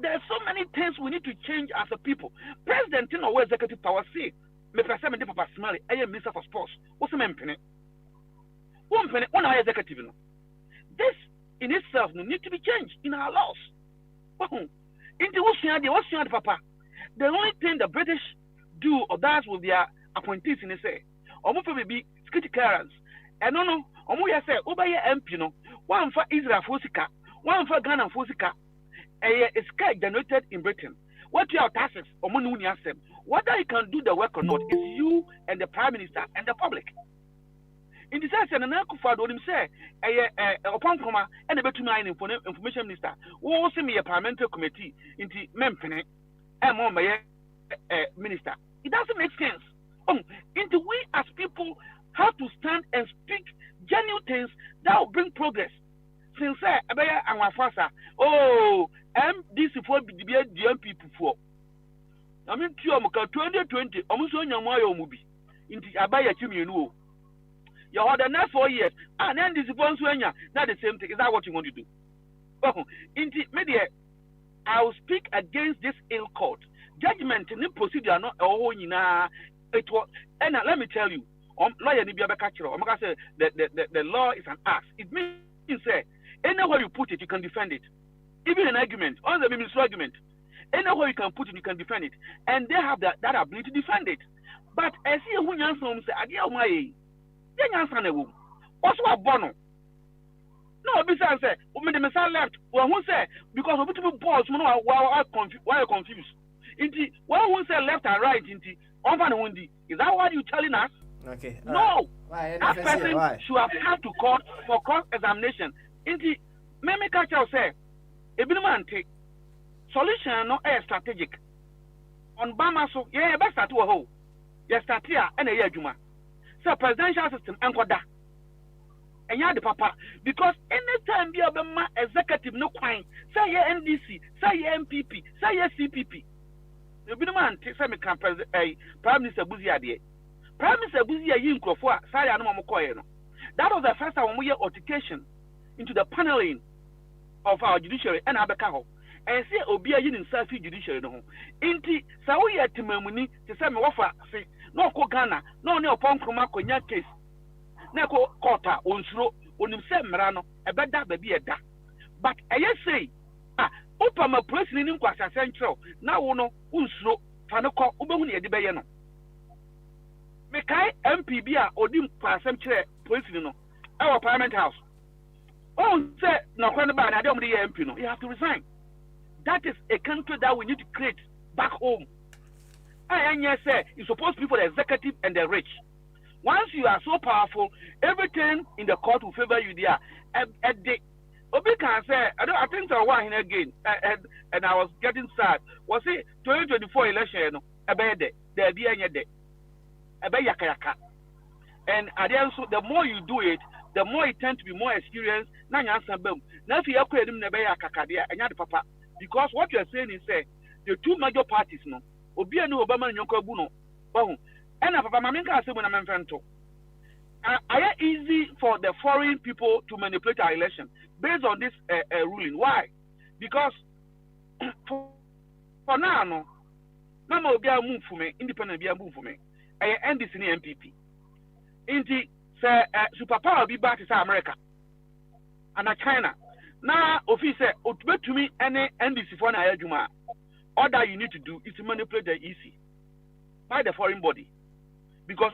there are so many things we need to change as a people. President president no executive power say me person me papa smell I am minister for sports what's me mpene one mpene one executive no this in itself no need to be changed in our laws into what's the papa the only thing the British do or does with their appointees in the say almost be security clearance and no almost say over here MP no one for Israel Fosika one for Ghana Fosika a sky generated in Britain. What your taxes or money them? Whether you can do the work or not is you and the Prime Minister and the public. In the sense, and I could him say, upon comma and a better information minister, who also me a parliamentary committee into Mempene and more minister. It doesn't make sense. Into we as people have to stand and speak genuine things that will bring progress. Since Abaya and Wafasa, MDC for the DM people for. I mean, 2020, almost on your Moyo movie. Into Abaya Chimney, you had the next 4 years, and then this one not the same thing. Is that what you want to do? Into media, I will speak against this ill court. Judgment in the procedure, not it was, and let me tell you, lawyer Nibiabeka Chiro, I'm going to say the law is an act. It means, say, anywhere you put it, you can defend it. Even an argument, on the ministry argument, anywhere you can put it, you can defend it. And they have that ability to defend it. But I see who Yanson say, Adia Mai, Yansan, what's what Bono? No, besides, say, when the Messiah left, well, who said, because of multiple balls, why are you confused? Inti, why who say left and right, Inti, is that what you're telling us? Okay. No. Why? That person should have come to court for cross-examination. Inti, me catch you say, Ebinumante, solution no air strategic. On Bama so, yeah, best at who? Yes, start here and a year juma. So presidential system and koda. And ya the papa because anytime be a executive no quine, say ye NDC, say ye MPP, say ye CPP. Ebinumante say me can Prime Minister Buzia de. Prime Minister Buzia yin krofo say ya no makoye no. That was the first time we hear altercation into the paneling of our judiciary and Abekaho. And say Obia yin in self judiciary no. Inti sa we yet timamuni to say me wafa say no ko Ghana, no ne upon kroma konya case. Na ko kota onsuro onim se mmara no ebeda ba bi eda. But say opa ma president ni nkwasa central na wo no onsuro fa no ko obehu ne yede beye no. Me kai MP bi a odim kwasem kire president no our Parliament House. Oh, say no kwani ba na de omde ye MP no. You have to resign. That is a country that we need to create back home. And yes, say it's supposed to be for the executive and the rich. Once you are so powerful, everything in the court will favor you there. Obi can say, I think I want him again, and I was getting sad. Was it 2024 election? And also, the more you do it, the more it tends to be more experienced. Because what you are saying is, the two major parties, no, Obi and Obama and Yonko Buno, and Papa Maminka said when I'm in are easy for the foreign people to manipulate our election based on this ruling. Why? Because for now, no, Mama will be a move for me, independent be a move for me. I end this in the MPP. Inti say superpower will be back to America and China. Now, officer, to me, any NDC for na Juma. All that you need to do is to manipulate the EC by the foreign body. Because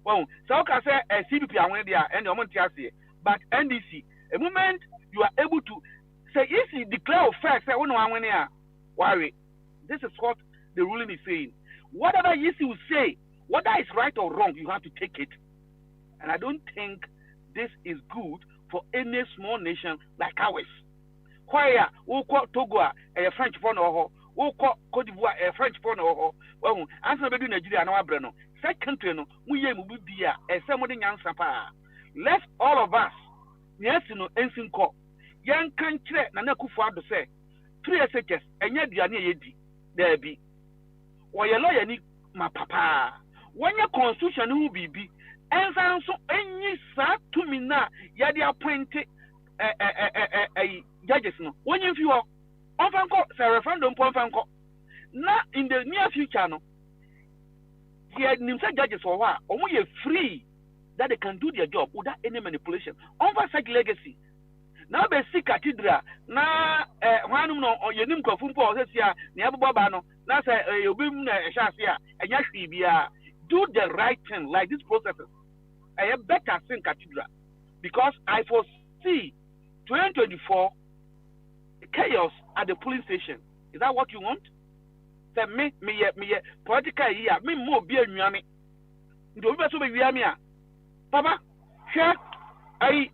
well, so can say a CPP and the but NDC, a moment you are able to say EC declare facts, worry. This is what the ruling is saying. Whatever EC will say, whether it's right or wrong, you have to take it. And I don't think this is good for any small nation like ours. Where we call Togo a French porn or we call Cote d'Ivoire a French porn or well, answer be Nigeria no abrano. Second no, we be dia a somebody nyansa pa. Let all of us, yes no ensin ko. Yan kan kire na na kufu ado say 3 SHS enya duane yedi there be. Wo ye lawyer ni ma papa. When your constitution who be ensan so enyi sa to me na ya dey appoint judges no. When you feel on fanko say referendum pon fanko. Na in the near future, no, the Nimsa judges for what? Only free that they can do their job without any manipulation. Oversight legacy. Now, be see cathedral. Now, one no, or your name confirm for us here. Niabu Babano. Now, say you be Shasia and Yashibia. Do the right thing like this processes. I have better sing cathedral because I foresee 2024 chaos at the polling station. Is that what you want? Say me political year. Me more be a nyami. Do be so be nyami. Papa, share. I'm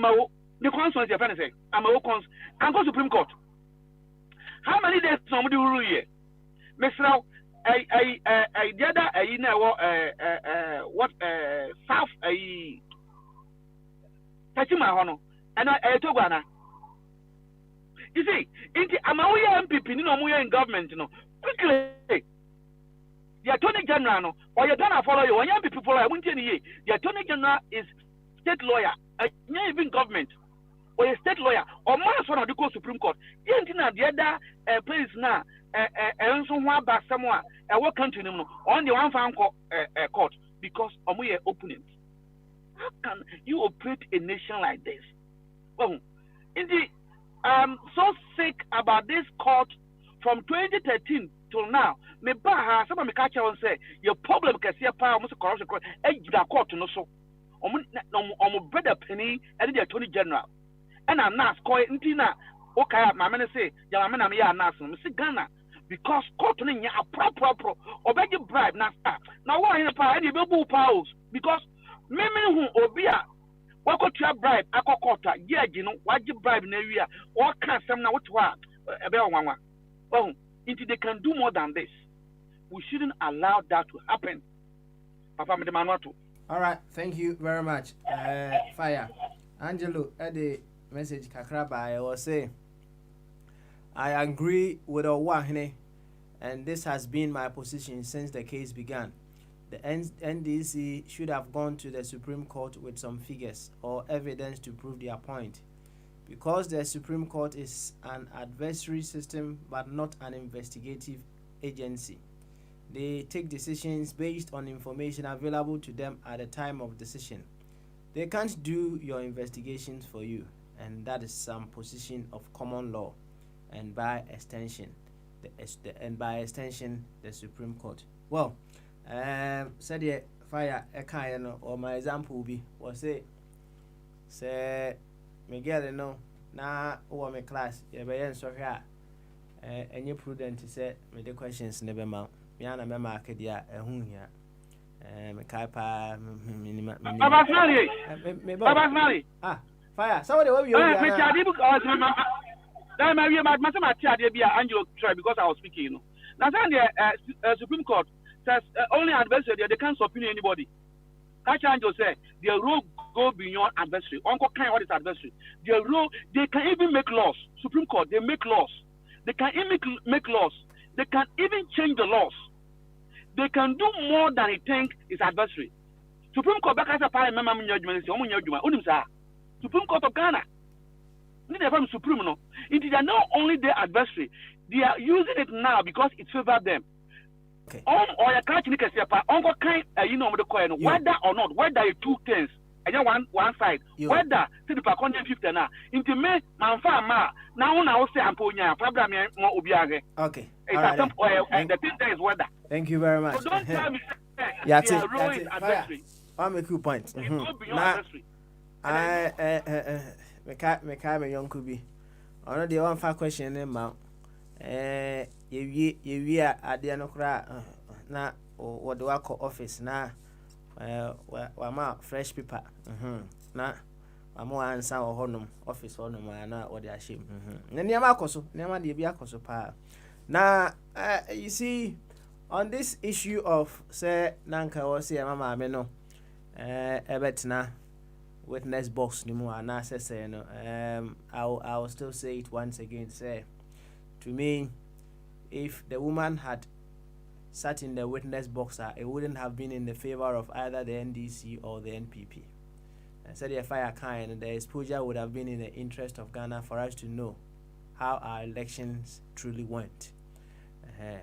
a the constituency of say I'm a cons. I'm go Supreme Court. How many days somebody will rule here? Mr. The other you know what South touching my honor and I told Ghana. You see, I'm a MPP, you know, we in government, you know. Quickly, the Attorney General, no, or you're gonna follow you. When young people follow, I won't tell you. The Attorney General is state lawyer, not even government, or a state lawyer, or more one of the Supreme Court. The other place now, and someone back somewhere, what country, no, on the one found court because we are opponents. How can you operate a nation like this? Well, indeed, I'm so sick about this court from 2013 till now. Me baha some me catch on say your problem can see a power almost corruption court. The court no so. Brother penny and the Attorney General. And I'm not scoring intina. Okay, my man say, ya man am ya nas. Me see Ghana because court no nya pro. Obey bribe na start. Now why in power any be powers because me who obia what got your bribe akokota yeji no waji bribe na wi a what can some na what ebe wanwa well until they can do more than this we shouldn't allow that to happen papa me demand to all right thank you very much fire Angelo at the message kakraba I was saying I agree with Owahene and this has been my position since the case began. The NDC should have gone to the Supreme Court with some figures or evidence to prove their point. Because the Supreme Court is an adversary system but not an investigative agency. They take decisions based on information available to them at the time of decision. They can't do your investigations for you, and that is some position of common law, and by extension, the Supreme Court. Well, said the fire a kind or my example be was say Miguel no na or my class you be so here and you prudent to say me the questions never mount me ana me market ya ehun here me kai pa minima fire somebody what you me chadi book that my chadi be Angelo try because I was speaking you know now the Supreme Court says only adversary they can't subpoena anybody. Catch Angel say their role go beyond adversary. Uncle kind what is adversary? Their role they can even make laws. Supreme Court they make laws. They can even make laws. They can even change the laws. They can do more than it think is adversary. Supreme Court back as a parliament member judgment say omo sa. Supreme Court of Ghana. Need them Supreme no. It is not only their adversary. They are using it now because it favors them. Okay. Or you can't make a step. Uncle kind, you know the coin. Whether or not, whether you two things, and then one side, whether to the Paconia 50 now, into me, Manfa Ma, now say Amponia, problem more Ubiage. Okay. And the thing there is weather. Thank you very much. So don't tell me, yeah, I'm a cool point. I young could be. Already one far question in mount. You at the end na what do I call office na wama fresh paper na wamo answer or honum office honum na or the shame near koso near the bia koso pa na you see on this issue of say nanka or say mama me no ebetina witness box ni mu ana say no I will still say it once again say to me, if the woman had sat in the witness box, it wouldn't have been in the favor of either the NDC or the NPP. I said if I kind, the exposure would have been in the interest of Ghana for us to know how our elections truly went.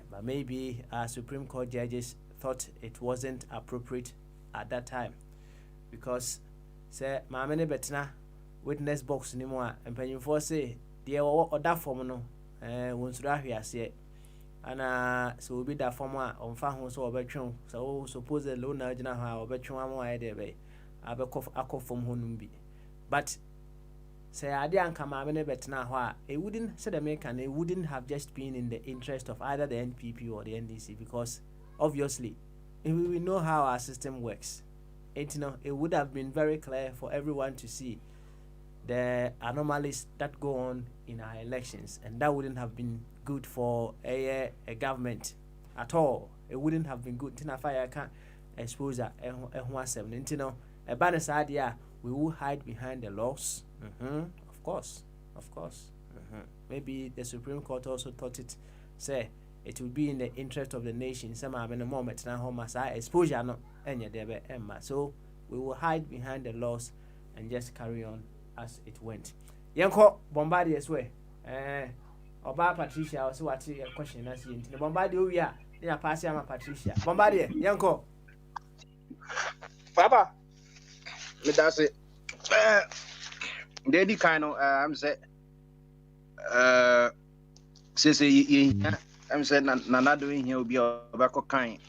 But maybe our Supreme Court judges thought it wasn't appropriate at that time, because say maame ne betena witness box ni mu a mpanyinfoɔ say deɛ ɔda fam no wɔnsuro ahwe aseɛ ana so obi da fam a ɔmfa ho so ɔbɛtwe so supposedly wo na gyina hɔ a ɔbɛtwe ama ayɛ deɛ bɛyɛ akɔ fam hɔ nom bi. But say ade anka maame ne betena hɔ a it wouldn't say the American, it wouldn't have just been in the interest of either the NPP or the NDC, because obviously we know how our system works. It would have been very clear for everyone to see the anomalies that go on in our elections, and that wouldn't have been good for a government at all. It wouldn't have been good. Tina fire can't expose a banner idea. We will hide behind the laws. Of course. Maybe the Supreme Court also thought it, say it would be in the interest of the nation. Some have in a moment now home as exposure no any debe emma. So we will hide behind the laws and just carry on as it went. Yanko Bombardier way. Oba Patricia also what a question as you the Bombardier we are they are passing Patricia. Bombardier, Yanko. Papa, that's it. Daddy kind of I'm said say I'm said not doing here will be a tobacco kind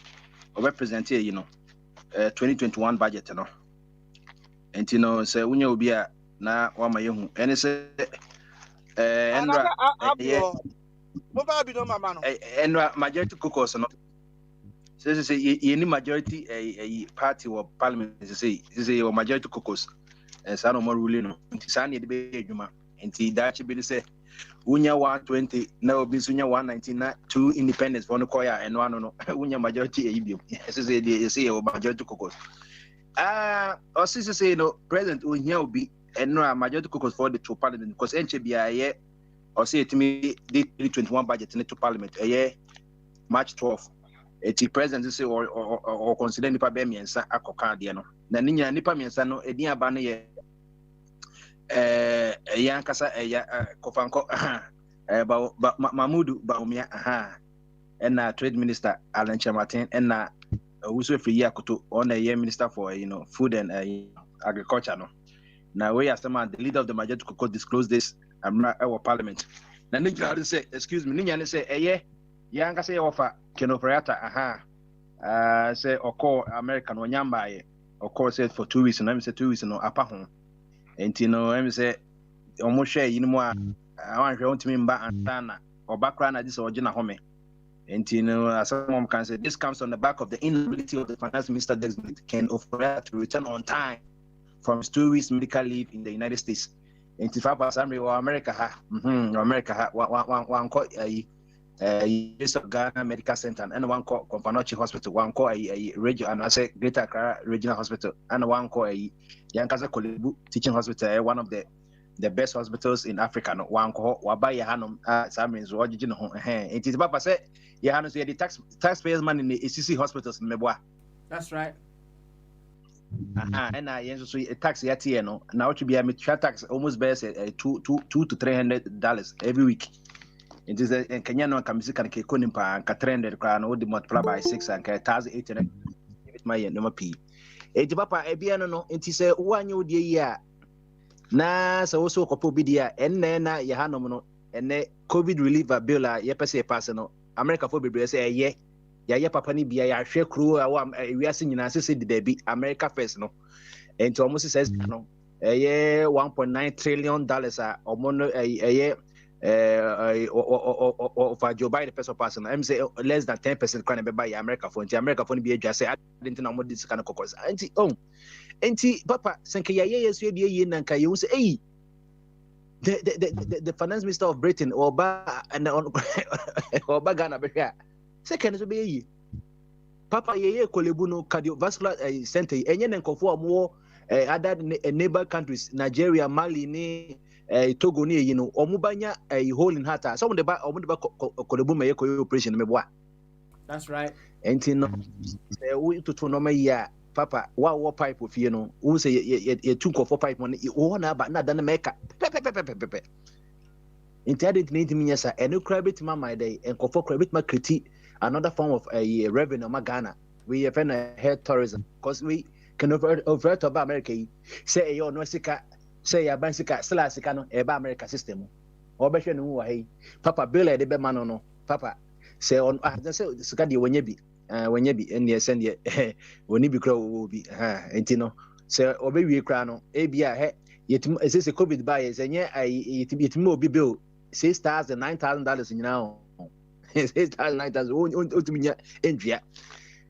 of representative, 2021 budget, and say when you will be a na one my young and it's and majority caucus no say any majority a party or parliament say your majority caucus and some more ruling no nti be adwuma nti that should be say unya 120 now be unya 119 na two independents for no koya and one no unya majority e bi say your majority caucus or say no president unya obi and no majority caucus for the two parliament because NCBA or say it me the 2021 budget in the parliament March 12th the president say or consider nipa be miensa akoka de no na ninya nipa miensa no edin aba no ye yankasa kofanko ba Mamudu Baumia and trade minister Alan Chamatin and also free yakoto on a year minister for food and agriculture no. Now we as the leader of the majority could disclose this our parliament. Now ninja say excuse me ninja say yankasa offer kenoperata say or call American onyamba or call said for 2 weeks and I'm say 2 weeks no apa ho. And I'm say almost share I want to remember and or background at this original home. And as someone can say, this comes on the back of the inability of the finance minister Ken Ofori to return on time from his 2 weeks medical leave in the United States. And if I pass America, one call University of Ghana Medical Center and one call Companochi Hospital, one call a region and I say Greater Accra Regional Hospital, and one call a Yankasa Kolebu Teaching Hospital, one of the best hospitals in Africa. No one call Wabaya Hanum, some means Wajin home. It is Papa said, Yahanus, the taxpayers' money in the ECC hospitals in Meboa. That's right. And I also a tax yet, now to be a tax almost bears $200 to $300 every week. It is a Kenyan Kamisikan Kekunimpa and Katrend crown would multiply by 6 and 1,800 my number P. A Papa Ebiano, it is a 1 year. Na so also kopo bidia and then Yahanomo and the COVID relief bill yepese personal America for be say ya papa ni bia ya hwe crew we are seeing na say the baby America first no and to almost says no $1.9 trillion omono for Joe Biden person I'm say less than 10% can be buy America for America for be just say I didn't know this kind of caucus anti Papa senke yes ye nanka you say the finance minister of Britain Oba and Oba Ghana be here second to be Papa ye kolebuno cardiovascular center enye nkofo mo other neighbor countries Nigeria Mali ni Togo ni omubanya a hole in heart some the ba kolebu me operation meboa. That's right. Enti no we to no ya Papa wa pipe of who say you took off 4 pipe money na dan make pepe Intended need me yes, and no credit my day and for credit my critique another form of a revenue Ghana. We have a head tourism because we can over to America. Say your no sika, say a bansika, Salasicano, Eba America system. Or better no hey, Papa Bill de Bemano no, Papa say on Scadi when you be in the send when you be crow will be and you know, say or baby crano, ABI, yet is this a COVID bias and yeah, it will be bill $6,000 $9,000 in now. $6,000 9,000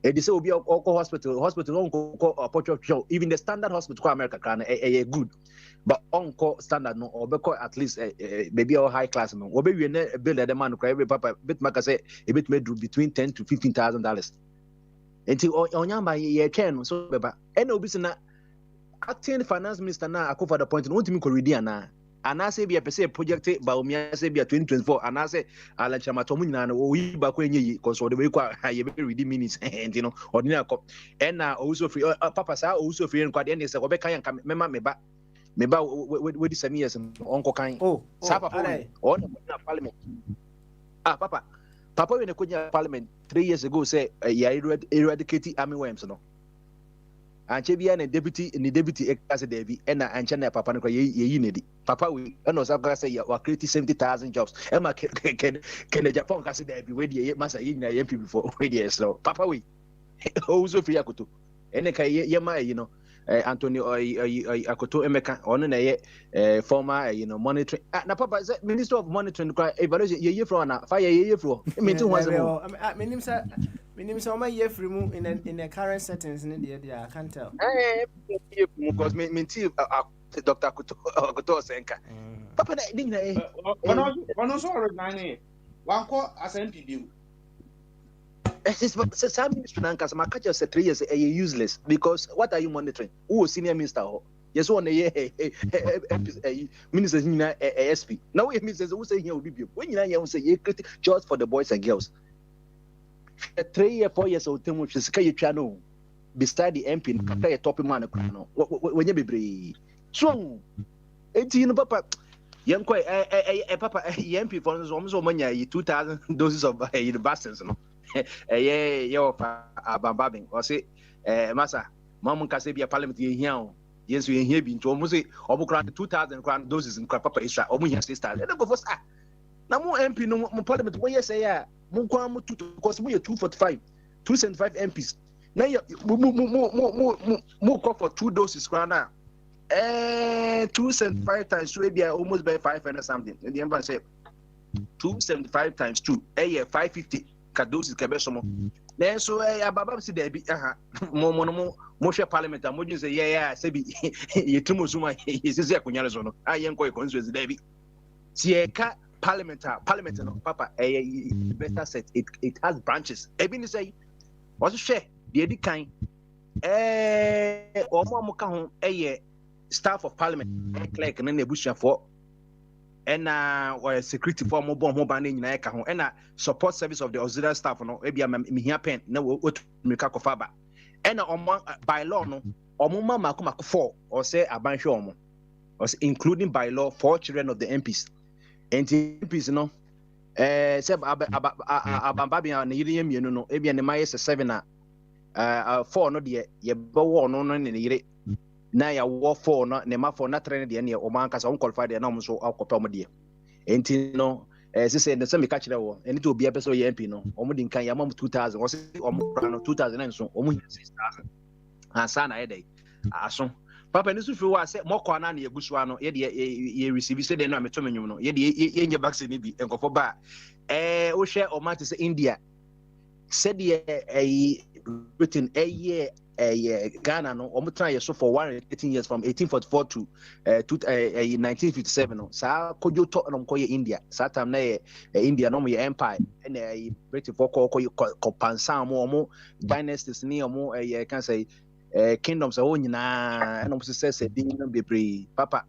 and they say will be hospital even the standard hospital America can a good but on-call standard no or at least maybe a high class no or maybe a bill at the man every papa bit maka say a bit made between $10,000 to $15,000 until on yamba ye can so beba and obviously na acting finance minister na akofa the point no ntimi ko ready ana say be a person project ba o mia say be 2024 ana say ala chama to munyina no o yi ba ko enye because o de we kwa ye be ready minutes and you know ordinary cop and na also free papa sa also free en kwa de say o be kan yanka mema meba we this years onko kan sa papa on na parliament papa when the kunya parliament 3 years ago say ya eradicate army worms no anche bia na deputy ekase David and anche na papa no ye nedi papa we no say say ya create 70,000 jobs e ma can the Japan kase David we dey masa yin na MP before we dey so papa we also free akoto ene kai ye ma you know Anthony akoto emeka ono na ye former you know monitoring na papa minister of monitoring evaluation ye from na fire ye from me too was menim say o ma ye free mu in the current settings in the I can't tell because me Dr. Akoto Senka papa na ding na ono so ordinary one call as MPB some minister na nkasa maka just 3 years useless because what are you monitoring who senior minister yes one ministers nyina ASP now we ministers who say here will be when nyina here say just for the boys and girls 3 years 4 years old temu sika ye twa no beside the MP kaka ye top man no when you bebre so enti no papa yenko papa MP for so manya 2,000 doses of vaccines no yeah abambabing or say masa mamun kase bia parliament ye hia o yesu ye hia bi nto mo say obukra 2,000 kran doses in papa isra omu hia sister e go for sa na mo MP no mo parliament mo yes ya mo kwa mo 2 because mo ye 245 275 MPs na ye mo call for 2 doses kran na 275 times 2 bia almost by 500 something and the embassy say 275 times 2 550 kadosis kebesomo then so ababa si da bi mo hwe parliament mo dun say yeah say bi yetumo suma yesisi akunyare so no ayen ko constituency da bi si eka parliament no papa better set it has branches ebi ni say what share the edi kan omo ka ho staff of parliament clerk na nebusia for and security for mobile nyina eka ho and support service of the auxiliary staff no e bia me hia pen na wotu meka ko faba and by law no omo mama ko 4 or say abanhwe omo or including by law 4 children of the MPs and MPs no say abamba bia na yire yemienu no e bia ne maye 7 na 4 no de ye bewo no ne yire na ya war for no ne ma for na train de ne o man kasa on qualify de na mo so akopɛ mo de enti no say ne se me ka kire wo eni to obi a person ye MP no o mo din kan ya mam 2,000 o se o mo kra no 2,000 and so o mo 6,000 ansa na ye dey aso papa ni so fi wa se mo kwa na na yegusua no ye de ye receive se de na me to menwum no ye de ye nye vaccine ni bi enkofo ba o hwe o ma te se India said de Britain Ghana no omo try so for 118 years from 1844 to 1957 no sa kojo to no ko India sa time na India no mo empire na Britain for ko pansan mo dynasties ni omo can say kingdoms o nyina na mo se din no bebre papa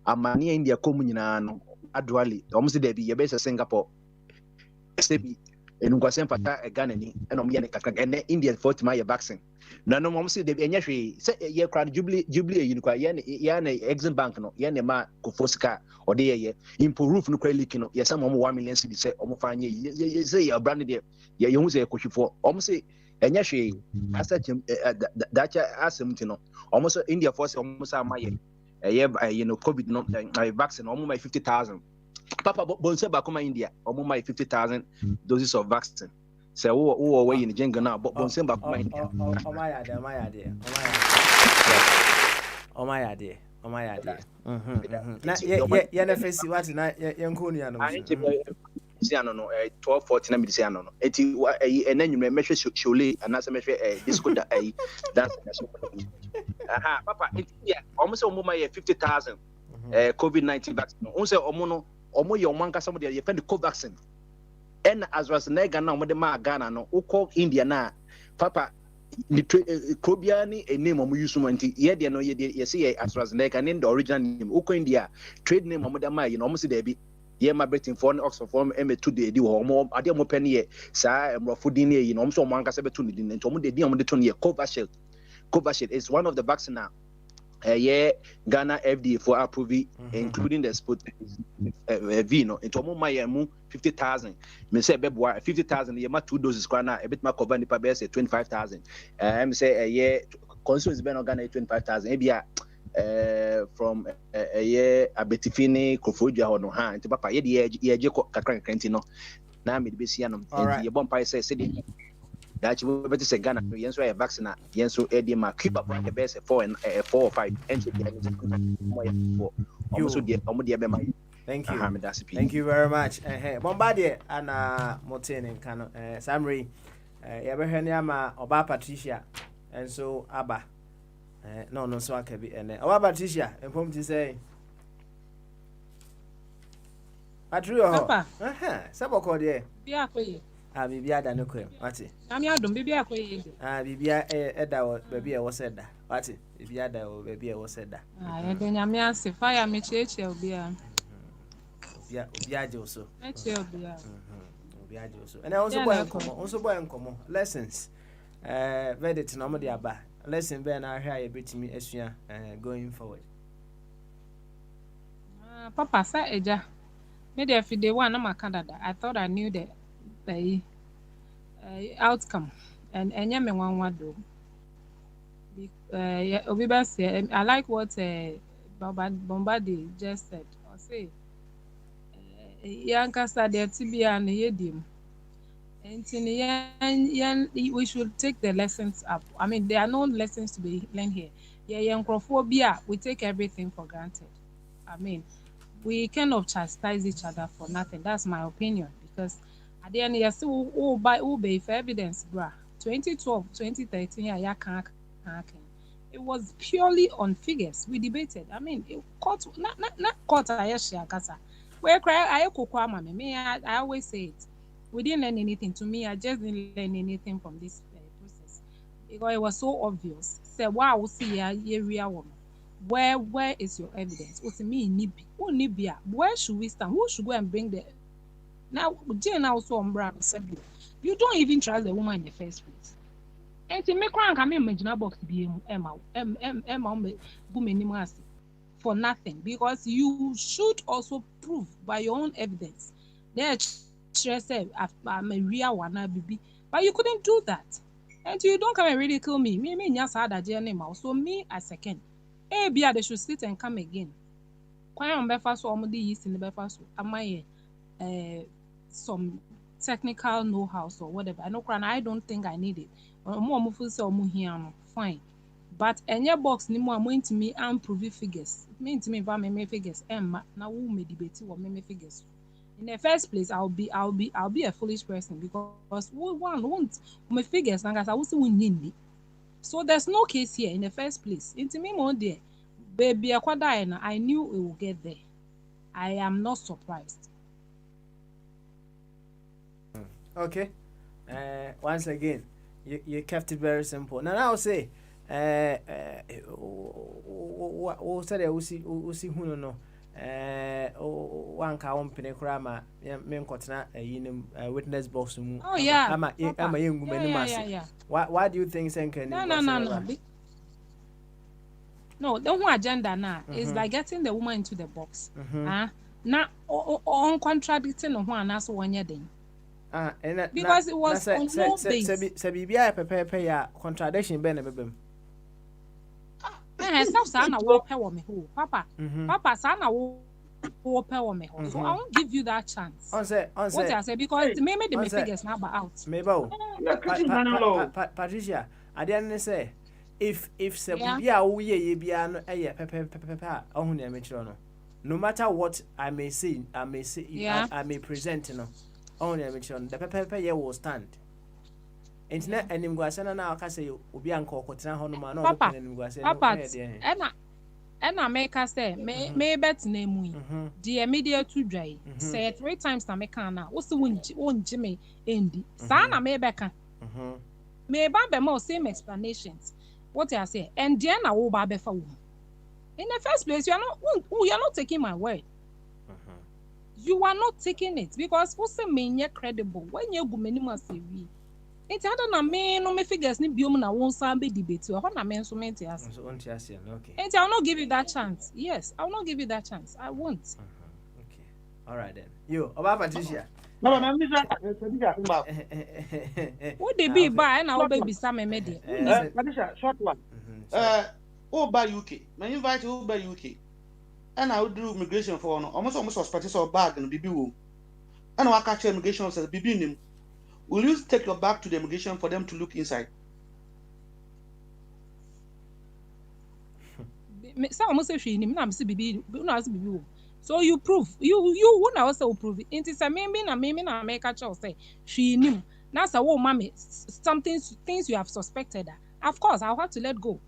amani India ko mu nyina no adually omo se da bi ye be Singapore se bi enu kwasem pata Ghana ni eno me ne kakra ene Indian for my vaccine na no mom say de enya hwe say ye kra jubilee yi kwa ye ne exim bank no ye ne ma kofosika ode ye improve no kwa leak no ye say mom 1 million cedi say omo fa anye ye say ye brand de ye hu say kohwifo omo say enya hwe asa dacha asem no omo say India for say omo say amaye COVID no vaccine omo my 50,000 Papa bonse ba kuma India omo my 50,000 doses of vaccine. So wo we in jenga na bonse ba kuma India. Oh my yade. Na ye na face what na ye nkoni ya no. Si ano no 12:40 na medisi ano no. Eti enanyum mehwe shole anase mehwe disco da dance na so. Aha papa India omo se omo my 50,000 COVID-19 vaccine. On se omo no omo ye omo ankasa mo de ye fend co-vaccine en AstraZeneca na omo de ma Ghana no ukọ India na papa ni krobia ni name omo use mo nti ye de no ye say ye AstraZeneca ni the original name ukọ India trade name omo de ma ye no omo se de bi ye ma Britain for Oxford form M2 de di ho omo ade omo pen ye sa emrofo din ye no omo so omo ankasa beto ni din nti omo de din omo de to ne ye Covishield is one of the vaccine now yeah, Ghana FDA for approving, including the Sputnik V. No, into my 50,000. Me say bebwa 50,000. You 2 doses. Kwana a bit more cover the paper say 25,000. I'm say yeah, consumers been Ghana 25,000. Maybe from a year a betifini kofoja or no hand. To papa ye kakran krenti na me be see anom. Ye bon pai say that you better say Ghana, yes, a vaccine, yes, so Eddie keep up the best 4 or 5 and almost thank you. Thank you very much. Bombardier and Motin and Cano Samri. Yabrahaniama Oba Patricia and so Abba. No, so I can be and Oba Patricia and home to say Patrio. Saboko, dear. Bibia da no kwem wati ami adom bibia akoye bibia eda wo baby e wo seda wati bibia da wo baby e wo seda de nyame ase fire me cheche obia je so eche obia je so ene onso boy nkomo lessons verdict na mo de aba lesson be na ahwa ye betimi asua going forward papa sa eja me dey fi day one na Canada I thought I knew the outcome and enya me nwanwa do obi ba say I like what Bombardier just said or say yankasa de tibia na yedim enti we should take the lessons up. I mean there are no lessons to be learned here. Yankrofobia, we take everything for granted. I mean we kind of chastise each other for nothing. That's my opinion because at the end, you see, who by for evidence, bruh. 2012, 2013, yeah, can't. It was purely on figures. We debated. I mean, it caught not caught. I kasa. Where cry? I kokwa me. I always say it. We didn't learn anything. To me, I just didn't learn anything from this process because it was so obvious. Say, wow, see, yeah, real woman. Where is your evidence? What's me nibi? Where should we stand? Who should go and bring the now Jane also said you don't even trust the woman in the first place. And to make one come imagine box be Emma for nothing because you should also prove by your own evidence. There I'm a real one baby, but you couldn't do that. And you don't come and ridicule me. Me just had a journey so me as second. They should sit and come again. Quite on Befa so in the Befa so am I some technical know-how or whatever. I don't think I need it. Fine. But any box ni more going to me and prove figures. It means to me if I make figures now who may debate or make figures. In the first place, I'll be a foolish person because one won't my figures and I will say we need. So there's no case here in the first place. Into me more there. Baby I knew it will get there. I am not surprised. Okay. Once again, you kept it very simple. Now I'll say, what said I will see who no. one ka ompene kura ma me nkotena witness box mu Oh yeah. ama yengu mani masi. Why do you think senka No. No, the whole agenda now is by getting the woman into the box. Now on contradicting the one as one year then. Because it was on no base. Sabibia pepe ya contradiction be na bebem. Stop sana wo pe wo me ho. Papa sana wo pe wo me ho. So I won't give you that chance. On say what I say because maybe the figures now out. Mebo. Patricia, I didn't say if sabibia wo ye bia no eye pepe ohun na me kiro no. No matter what I may say, I may present no. On the mission, the pepe ye will stand. Internet and him was na aka say obi anko kotena ho no ma no open him go say Papa and I make us say me bet name we the immediate to dry say 3 times na make na wo se won jime endi sa na me beka me ba be mo same explanations what I say and then na wo ba be fa wo in the first place you are not taking my word. You are not taking it because who say me credible when you go many must say we. It's other na me no me figures ni biom na won san be debate o na me so mente as. So on okay. And I will not give you that chance. Yes, I will not give you that chance. I won't. Okay. All right then. You, Oba Patricia. No, no, Patricia. What they be by na o baby Sam me dey. Patricia, short one. Oba UK. Me invite Oba UK. And I would do immigration for almost suspect or bag and BB woo. And I catch immigration says BB name. Will you take your bag to the immigration for them to look inside? Some almost say she name say BB BB. So you prove you won't also prove it. It is a maybe na make a child say she knew. That's a mommy things you have suspected. Of course I'll have to let go.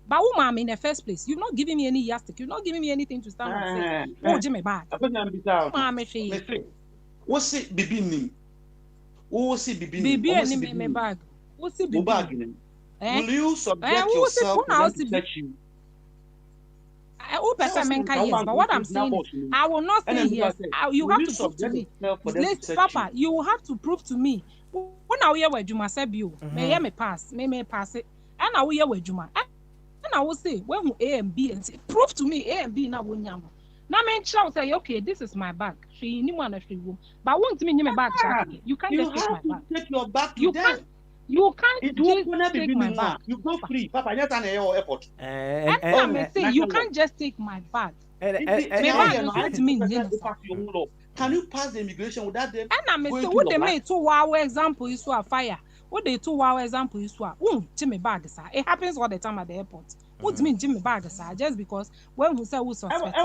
But woman in the first place, you're not giving me any yardstick. You're not giving me anything to stand and say, oh, Jimmy bag. What's it, Bibi name? What's it, Bibi name? Bibi and me bag. What's it, Bibi? Will you subject yourself to protect you? I hope I can yes, but what I'm saying is, I will not say yes. You have to prove to me. Listen, Papa, you have to prove to me. When I hear what Juma said, you may pass it. And I will hear what Juma. And I will say, when A and B and say, prove to me A and B now when you now men child say, okay, this is my bag. She knew one of the room, but won't me my bag. You can't just take my bag. Take your bag to them. You can't just take my bag. You go free, Papa. You're at the airport. And I say, you can't just take my bag. Can you pass the immigration without them? And I say, what they made 2 hour example is to a fire. What they 2 hour example is to Jimmy bag, sir. It happens all the time at the airport. What do you mean Jimmy bag, sir? Just because when we say we suspect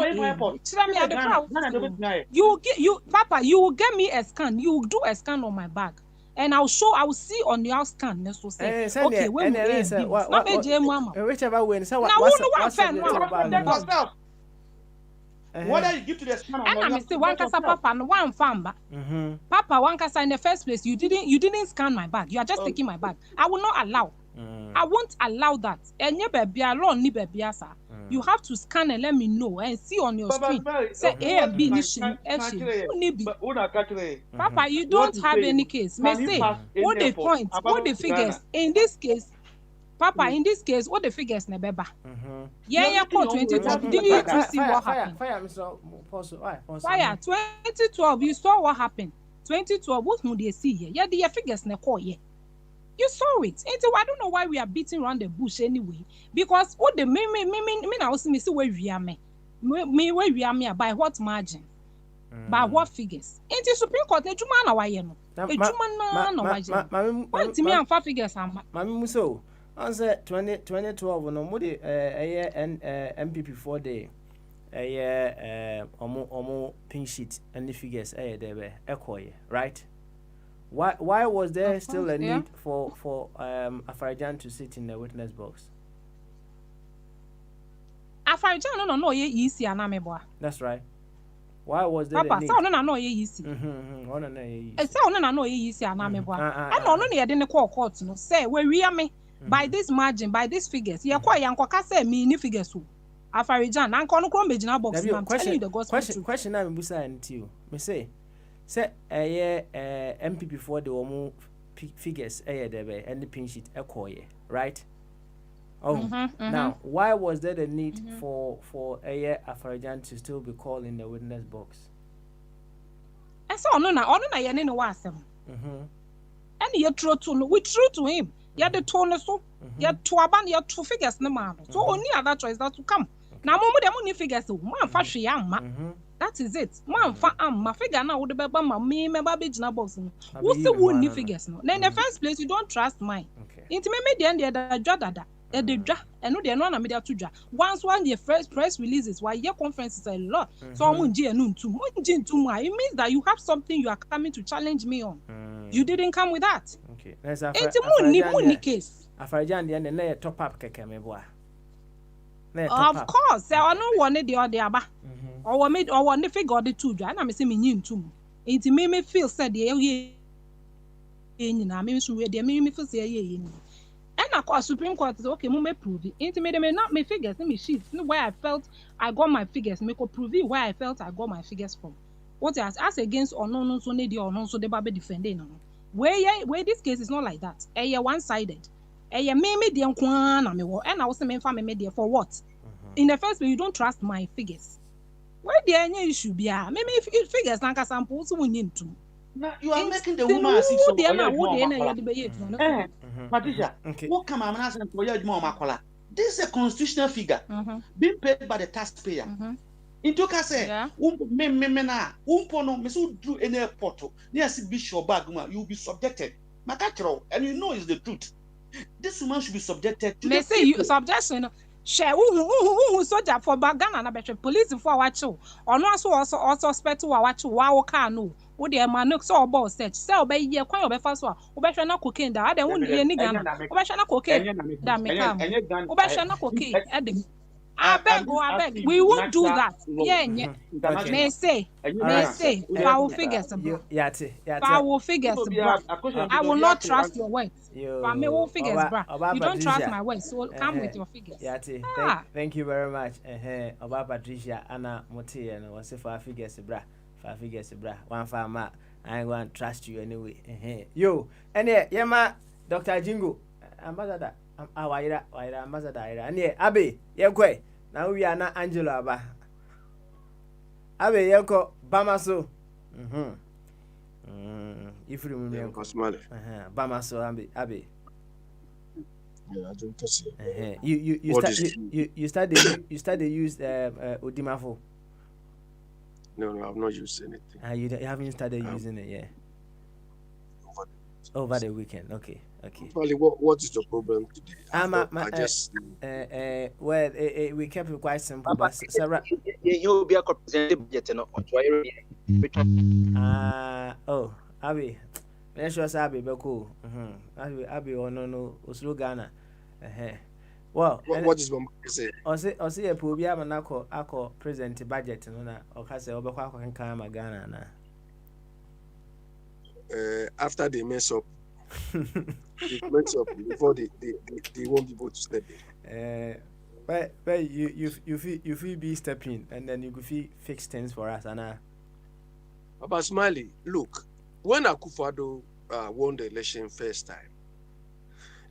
you Papa, you will get me a scan. You will do a scan on my bag. And I will see on your scan. So say, okay, when we say, whichever way, so whether you give to the scan and I say one casa Papa and one farm. Papa, one casa in the first place, you didn't scan my bag. You are just taking my bag. I will not allow. I won't allow that. And you have to scan and let me know and see on your screen. Say A and B. Papa, you don't have any case. May say what the points, what the figures. In this case, Papa, in this case, what the figures nebeba? Yeah, 2012. Did you see what happened? Fire, 2012. You saw what happened. 2012. What would they see here? Yeah, the figures ne call yeah. You saw it. And so I don't know why we are beating around the bush anyway. Because what the me now see me see where we are me where we are me by what margin, by what figures? And the Supreme Court the juma na why no. The juma na why. What me and 5 figures am. Mami muso. Answer 2012 no mo de MPP 4 day omo pink sheet and the figures there be ekoye, right? Why was there still a need for Afarajan to sit in the witness box? Afarajan no ye easy anameboa. That's right. Why was there Papa, a need? Papa, no ye easy. Ono na ye easy. Say ono na no ye easy anameboa. And ono na ye de ne court no say we are me by this margin, by these figures. Ye kwa yankoka say me ni figures o. Afarijan, and kono krom bejina box. I'm telling you the gospel truth. Question I'm busa you. Me say MP before the woman figures debe and the pin sheet right? Now why was there the need for Afarijan to still be called in the witness box? I saw no ye ne wa asem. And ye true to no, we true to him. Ye the tone so, ye to aban ye two figures ne man. So only other choice that to come. Now mo dem ni figures so, man fa hwe amma. That is it. Man fa amma figure na wo de beba ma me be gina box no. Wo se wo ni figures no. Na in the first place you don't trust mine. Inti me dey da dwa the dwa eno dey no na me dey to dwa. Once one the first press releases why your conferences a lot. So munji enu ntum. Munji ntum it means that you have something you are coming to challenge me on. You didn't come with that. Okay. It's a case. Afarijan dey na top up keke me boa. Of course, I no one the other aba. Or made or one figure the two dry. Na me say me nyin ntum. It me feel said the na me so we dey me feel say ye. And of course Supreme Court is okay, me prove it. It made me not me figures, me sheets. Where I felt I got my figures, me could prove it where I felt I got my figures from. What I as against or no so need or no so they be defending no. Where this case is not like that. One-sided. Me the nkwan na me wo and I was me fa me there for what? In the first place you don't trust my figures. Where the any issue be me figures na ka sample so wonyin ntum. You are making the woman as if so. Patricia, what come I'm asking for your makola? This is a constitutional figure being paid by the taxpayer. Into say, me na no me so do any porto. Near see bishop baguma, you will be subjected. Makachro, and you know it's the truth. This woman should be subjected to. They say you subjection. Share who soldier for Bagana na betwe police for wacho. Or no also suspect wa wacho wa ka no. Wo de man no so obo search. Say obe ye kwan obe fa so a. Obe na cocaine da. Ade won ye ni Ghana. Obe na cocaine. Da me kam. Obe na cocaine. Ade. I beg. We won't do that. Yeah. May say. Foul figures. Foul figures. I will not trust your words. Foul figures, bra. You don't trust my words, so come with your figures. Thank you very much. Oba Patricia, Anna Motti, and was for figures, bra. For figures, bra. One farmer. I won't trust you anyway. Yo, and yeah, ma, Dr. Jingo, Ambassador. Why Ambassador, and yeah, Abby, yeah, now we are not Angela Aba. Abe yako Bamaso. If you remember, Bamaso Abe. Yeah, I don't touch it. You started use Odimafo. No, I've not used anything. You haven't started using it yet. Over the weekend, okay. Probably, what is the problem today? Well, we kept it quite simple, but Sarah. You be a representative, Abi, make sure Abi be cool. Abi, no, Oslo Ghana. Well, what is one say? Or say a poor manako, ako present budget, or Case Obaka can come Ghana na. After they mess up, before they want people to step in. But you feel be stepping and then you could fix things for us, Anna. About Smiley, look, when Akufo-Addo won the election first time,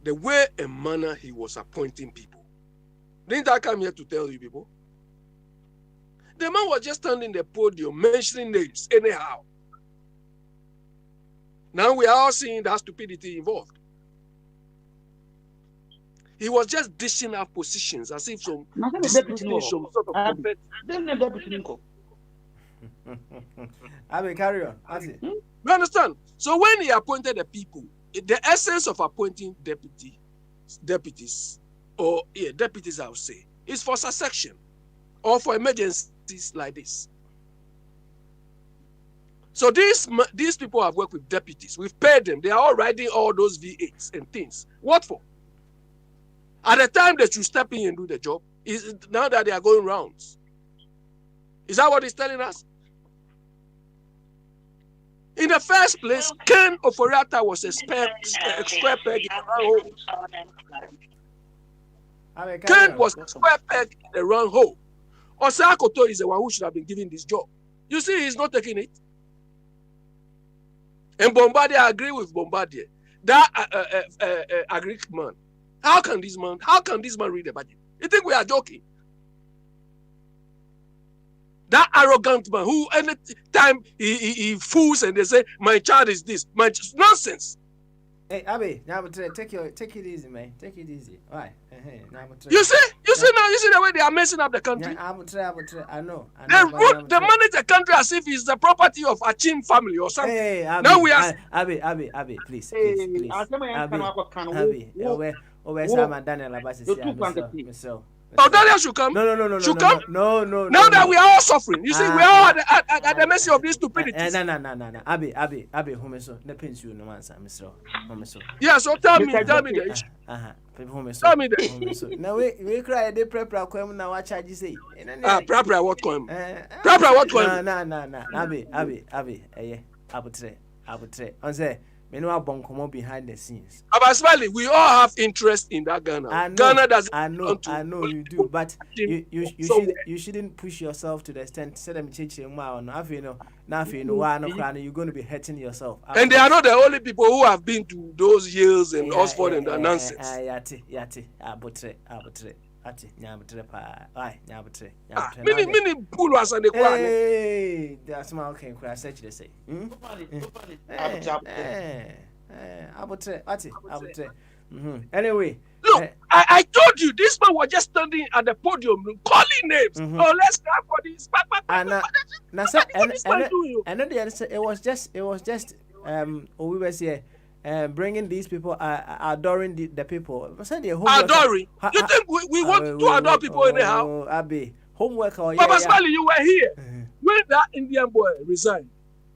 the way and manner he was appointing people, didn't I come here to tell you people? The man was just standing the podium mentioning names anyhow. Now we are all seeing that stupidity involved. He was just dishing out positions as if some sort of I will carry on. You understand? So when he appointed the people, the essence of appointing deputies, or deputies, I would say, is for succession or for emergencies like this. So these people have worked with deputies. We've paid them. They are all riding all those V8s and things. What for? At the time they should step in and do the job, is now that they are going rounds. Is that what he's telling us? In the first place, Ken Oforiatta was a square peg in a round hole. Ken was a square peg in the round hole. Osakoto is the one who should have been given this job. You see, he's not taking it. And Bombardier, I agree with Bombardier. That Agric man, how can this man read the budget? You think we are joking? That arrogant man who any time he fools and they say my child is this, nonsense. Hey, Abby, now take it easy, man. Take it easy. Why? You see the way they are messing up the country. I know. They manage the country as if it's the property of a Chim family or something. Hey, Abby, now we are. Abby, please. Abby, Sam Daniel Abasi. Oh, Daniel should come. No. Should come. No. Now that we are all suffering, you see, we are all at the mercy of these stupidities. No. Abby, Homeso, the pension, no answer, Mr. Homeso. Yeah, so tell me the issue. Tell me the issue. Now we cry the prepra come now. What charge you say? Prepra what come? Prepra what come? No. Abby, Abutre. On say. Behind the scenes. Abasmali, we all have interest in that Ghana. Ghana doesn't. I know you do, but you shouldn't push yourself to the extent. Say them change your mind. Now you're going to be hurting yourself. And they are not the only people who have been to those hills and Oxford and that nonsense. Yati, Abutre. Mini pool was on the corner. Hey, that's my okay. I said you to say. Abutre. Anyway, look, I told you this man was just standing at the podium calling names. Oh, let's clap for this. It was just we were here. Bringing these people, adoring the people. Adoring? You think we want to adore people anyhow? Abby, homework or Papa Smiley, you were here when that Indian boy resigned.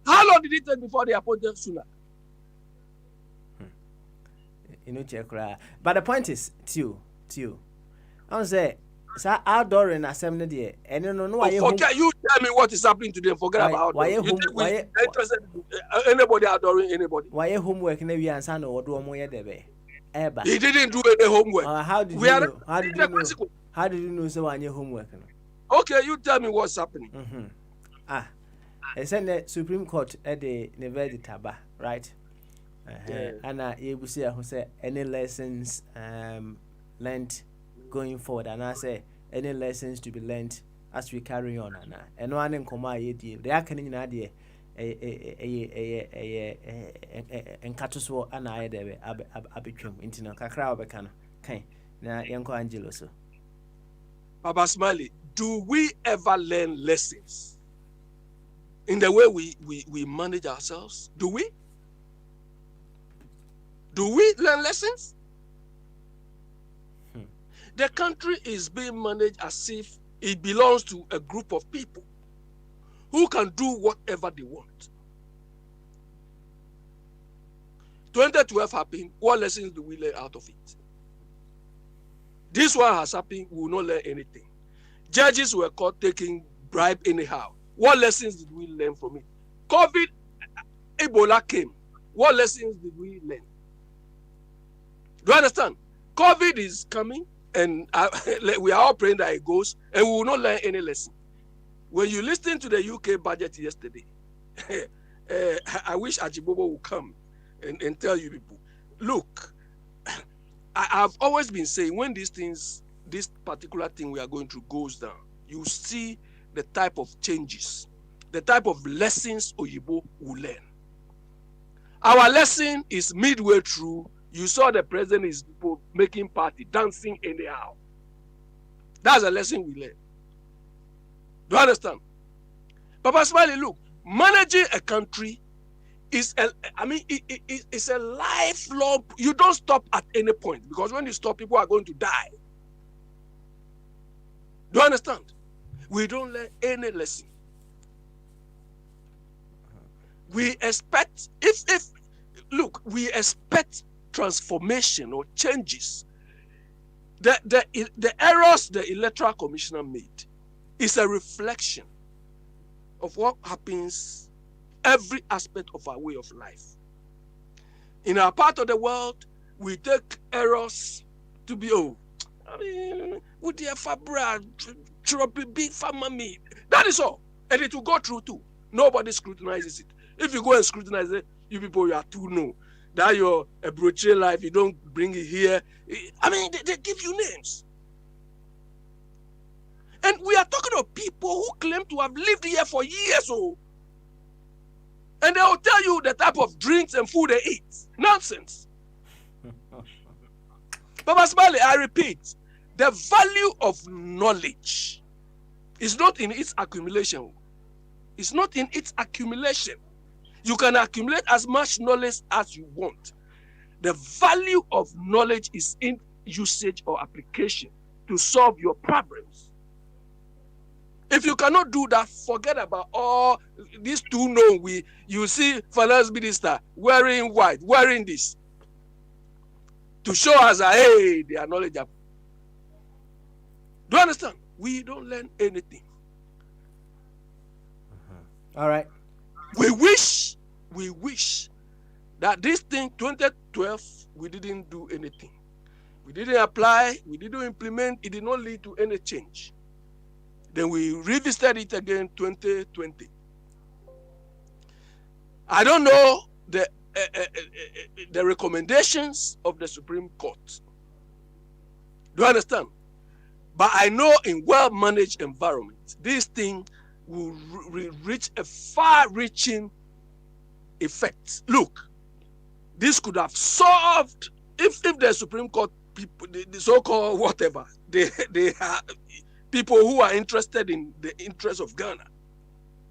How long did it take before they appointed Sunak? But the point is, Tio, I was say, so adoring assembly there, and forget you tell me what is happening to them. Forget about anybody adoring anybody. Why homework never we answer no do omo debe. He didn't do any homework. How did you know? How did you know so on your homework? Okay, you tell me what's happening. They send the Supreme Court at the Nevada Taba, right? And you see who say any lessons learned going forward, and I say any lessons to be learned as we carry on, and no one in Koma ye they are canning idea and Catuswo and I there abitrum into no cacra becana. Okay, now Yanko Angelo so. Baba Smiley, do we ever learn lessons in the way we manage ourselves? Do we? Do we learn lessons? The country is being managed as if it belongs to a group of people who can do whatever they want. 2012 happened. What lessons do we learn out of it? This one has happened. We will not learn anything. Judges were caught taking bribe anyhow. What lessons did we learn from it? COVID, Ebola came. What lessons did we learn? Do you understand? COVID is coming. And we are all praying that it goes, and we will not learn any lesson. When you listen to the UK budget yesterday, I wish Ajibobo would come and tell you people, look, I've always been saying when this particular thing we are going through goes down, you see the type of changes, the type of lessons Oyibo will learn. Our lesson is midway through. You saw the president is making party, dancing anyhow. That's a lesson we learn. Do you understand? Papa Smiley, look, managing a country is it's a lifelong. You don't stop at any point because when you stop, people are going to die. Do you understand? We don't learn any lesson. We expect we expect transformation or changes. The errors the electoral commissioner made is a reflection of what happens every aspect of our way of life. In our part of the world, we take errors to be I mean, with the Fabra, big family. That is all. And it will go through too. Nobody scrutinizes it. If you go and scrutinize it, you people, you are too know that you're a brochure life, you don't bring it here. I mean, they give you names. And we are talking of people who claim to have lived here for years. Oh, and they will tell you the type of drinks and food they eat. Nonsense. Baba Smiley, I repeat, the value of knowledge is not in its accumulation. It's not in its accumulation. You can accumulate as much knowledge as you want. The value of knowledge is in usage or application to solve your problems. If you cannot do that, forget about all these two know you see finance minister wearing white, wearing this to show us that hey, they are knowledgeable. Do you understand? We don't learn anything. All right. We wish that this thing 2012 we didn't do anything. We didn't apply, we didn't implement, it did not lead to any change. Then we revisited it again 2020. I don't know the recommendations of the Supreme Court. Do you understand? But I know in well-managed environments, this thing will reach a far-reaching effect. Look, this could have solved if the Supreme Court people, the so-called whatever, they are people who are interested in the interests of Ghana.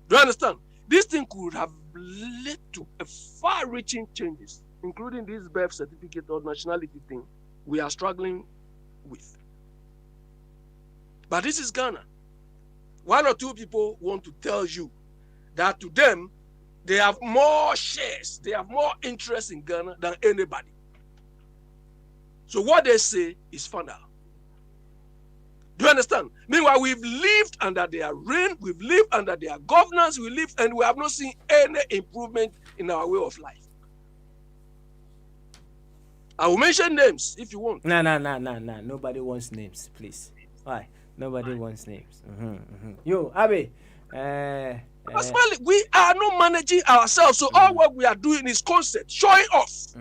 Do you understand? This thing could have led to a far-reaching changes, including this birth certificate or nationality thing we are struggling with. But this is Ghana. One or two people want to tell you that to them, they have more shares, they have more interest in Ghana than anybody. So what they say is final. Do you understand? Meanwhile, we've lived under their reign, we've lived under their governance, we live, and we have not seen any improvement in our way of life. I will mention names if you want. No. Nobody wants names, please. Why? Nobody wants names. Yo, Abe. We are not managing ourselves, so all what we are doing is concept, showing off.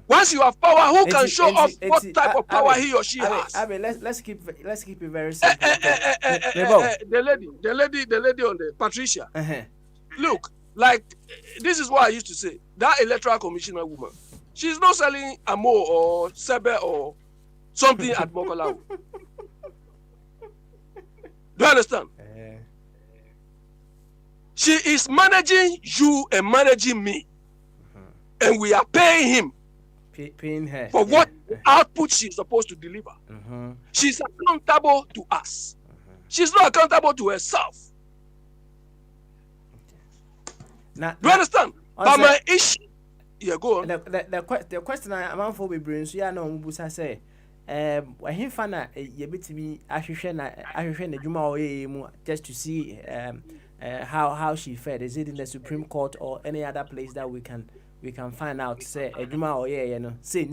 Once you have power, who can show off what type of power he or she has? Abe, let's keep it very simple. The lady on the Patricia. Look, like this is what I used to say. That electoral commissioner woman, she's not selling Amo or Sebe or something at Mokolau. Do you understand? She is managing you and managing me, and we are paying him. Paying her for what output she's supposed to deliver. She's accountable to us. She's not accountable to herself. Do you understand? But my issue, yeah, go on. The question I'm on for bring so ya no mbusa say when fana ye betimi ahwehwe na adwuma o mu just to see how she fared. Is it in the Supreme Court or any other place that we can find out say adwuma o ye no say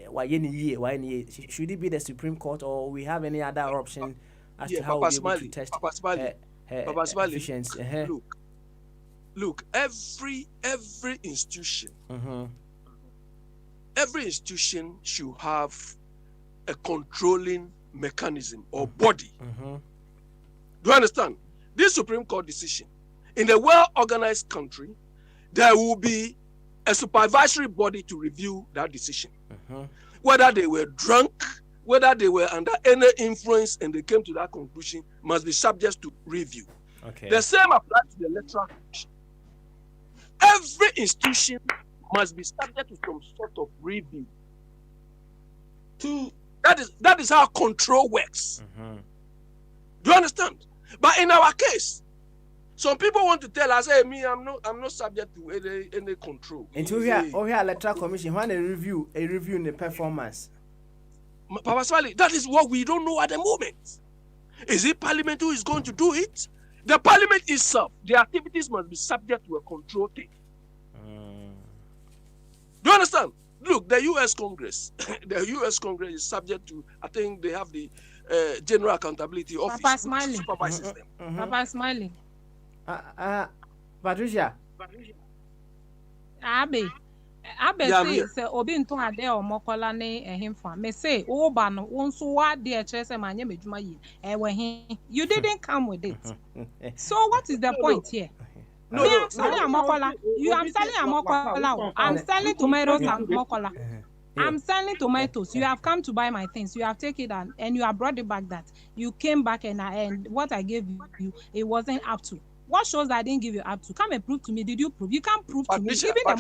why ye should it be the Supreme Court or we have any other option as to how we be able to test efficiency? Look, every institution every institution should have a controlling mechanism or body. Do you understand? This Supreme Court decision, in a well-organized country, there will be a supervisory body to review that decision. Whether they were drunk, whether they were under any influence and they came to that conclusion, must be subject to review. The same applies to the electoral commission. Every institution must be subject to some sort of review. That is how control works. Do you understand? But in our case, some people want to tell us, "Hey, me, I'm not subject to any control." Until we are electoral commission, when a review in the performance. Papa Swali, that is what we don't know at the moment. Is it Parliament who is going to do it? The Parliament itself, the activities must be subject to a control thing. Do you understand? Look, look, the U.S. Congress, the U.S. Congress is subject to, I think they have the General Accountability Office, Papa which Smiley. supervises them. Papa Smiley. Patricia. Abe say obi nto ade o mokola ne ehemfa. Me say wo ba no wo nso wa de e kire say manye medwuma yi. You didn't come with it. So what is the point here? I'm selling a mokola. I'm selling a mokola. I'm selling tomatoes and mokola. I'm selling tomatoes. You have come to buy my things. You have taken it and you have brought it back that you came back and what I gave you, it wasn't up to. What shows that I didn't give you up to? Come and prove to me. Did you prove? You can't prove Patricia, to me.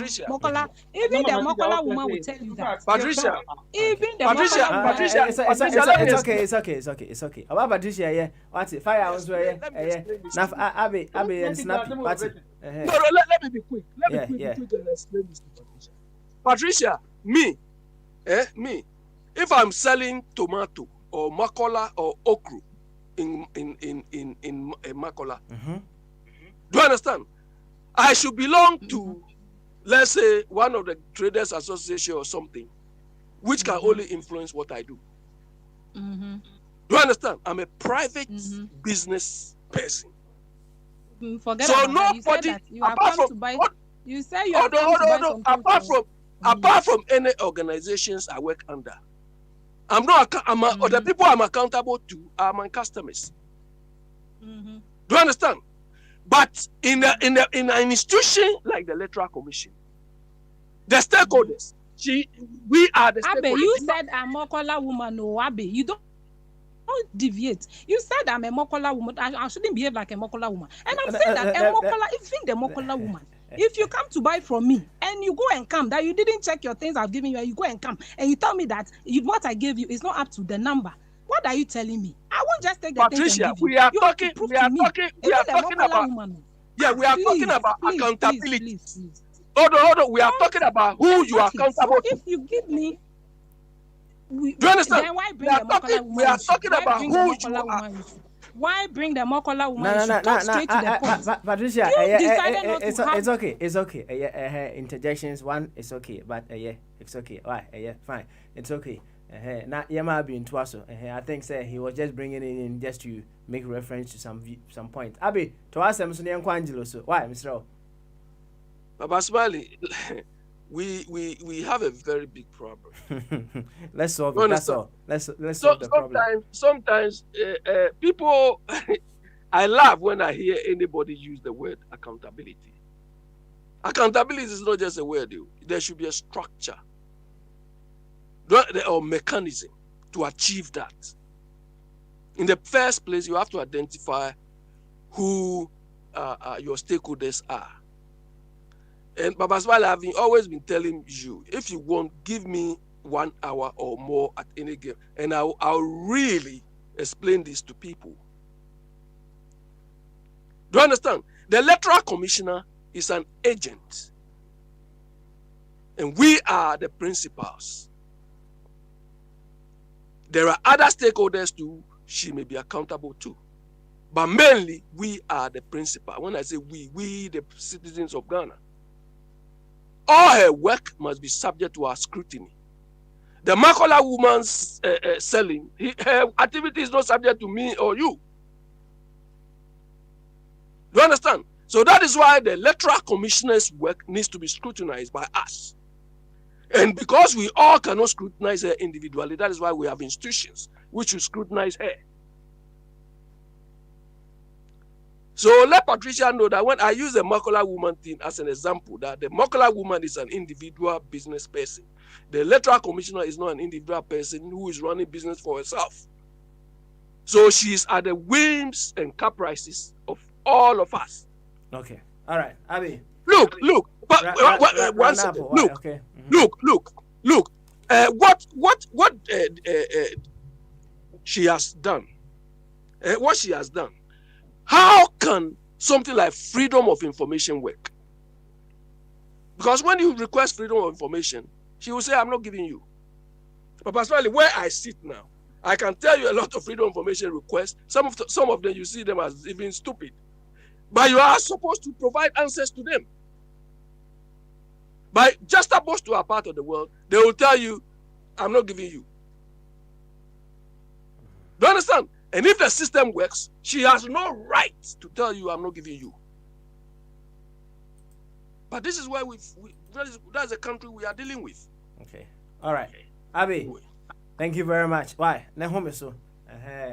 Even the mokola woman will tell you that. Patricia. Even the mokola woman. It's okay. About Patricia, yeah. What's it? 5 hours, yeah. Now, Abby, and Snappy. What's it? No, let me be quick. Let me be quick and explain this to Patricia. Patricia, me. If I'm selling tomato or makola or okra in makola, do you understand? I should belong to, let's say, one of the traders association or something, which can only influence what I do. Do you understand? I'm a private business person. Forget so about nobody, that. You have come to buy. You say you have come to buy some apart from any organizations I work under, the people I'm accountable to are my customers. Do you understand? But in an institution like the Electoral Commission, the stakeholders, we are the stakeholders. Abe, you said I'm a Mokola woman, no, Abe. You don't deviate. You said I'm a Mokola woman. I shouldn't behave like a Mokola woman. And I'm saying that a Mokola, even the Mokola woman, if you come to buy from me and you go and come, that you didn't check your things I've given you, and you go and come and you tell me that what I gave you is not up to the number. What are you telling me? I won't just take the things and give you. We are talking about woman. Yeah, we are talking about accountability. Please. Hold on. We are talking about who you are accountable to. If you give me, do you understand? Then why bring the Mokola woman? We are talking about who you are. Why bring the Mokola woman? No. Patricia, it's okay. Interjections, one, it's okay. But it's okay. Why? Fine. It's okay. Now, Yama being twice. I think he was just bringing it in just to make reference to some point. Abi, to ask him, so why, Mr. Baba Smiley, we have a very big problem. Let's solve it. That's all. Let's solve the problem. Sometimes people, I laugh when I hear anybody use the word accountability. Accountability is not just a word. There should be a structure or mechanism to achieve that. In the first place, you have to identify who your stakeholders are. And Baba Smiley, I've always been telling you, if you want, give me 1 hour or more at any game, and I'll really explain this to people. Do you understand? The Electoral Commissioner is an agent, and we are the principals. There are other stakeholders too she may be accountable to. But mainly, we are the principal. When I say we the citizens of Ghana. All her work must be subject to our scrutiny. The Makola woman's selling, her activity is not subject to me or you. Do you understand? So that is why the Electoral Commissioner's work needs to be scrutinized by us. And because we all cannot scrutinize her individually, that is why we have institutions which will scrutinize her. So let Patricia know that when I use the Makola woman thing as an example, that the Makola woman is an individual business person. The Electoral Commissioner is not an individual person who is running business for herself. So she is at the whims and caprices of all of us. Okay. All right. Abi. Look. One second. Look. What she has done. What she has done. How can something like freedom of information work? Because when you request freedom of information, she will say, I'm not giving you. But personally, where I sit now, I can tell you a lot of freedom of information requests. Some of them, you see them as even stupid. But you are supposed to provide answers to them. But just supposed to a part of the world, they will tell you, I'm not giving you. Do you understand? And if the system works, she has no right to tell you, I'm not giving you. But this is where that's the country we are dealing with. Okay. All right. Abby, thank you very much. Why? Na home so.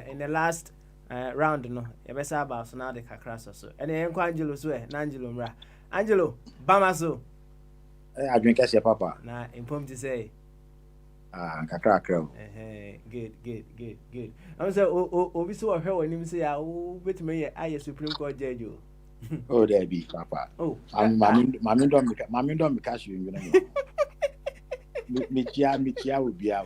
In the last round, no, you better about so now the kakras so. And then Angelo so, Angelo mra. Angelo, bama so. I drink as your papa. Na impom to say. Kakra crow. Good. I'm say obi so hwe woni mi say ya wo betime aye Supreme Court judge. Oh, there be papa. Oh, mami don't me cash you know. Michia ubia.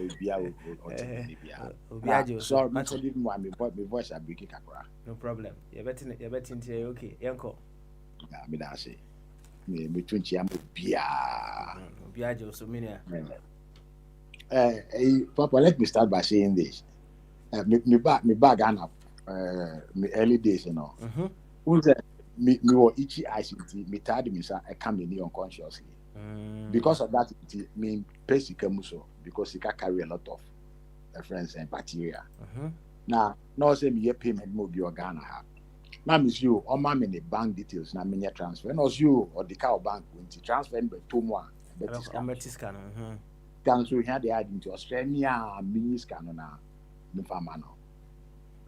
So much leave me voice a big kakra. No problem. You betting to okay. Yanko. Yeah, me da say. Me twin chia ubia jo so many. Papa, let me start by saying this. Me back Ghana me early days, you know. Who said me were itchy ICT, me tired me say I come in unconsciously. Because of that, it mean basically muso because he can carry a lot of friends and bacteria. Now, no say me payment mo be Ghana have. Now miss you or my the bank details na me transfer. No you or the cow bank when to transfer by 2 months. Cancel here they add into Australia mini scan na me farmer no.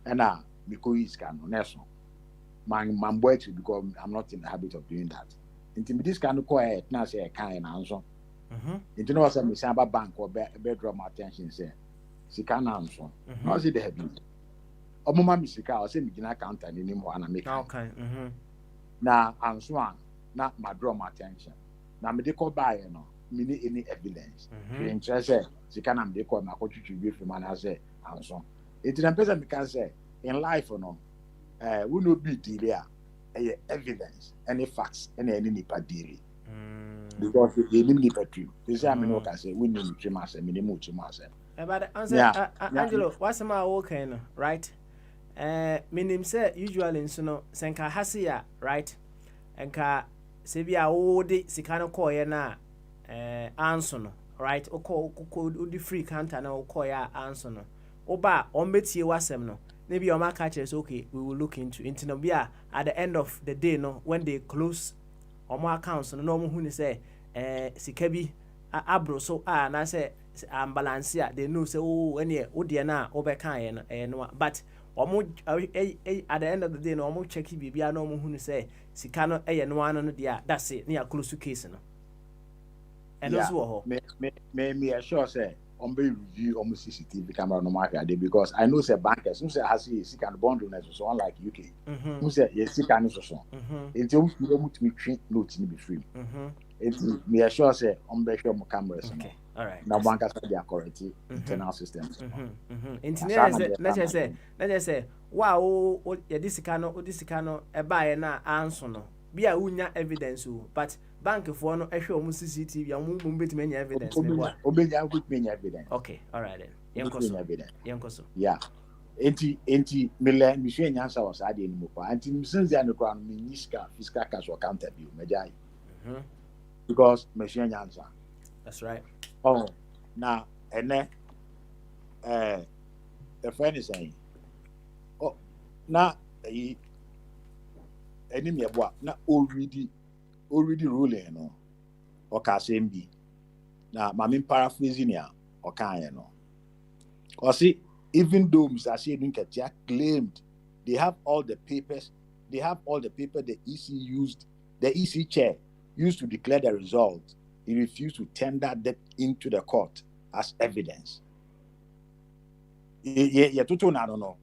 And me ko scan no so. Man boy because I'm not in the habit of doing that. Into this kind of quiet now say I can't answer. Into no say me say about bank or draw my attention say sika na answer. No say they have been. Omoma me sika or say me gina counter ni mo na make. Okay. Na answer na my draw my attention. Na me dey call buy no. Me need any evidence. The interest sika na me dey call my coach to be from and say answer. It's the person can say in life or no we no be there evidence any facts any nipa diri because the nipa true this I mean can say we need to mass me need to mass but answer Angelo what's my okay no right meaning say usually no senka hasia right enka se bia wo de sika no call ye na answer no right o di free counter na o call ya answer no oba on betie wasem no maybe your market catch us okay we will look into no at the end of the day no when they close or more accounts no mo hu ni say sika bi abro so na say balance ya they know say oh when ye wo de na obeka ye no but omo at the end of the day no omo check bibia na omo hu ni say sika no no ano dia that's it na close case no and also ho me assure say on be review almost CCTV camera no market because I know say bankers who say has he can bundle net so unlike UK who say yes he can so until we to me treat note ni be free me assure say on be sure mo cameras okay all right now bankers they are correct internal systems internet na say wow ya disika no e ba ye na anso no bia unya evidence but bank for no ehwe omu CCTV amu betime nya evidence ne boa obenya betime evidence okay all right then yenkoso yeah enti mele mi hwe nya ansa was ade ni mo pa enti msinzi ane kwa no mi fiscal cash account bi o mejai because me hwe nya ansa that's right oh na ene the friend is saying oh na eni me boa na already ruling no o ka same bi na mami paraphrasing ya o kan no o see even though Mr. Shedun Ketia claimed they have all the papers the EC chair used to declare the result, he refused to tender that into the court as evidence. Yeah, toto na no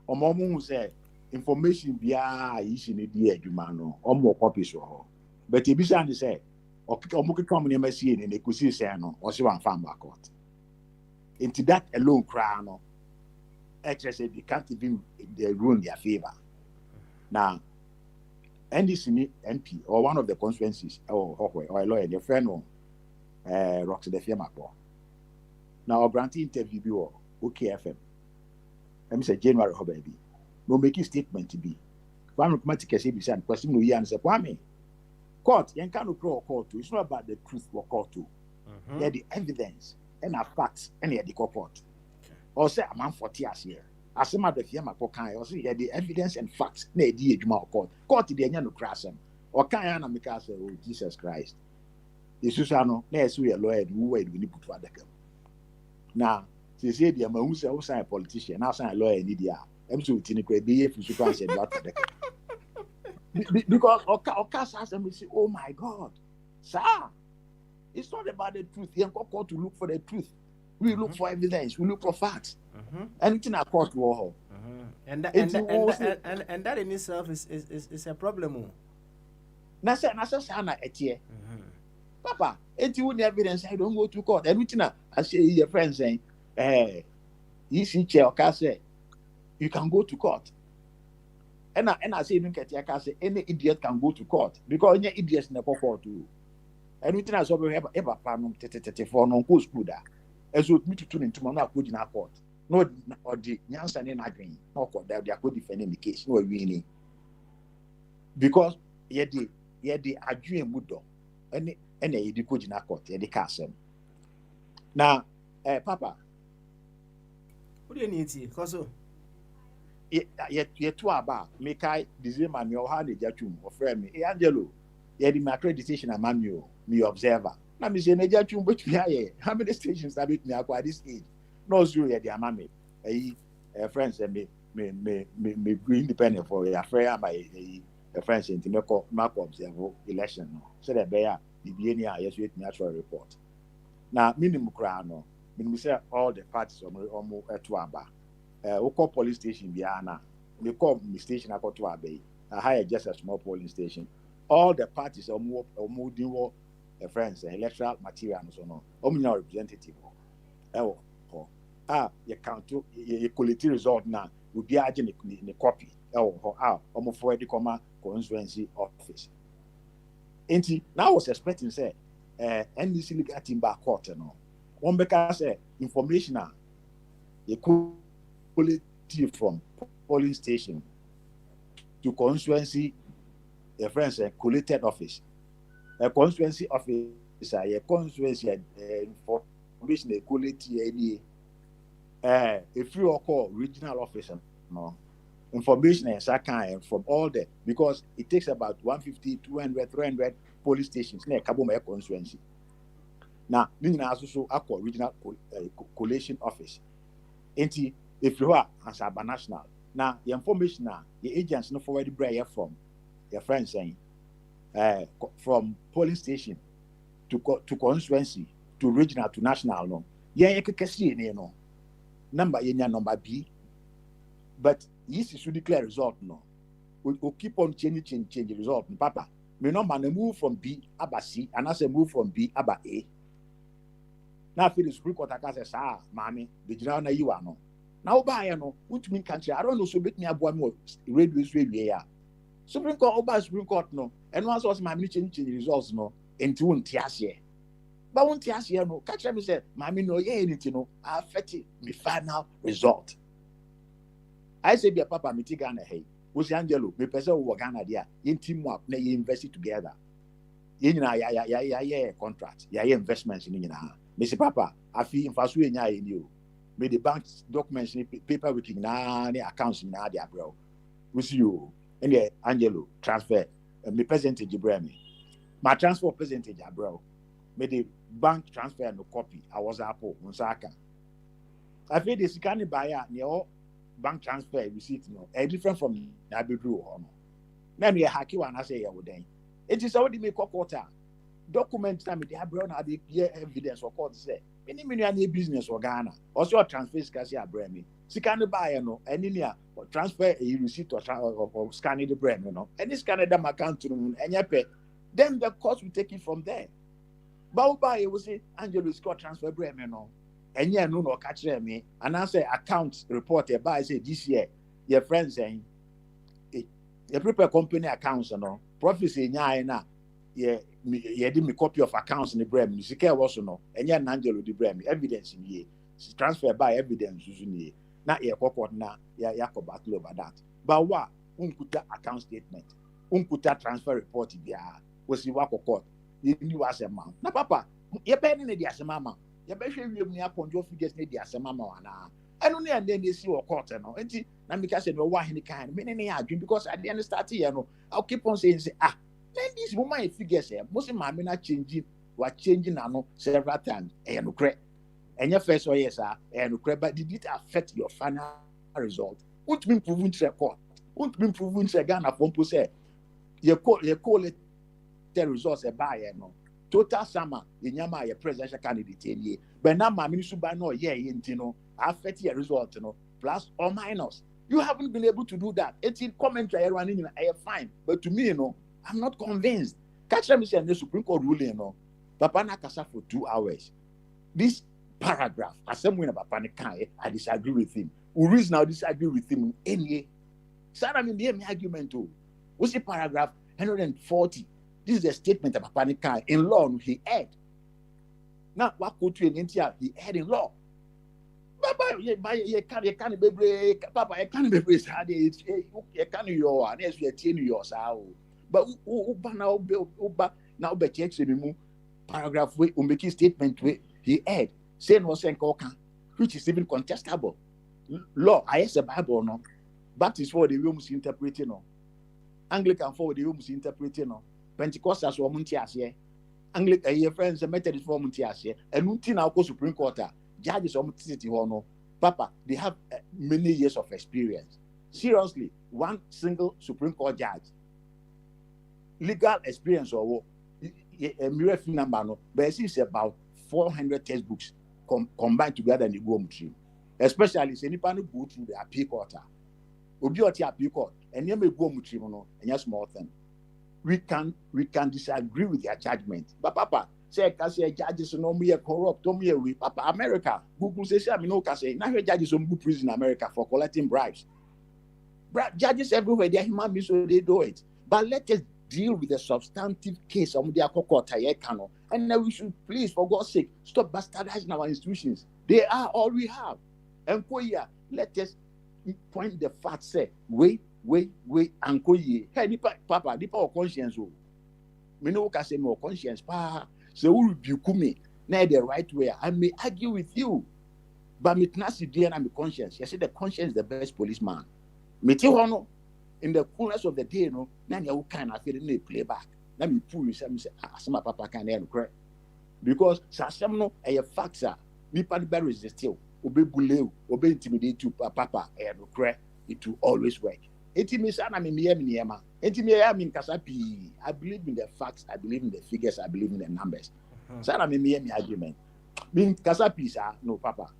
omomu who say information bia isi ne di adwuma no omo copies ho but e bisa and say omo kekam ne masie ne kusi say no o se wan farm back court into that alone cry no actually they can't even they ruin their favor now NDC MP or one of the constituencies or a lawyer their friend rocks the firm up now grant interview be okay FM let me say January ho baby no make a statement to be one automatic say be question no you answer kwame court yen can no court to. It's not about the truth for court to. Yeah, the evidence and the facts and the court. Or say a man 40 years here. As a matter of fact, or say the evidence and facts. Ne di ejuma court. Court the enya no crasem. Or can na make us say, oh Jesus Christ. Yesu no na yesu ye lawyer who we ni putu adaka. Now, say the man who say who say a politician, now say a lawyer ni dia. Em so tini kwe be ye fisu kan say what adaka. Because Oka says and we say, oh my God, sir, it's not about the truth. You have got to look for the truth. We look for evidence. We look for facts. Anything I court war. And that in itself is a problem. Nasa sana etie. Papa, enti who evidence I don't go to court. Anything I say your friend saying, you see chair Oka say you can go to court. And I say you can say any idiot can go to court because any idiots never court too. And we think as we have ever planum for no go school da. As we meet to tune into na go in court. No or the nyansa na green. No court they are go defending the case. No winning. Because ye the adwin mudo. Any ye the go in court, ye the castle. Now, Papa. What do you need to? Cause ye to aba me kai dizema me o ha de jatwum o frɛ me Angelo ye di my accreditation amamio me observer na me say na jatwum betumi aye how many stations that bit me akwa this age no zero ye di amame friends me independent for ya frɛ my friends enti me ko observe election no so the be ya bibie ni a yeso etumi actual report na minimum kra no minimum say all the parties omo eto aba we call police station biana. We call the station I got to Abbey. I hire just a small polling station. All the parties are more friends, electoral material and so on. Omnia representative. You count to your quality result now will be adding in the copy. Almost for the comma constituency office. And now I was expecting say NDC legal team back court no. One because information you could quality from polling station to constituency, a friends a collated office. A constituency office a constituency information a quality if you call regional officer no information is that kind from all the because it takes about 150, 200, 300 police stations near Kabuma constituency. Now, we also call regional collation office. If you are as a national, now the information the agents no forward the from your friends saying from polling station to constituency to regional to national no. You can see no number number B, but this is to declare result no. We'll keep on changing the result. Papa, me no man move from B aba C and as a move from B aba A. Now for the Supreme Court I say sir, mommy, the general na you are no. Now buy no, which mean country. I don't know so bit me aboa me radio ya. Supreme Court no. And once was my change the results no into one tiasie. But one tiasie no, catch me say, mommy no ye anything no, affect me final result. I say be a papa me tigana hey. Was Angelo, me person who Ghana there, in team up, na you invest it together. Yeah, contract, yeah, investments in Mr. Papa, I feel in fast way in you. May the bank documents paper working na accounts na dia bro. We see you and the Angelo transfer me percentage bremi. My transfer percentage bro. May the bank transfer no copy. I was apple Unsaka. I feel the scanning buyer near bank transfer receipt no different from Nabidru or no. Then we hacky one I say ya would then. It is already make a quarter. Documents time they have brown the clear evidence or court say. Any business or Ghana. Also a transfer scassia bremi. Scan buyer no any near or transfer a receipt or scanning the brand, no. Any scanner them account to and pay. Then the cost will take it from there. But buyer will say Angelo Scott transfer bremi no. And yeah, no catch me. And I say account report by say this year, your friends saying you prepare company accounts no profits in na yeah did me copy of accounts in the brem. You see also no and yeah Angelo the brem evidence in ye transfer by evidence using na yeah court na yeah battle over that. But what unkuta account statement, unkuta transfer report there. was you walk or court. You was a man. Na papa, you're penning the Asamama. You're basically you near upon your figures near the Asamama. I don't know, and then they see your court. No, and see, now because no why any kind, many arguing because at the end of start here, no, I'll keep on saying, then this woman figures here, most of my men are changing, what changing now several times, and no credit. And your first or yes, and credit, but did it affect your final result? Won't be proven to a court, won't be proven to a Ghana from to say, you call it. The results a buyer no total summer in yama your presidential candidate ye but now my minister by no affect your result plus or minus. You haven't been able to do that. It's in commentary running in fine, but to me I'm not convinced. Catch me saying the Supreme Court ruling Papa Nakasa for 2 hours. This paragraph as someone about Panikai, I disagree with him. We reason now disagree with him in any Sarah in the argument too. What's the paragraph 140? This is a statement about Panika. In law, he had. Now, what could you in India? He had in law. Papa, you can't be brave. Papa, I can't be brave. You can't your and as we attain yours. But now, but checks in paragraph we make statement he had. Say no saying which is even contestable. Law, I ask the Bible no. Baptist for the room interpreting no. Anglican for the room interpreting no. Pentecostals were Muntias, Anglican, your friends, and Methodist for Muntias, and Muntina Supreme Court, judges of City Hono. Papa, they have many years of experience. Seriously, one single Supreme Court judge, legal experience or a miracle number, no, but it's about 400 textbooks combined together in the Go tree. Especially, if anybody go through the appeal court, Obioti appeal court, and you may go tree, no, and just small thing. We can disagree with their judgment. But Papa, say judges no me corrupt, no me we Papa America. Google says I mean no can say now judges on good prison in America for collecting bribes. Judges everywhere they are human beings, so they do it. But let us deal with the substantive case of their court and then we should please, for God's sake, stop bastardizing our institutions. They are all we have. And let us point the fact say wait, Uncle ye. Hey, Papa, the power conscience. Me no can say more conscience, pa. So who rebuke me? Now the right way. I may argue with you, but me tenacity dear and my conscience. You say the conscience is the best policeman. Me tell you in the coolness of the day, no. Now you kind of feel in play back. Now me pull yourself. Say, some Papa can hear cry because some no a factor. Me pan be resist still. Obey bully, obey intimidate you, Papa. Hear cry. It will always work. I believe in the facts, I believe in the figures, I believe in the numbers. Sana me argument. Mean Casapi, no Papa.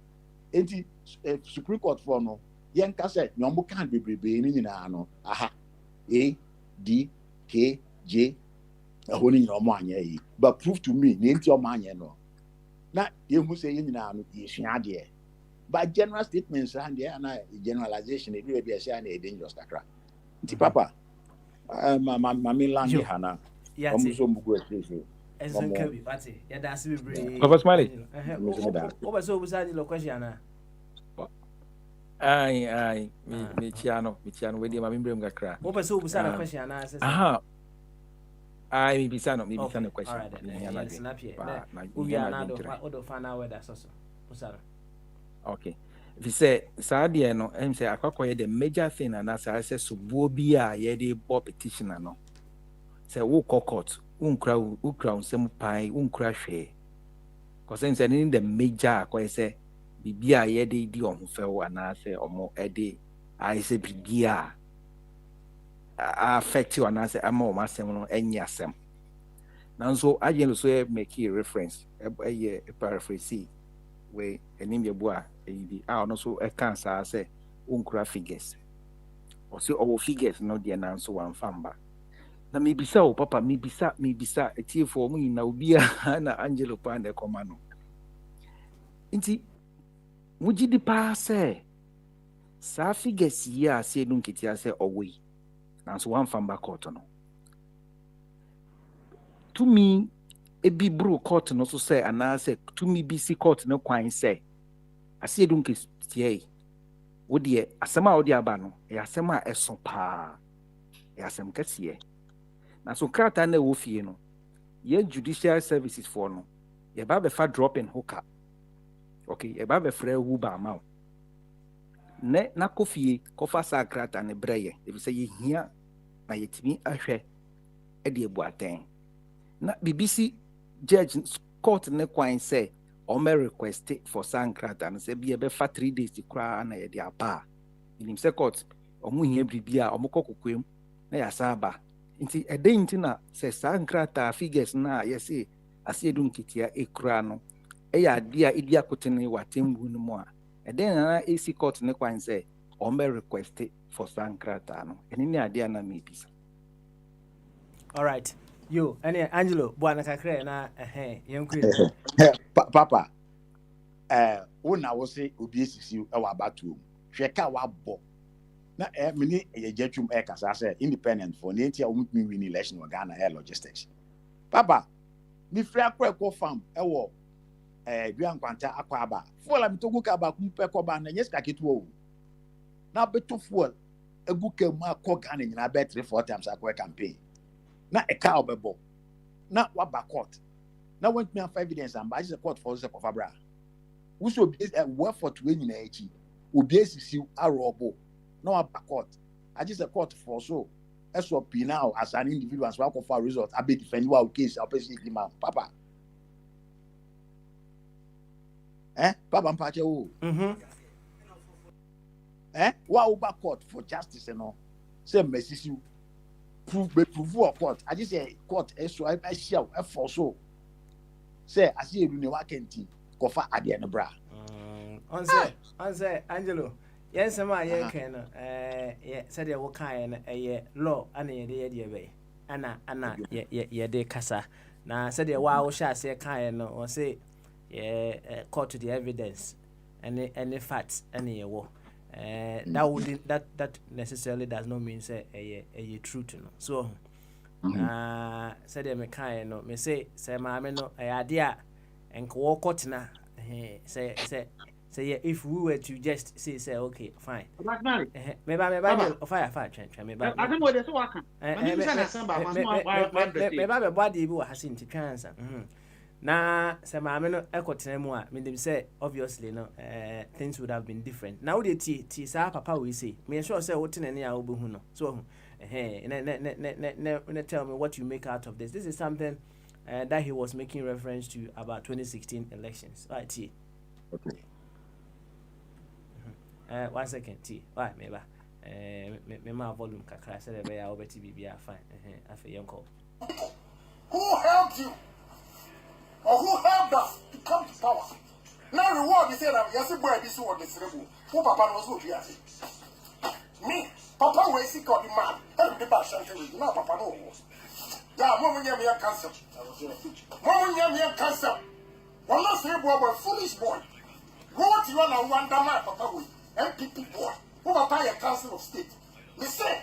Supreme Court for no. Young Casa, no can't be in no. Aha. A D K J a holding your money. But prove to me, name your money no. Now you must say in dear. But general statements and there generalization, it will be a dangerous crack. Papa, Mammy Landy Hannah. Papa Smiley. Over so beside the question. Aye, Michiano, with him, I'm in Gakra. Over so beside a question. Aha. I may be son of me, question. All right, snap here. We are not find out where that's also. Okay. If you say Sadia no, and say I the major thing and as I say Subobia ye de petitioner no. Say wo court, ukra some pie, uncrash. Cause in the major say Bibia ye de di on fell and I say or more ede I say Bibia affect you and I say I'm more massimo any assem. Now so I just make a reference a paraphrase. We enimye boa ebi no so e kan sa say unkura figures o say o figures no de na so wan famba na me bisa o papa me bisa etiefo mu na obi na Angelo pa na koma no nti mugidi pa say sa figures ya say no nketia say owe na so wan famba court no to me ebi bro court no so say ana say to me BC court no kwan say ase edun ke tie wo de asema wo de aba no e asema eso pa e asem kase na so krataa na ɛwɔ fie no yɛ judicial services for no yɛba bɛfa drop in hooker okay yɛba bɛfrɛ Uber ama wo ne na kɔ fie kɔfa saa krataa ne brɛ yɛ efisɛ yɛhia na yɛtumi ahwɛ ɛde ebu atɛn na BBC judge court ne kwan sɛ ɔmɛ request for saa krataa no sɛ bi yɛbɛfa 3 days koraa na yɛde aba nim sɛ court ɔmo hia biribi a ɔmo kɔ kokoam na yɛasa aba nti ɛdɛn nti na sɛ saa nkrataa figures na yɛse ase edu nketea ekura no ɛyɛ ade a edi akotene watembu no mu a ɛdɛn na AC court ne kwan sɛ ɔmɛ request for saa nkrataa no ɛne ne ade a na mebisa. All right. Yo, and Angelo, buana kakre na young Papa, una wo se obi esisi e wa batu. Hweka wa bo. Na mini yejetum e kasa say independent for na ntia wo win election wa Ghana Air Logistics. Papa, mi frɛ akɔ farm e wo Duan Kwanta akɔ aba. Fuel am togu ka ba kum pe ko ba na yes ka ketu o. Na beto fuel egu ka mu akɔ Ghana nyina be 3-4 times akɔ campaign. Na a cow bebo. Na what back court. Now want me have evidence and by the court for the Fabra. Who so be a work for 20 na echi. Obi esisi arobo. No back court. I just a court for so. SOP now as an individual as well for result. I be defend you case. I'll pay him out. Papa. Papa mpache o. Wa back court for justice and all. Say message you. Prove or court. I just say court so I shall for so. Say I see you in the weekend. Kofa at the end bra. Answer Angelo. Yes, ma ye can said ya wokan law and ye way. Anna ye de kasa. Na said ya wa shall say kind or say court to the evidence any facts any wo. That wouldn't that necessarily does not mean say a truth no so said me kind no me say ma me no idea and ko court na say if we were to just say okay fine me ba fire me ba I don't know what so waka me ba body bi wa hasin ti twansa na se maame no ekotena mu a medim say obviously no things would have been different now the ti sa papa we say me sure say what na ne a obehu no so tell me what you make out of this is something that he was making reference to about 2016 elections right okay 1 second why me ba me ma volume kakra say be ya obeti bibia fine afa yenko who helped you or who helped us to come to power. Now reward is that yes, boy, this one is rebel. Who Papa knows what you are saying. Me, Papa will see God the man, and the passion to you. Now Papa knows. Yeah, Mama Yamia cancer. Mama Yamia cancer. One last boy, foolish boy. What you want to wonder my Papa will, MPP boy, who Papa a council of state. Me say,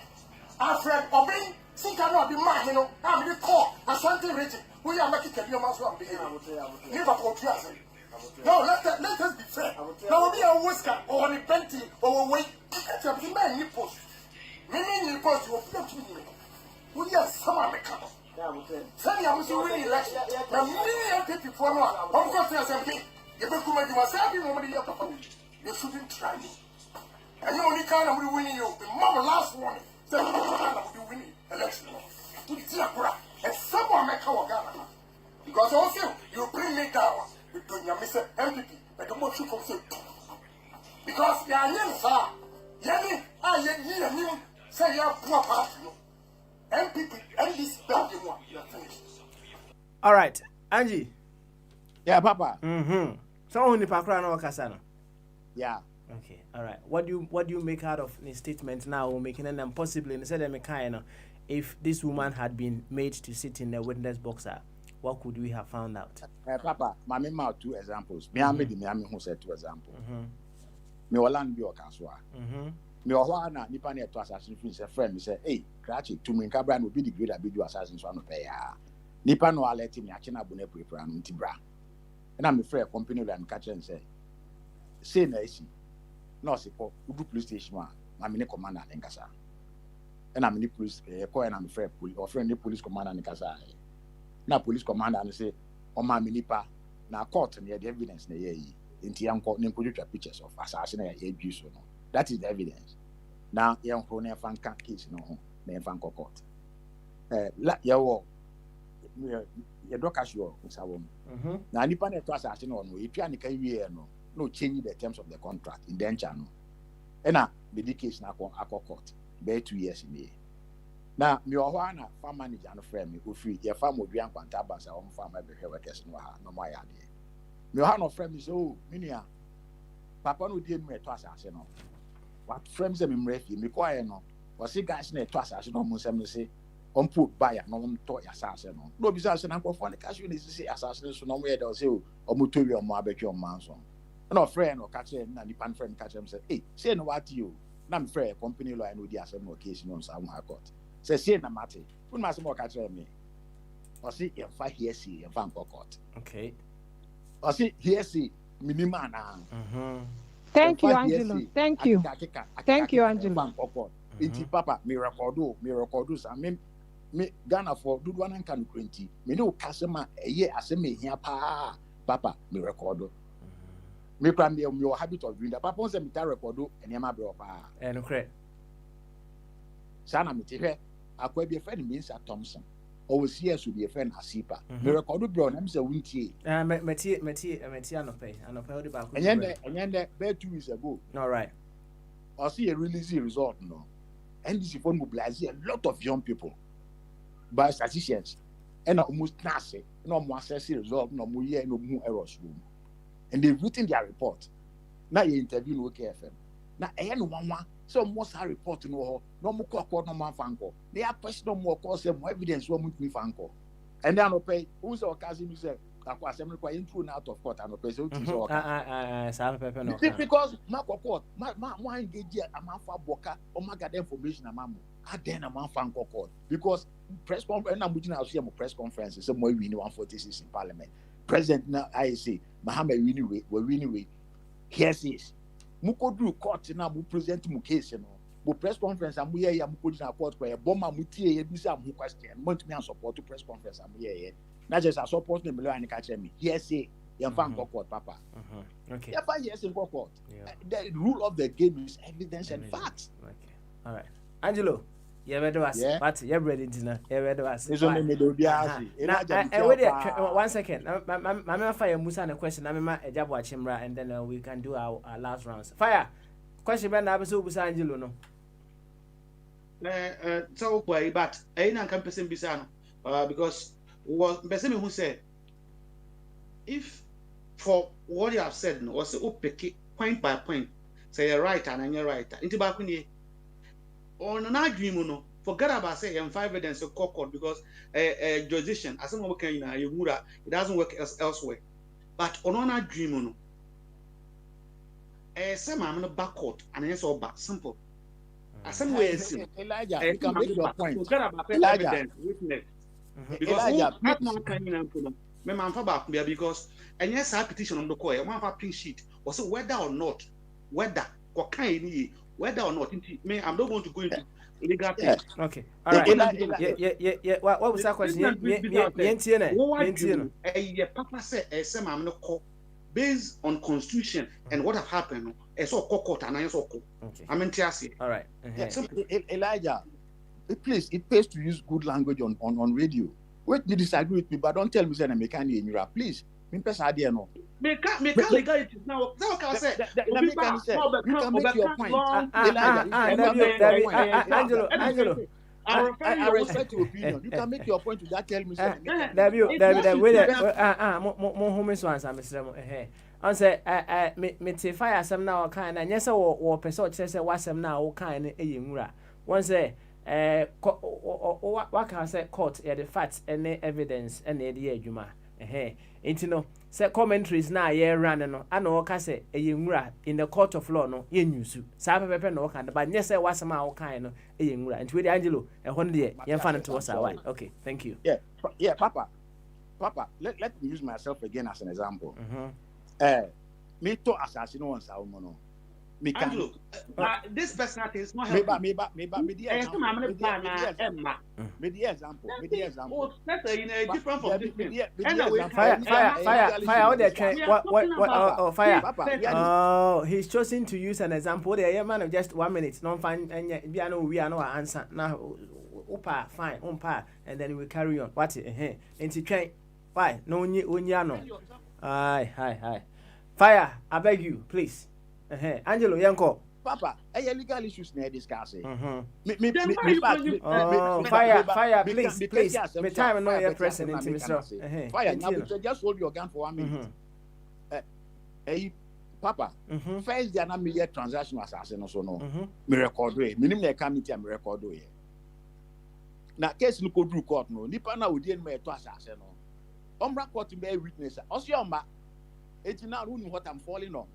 Alfred Obey, think I know the man, you know, I'm the core, Ashanti region. We are making a deal of being Liverpool. No, let us be fair. Now we are whisker or a penty or wait. The man nipples. Meaning nipples will float to me. We are some American. Say, I was winning election. Now, million people for one. Of course, there's something. You become a myself in one of your papa. You shouldn't try me. And you only kind of winning you. The mother last warning. Say, you will be winning election. And someone make our Ghana. Because also, you bring me down with your Mr. MPP, but the most you can say. Because you are young, sir. Yanni, I say you are poor party. MPP, and this bad one, you are finished. All right, Angie. Yeah, Papa. So only Pakra no Kasano. Yeah. Okay, all right. What do you make out of the statement now, making them possibly instead of Mekayano? If this woman had been made to sit in the witness box, what could we have found out? Papa, my made 2 examples. Me who said 2 examples. Me Olan be Okaswa. Me Owana nipa ne to assassin fin say friend me say, "Hey, Krachi, to me Cabra no be the grade that be do assassin so no pay ya." Nipa no alert me achina bone prepare no ntibra. Na me frɛ company la me catch and say na isi. No se ko udu police station ma me ne commander nkasa. and I'm the police call and I'm fair police or friend the police commander in Kasa. Now police commander and say, "Oh my minipa, now court and the evidence na ye in Tian court name put pictures of assassin abuse no. That is the evidence. Now young crony fan can't case no name fan court. La yawo your doctor sure now nipa na to assassin no if you can wie no change the terms of the contract in denture no. And now the case na court be 2 years in here. Now, me ohwana farm manager no friend me go free. Your farm will be an quantabas or farm every workers no my idea. Me ohwana friend me so minia. Papa no dey me to asase no. What friends them in refi me quiet no. Was see guys na to asase no mo say on put buyer no on to asase no. No be say na go for the cash you need say asase so no we dey say o mo to wi o mo abetwe o man so. No friend no catch na ni pan friend catch him say hey say no what you na me friend company lawyer no dey asem no case no so high court. Say na mate. When my small catch me. Or see if I hear see if I'm court. Okay. Or see here see minimum na. Thank you, Angelo. Thank you. Thank you, Angelo. Inti papa me recordo sa me Ghana for do one and can 20. Me no customer a year as me here pa papa me recordo. Me plan me your habit of doing that. Papa wants me to recordo and yama bro pa. And correct. Sana me te akwa be friend means at Thompson. Always here should be a friend Asipa. Me record bro na me say wuntie. Meti no pay the back. And then there 2 weeks ago. All right. I see a really easy result no. And this phone mobilize a lot of young people by statisticians and almost nase no more assess result no more year no more errors room. And they've written their report. Now you interview no KFM. Now no one so most are report no more call no more fanko. They are question no more cause them evidence one with me fanko. And then no pay who's our cousin who said akwa assembly kwa intro out of court and no pay so no because my court my engage am fa boka o ma gather information am I then am fanko court because press conference na mujina aso am press conference so mo win 146 in parliament president na I say Mahama win way here says mukodu court na mu present mu case no bo press conference am here ya mukodu na court kwa bomba mutie ye bisa am question mo ntumi an support to press conference am here not just a support the million and catch me yes say you fan court papa okay yeah 5 years in court the rule of the game is evidence and facts. Okay, all right, Angelo. Yeah, where do I see? But you're ready to know. Yeah, where do I see? Now, 1 second. I'm fire Musa and a question. I'm a job watch him and then we can do our last rounds. Fire question. Ben, I was over Angelo. No, so but I ain't can person bisano because was person who said if for what you have said no was pick point by point say you're right and you're right into back when on an dream no forget about say and 5 evidence of court because a jurisdiction as someone can it doesn't work elsewhere but on an dream no some I'm back court and it's all back simple as some way Elijah you can make your point forget about evidence witness because me man for back because and yes our petition on the court one for pink sheet was whether or not whether me I'm not going to go into legal things. Okay, all right. Yeah. What was that question? Papa said some I'm not call based on constitution and what have happened it's all court and I also call I'm in TRC. All right. Elijah, please, it pays to use good language on radio. Wait, you disagree with me, but don't tell me that I'm making in Europe, please. Me person idea no. Me can't legalities now. That's what I said. You can make your point. Angelo. I respect your opinion. You can make your point without telling me something. I say me te fire some now kind and yes or person say what some now kind e one say what can say court the facts and the evidence and the adwuma enti no say commentaries na ye run no ana o ka say eyinwura in the court of law no ye nyusu sa pepe no kan but yes say wasama o kan no eyinwura enti we Angelo e ho no de ye fa no to sa why okay thank you yeah papa let me use myself again as an example me to assassin on sa no Angelo, this personality is not me helping. the example. That's a different from this thing. Fire. Oh, he's chosen to use an example. The man of just 1 minute. No fine, and we are no answer now. Opa, fine, and then we carry on. What it? Into train. Why? No, unyano. Hi. Fire, I beg you, please. Angelo, Yanko. Papa, legal issues near discussing. Fire, please. Me time no your president, Mr. Fire, now just hold your gun for 1 minute. Papa, first day na me transaction assassin so no. Me record we. Minimum na committee me record we. Na case no go through court no. Nipa na odi en me to assassin no. Omra court be witness. Osi omba. Eti na who what I'm falling on.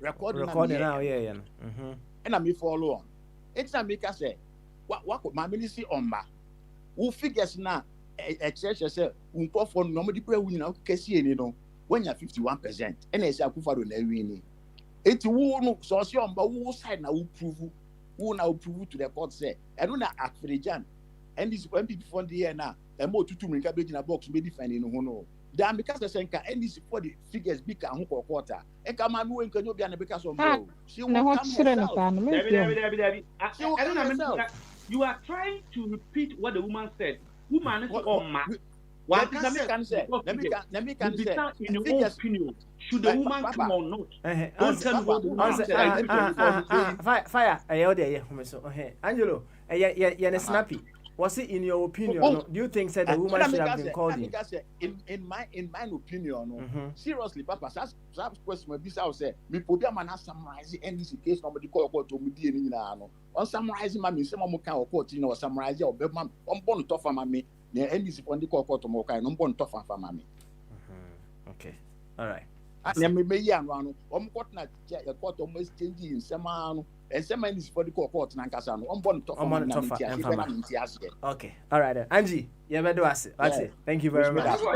Recording now, yeah. And I me follow on. It's a make us say, what my ministry on ma? Who figures now? Excess yourself. For nobody pray we now can see any no. When you're 51%, and it's a kufa don't win. It's who no so on, but who side now who now prove to the court say, I don't know act for the jam. And this when people from the year now, and more to make a bit in a box, maybe finding who know. Then because the Senka and this for the figures big and quarter. And come on, who can you be an because of she will come herself. You are trying to repeat what the woman said. Woman is on ma. Let me say. In your own opinion, should the woman come or not? Don't tell me what the woman said. Fire. Angelo, you're snappy. Was it in your opinion? Do you think that the woman should have been called in? In my opinion, seriously, Papa, that's question maybe I say me probably man summarize any case nobody call court to me any no. On summarizing my say mo kan court or summarize or be man on born tough for me. The NDC on the court to mo kan no born tough for me. Okay. All right. And me ya no court na court almost changing in some and some is for the court na nkasa no on born tough for me. Okay. All right then. Angie, you better do it. That's it. Thank you very much. You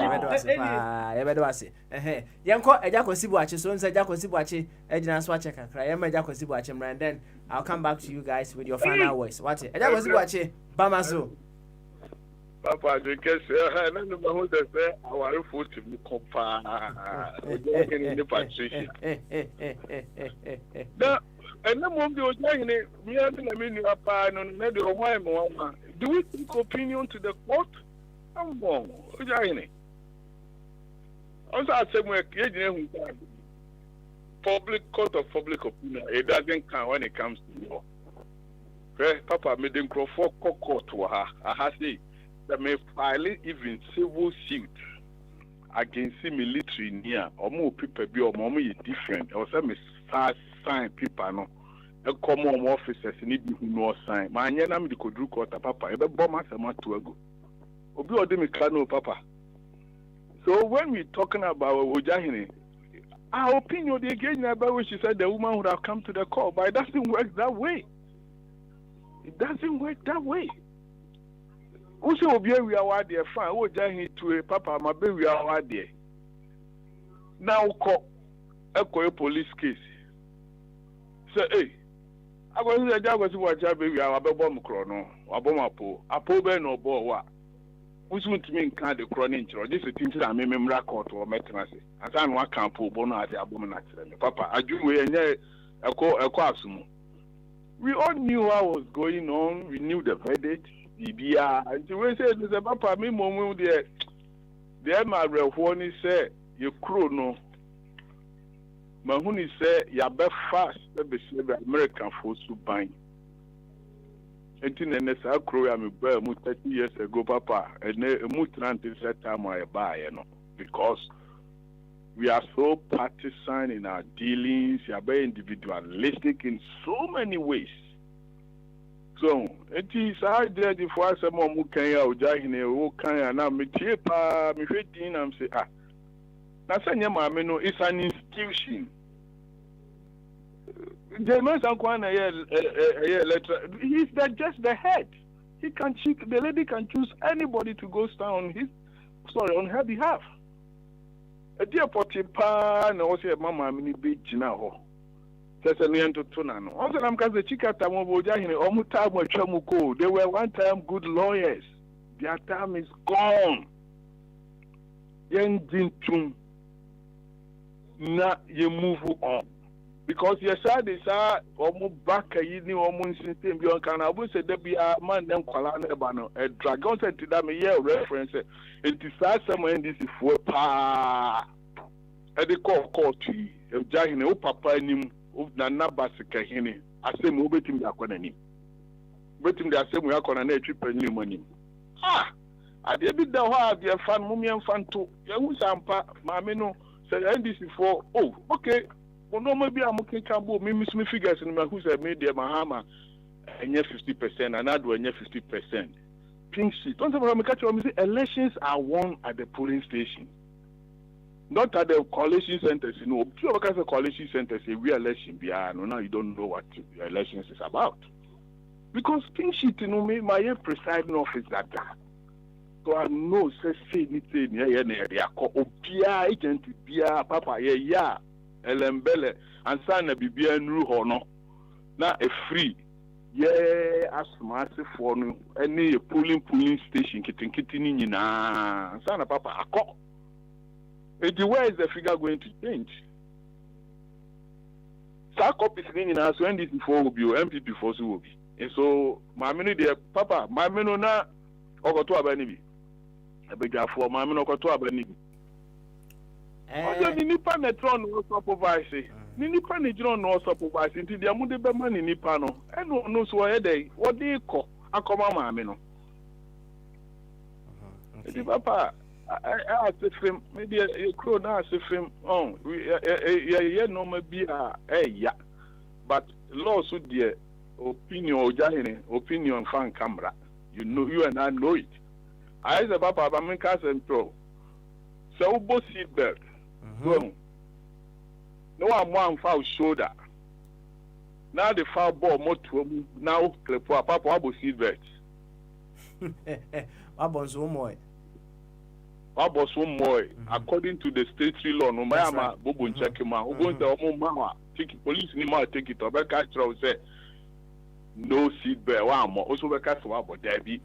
better do it. Yanko eja kosi buachi so nsa eja kosi buachi ejina so ache kakra. Yema eja kosi buachi and then I'll come back to you guys with your final words. What it? Eja kosi buachi bamaso. Papa, because I don't know who they say our food to be compared. In the Patricia. And the moment you're saying it, me having a menu up on the why mama. Do we take opinion to the court? I'm wrong. Also, I said, we're public court of public opinion. It doesn't count when it comes to law. Papa made them cross for court to her. I have said that may file even civil suit against the military near or more people be or more different. Or some sign people no. A common officers need to know sign. My name is Kodru Kota Papa. Ebe bomb as a month to ago. Obi odemi kano Papa. So when we're talking about Ojahini, our opinion the again about what she said the woman would have come to the court, but it doesn't work that way. It doesn't work that way. Also, Obi we are there fine. Ojahini to a Papa, my baby we are there. Now call a police case. Say, hey, I was a job was what baby I have a bomb chrono, a bomb apo ben or boa. Which would mean kind of chronic or this is things that made me record or metanasi. As I know I can't pull bono at the abomination. Papa, I do a quasum. We all knew what was going on, we knew the verdict, BBR, and the way said, Mr. Papa, me moment there. There, my real one said, you chrono. Mahuni said, "You be fast, be American force to bind." 18 and I crow am 30 years ago, Papa, and a set time I buy, because we are so partisan in our dealings, we are very individualistic in so many ways. So, it is hard there for someone who can who can now me chepa, me fitting, I'm saying, it's an institution. He's just the head. The lady can choose anybody to go stand on her behalf. A dear potty pan also mama mini beach now. Sese no yento to na no. Also nam ka se chikata mo boja hine omu time atwamuko. They were one time good lawyers. Their time is gone. Yen dintum na ye move on. Because yes, I say omu back yi ni omu nsinte bi on kana obu se de bia man dem kwala na ba no e dragon said to that me here reference it is some this for pa e de call to e jahine o papa nim o na basika hine asem obetim da akona nim betim da asem ya akona na etwi panyin mu nim ade bi da ho a de fan mum yem fanto ye hu sampa ma me no say NDC for okay no maybe I'm okay cambo me figures in my who said me there Mahama and 50% and I do 50%. Pink sheet. Don't ever make catch me say elections are won at the polling station. Not at the coalition centers, you know. Two of the coalition centers say we election no now you don't know what the elections is about. Because pink sheet, you know, me my presiding office that. So I know say anything yeah obia agent bia papa yeah elembele and sana bibia nru ho no na a free asmart for no any polling station kitinkiti ni nyina sana papa akọ where is the figure going to change? Sa copies ni nyina so NDC for will be MPP for so will be. And so my menu there papa my menu na okoto abani bi abega for my menu okoto abani bi. Ojo ni nipa netron no supervise. Ni nipa ne jiro no supervise nti dia mu de be ma ni nipa no. Eno no so ye dey. Wo dey ko akoma maame no. Edi papa I film maybe a crow na film on ye no ma bi ya. But law so there opinion fan camera. You know you and I know it. I say papa ba me ka central. So bo seat belt. No one foul shoulder. Now the foul ball more to now clip for papa abo seat belt. Abo so moy. According to the state law, no matter bobo check him out. Obo the omo mama take police ni ma take it. Obe catch say no seat belt. Wa mo also be catch wa abo there be.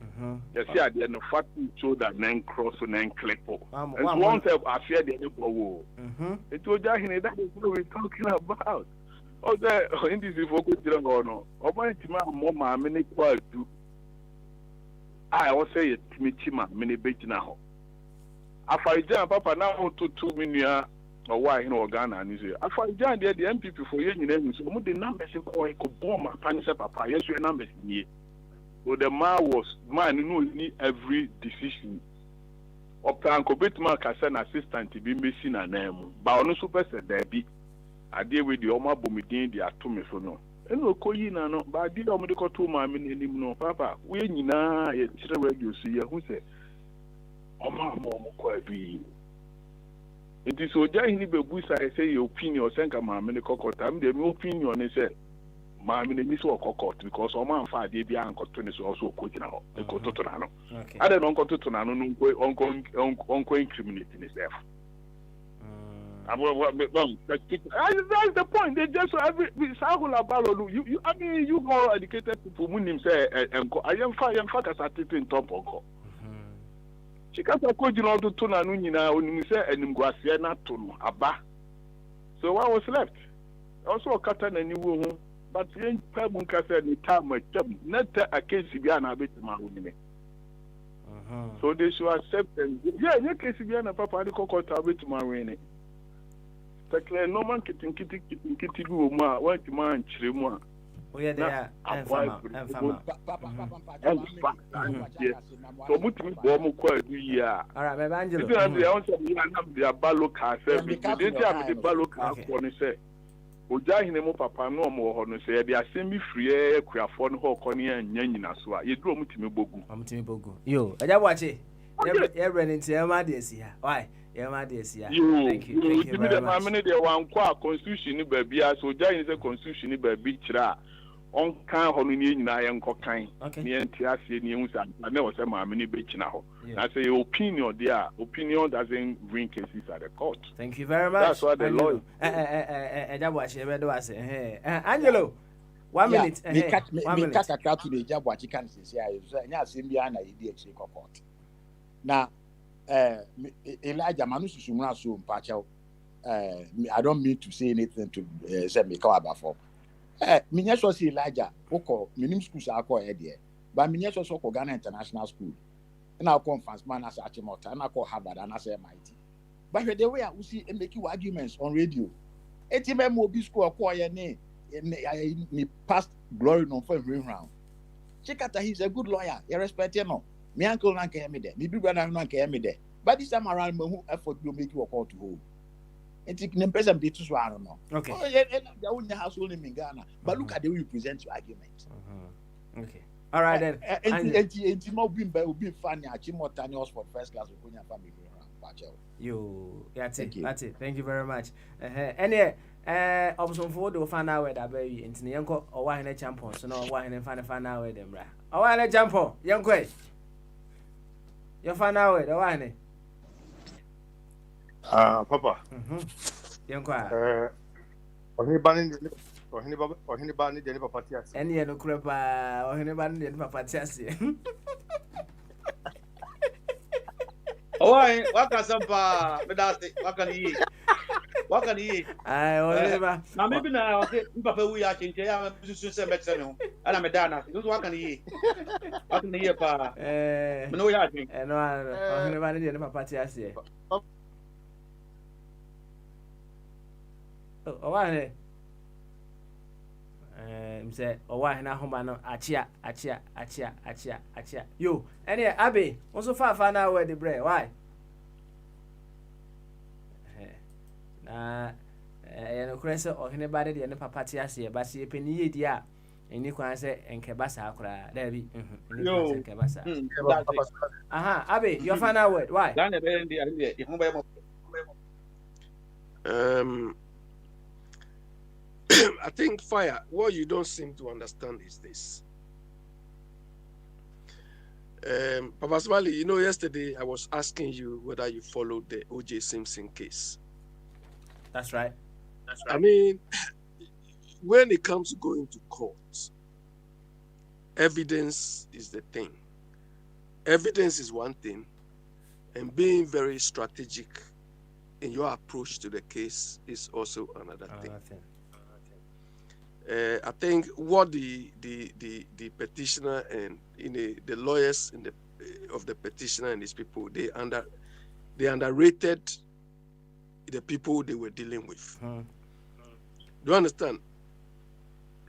You see at the end fat shoulder then cross and clip. And one say I fear the any go. It was just that is what we're talking about. Oh, there in this focus no. Oba ntima mo ma me ne kwa du. I will say it mitima me ne betina ho. Afarijan papa na ho to 2 minua or why in Ghana and say Afarijan there the MPP for you nyina so mo the numbers ko bomb pan say papa yes your numbers nie. So the man no need every decision. Opa anko betuma ka say na assistant bi mesi na nam ba ono super say there be ade we the oma bomidin the atome so no eno koyi na no ba di omo de ko to ma me nim no papa we nyina ye kire radio so ye hu say oma mo ko abi it is oja hini bebu say your opinion senka ma me ne kokota am de me opinion ne say ma me ne mi so kokota because oma amfa ade bia ankoto ne so also kokina ho e kototo na no ade no nkototo na no onko incriminate ne self. That's the point. They just every you I mean you all educated people who say I am far as in top of Chikasa ko jino to na no nyina onim say animguase na to no aba. So what was left? Also kata na niwo ho but yen pa mun ka say ni time atam net a case bia na betima ho ni. So they should accept and yeah case bia na papa de kokota betima win it. Takle no man kitinkiti bi wo mu a wanti man chire mu a oye there enfama so mutimi bo mu kwa du yi a all right Angelo you know they want to be am dia balo ka say be dey am the balo ka ko ni say oja hine mu papa no mo ho no say dey asem bi free akuafo no ho ko ni anya nyina so a ye duro mutimi bogu yo aja boache everything ti e ma dey see ha why thank you very much. Constitution ni baby so jai ni say constitution ni baby kira on kan ho no ni nyina ye nkokan ni enti ase ni ehun sa na o se ma me ni be china ho na say opinion there opinion doesn't bring cases at the court. Thank you very much. That's what the law Angelo 1 minute. Me kaka to the job what you can say nya asem bia na yedi akire court na Elijah manu susumura so mpacha I don't mean to say anything to say me come about for minya so see Elijah woko minim school sa akọ e de but minya so ko Ghana International School na conference man as Achimota na ko Harvard na say MIT but the way we see make you arguments on radio eti me mo bi school ko ye ni past glory no for round Chikata he's a good lawyer you respect him no me uncle na ke me there me bi brother na ke me there but this time around me who effort you make you call to hold enti nem person be too so I don't know okay you won't household in Ghana but look at the way you present your argument okay all right then enti mo bi fan ya Achimota ni Oxford first class okunya family you that's it thank you very much any option for the fan out that baby enti yanko o wa hene champion so no wa hene fan out dem bra o wa hene champion yanko your fan out the wa hene papa yanko ohini ba ni de papa tiasi eni no krepa ohini ba ni de papa tiasi Oi, wakasampa medase wakani ai oleba na maybe na okay papa wu ya chinche ya susu se metse me ho ana medana so wakani pa me no ya drink no ohini ba ni de papa tiasi owane mse owa na homa no achia yo ene abe wonso fa na we the bread why na no krese ohene ba de ne papa ti ase ba se peni ye di a eni kwan se enke ba sa akura da bi eni kwan se enke ba sa aha abe your final word why dan e be ndi ho ba mo I think fire. What you don't seem to understand is this. Papa Smiley, you know, yesterday I was asking you whether you followed the O.J. Simpson case. That's right. I mean, when it comes to going to court, evidence is the thing. Evidence is one thing, and being very strategic in your approach to the case is also another thing. I think what the petitioner and the lawyers of the petitioner and his people they underrated the people they were dealing with. Do you understand?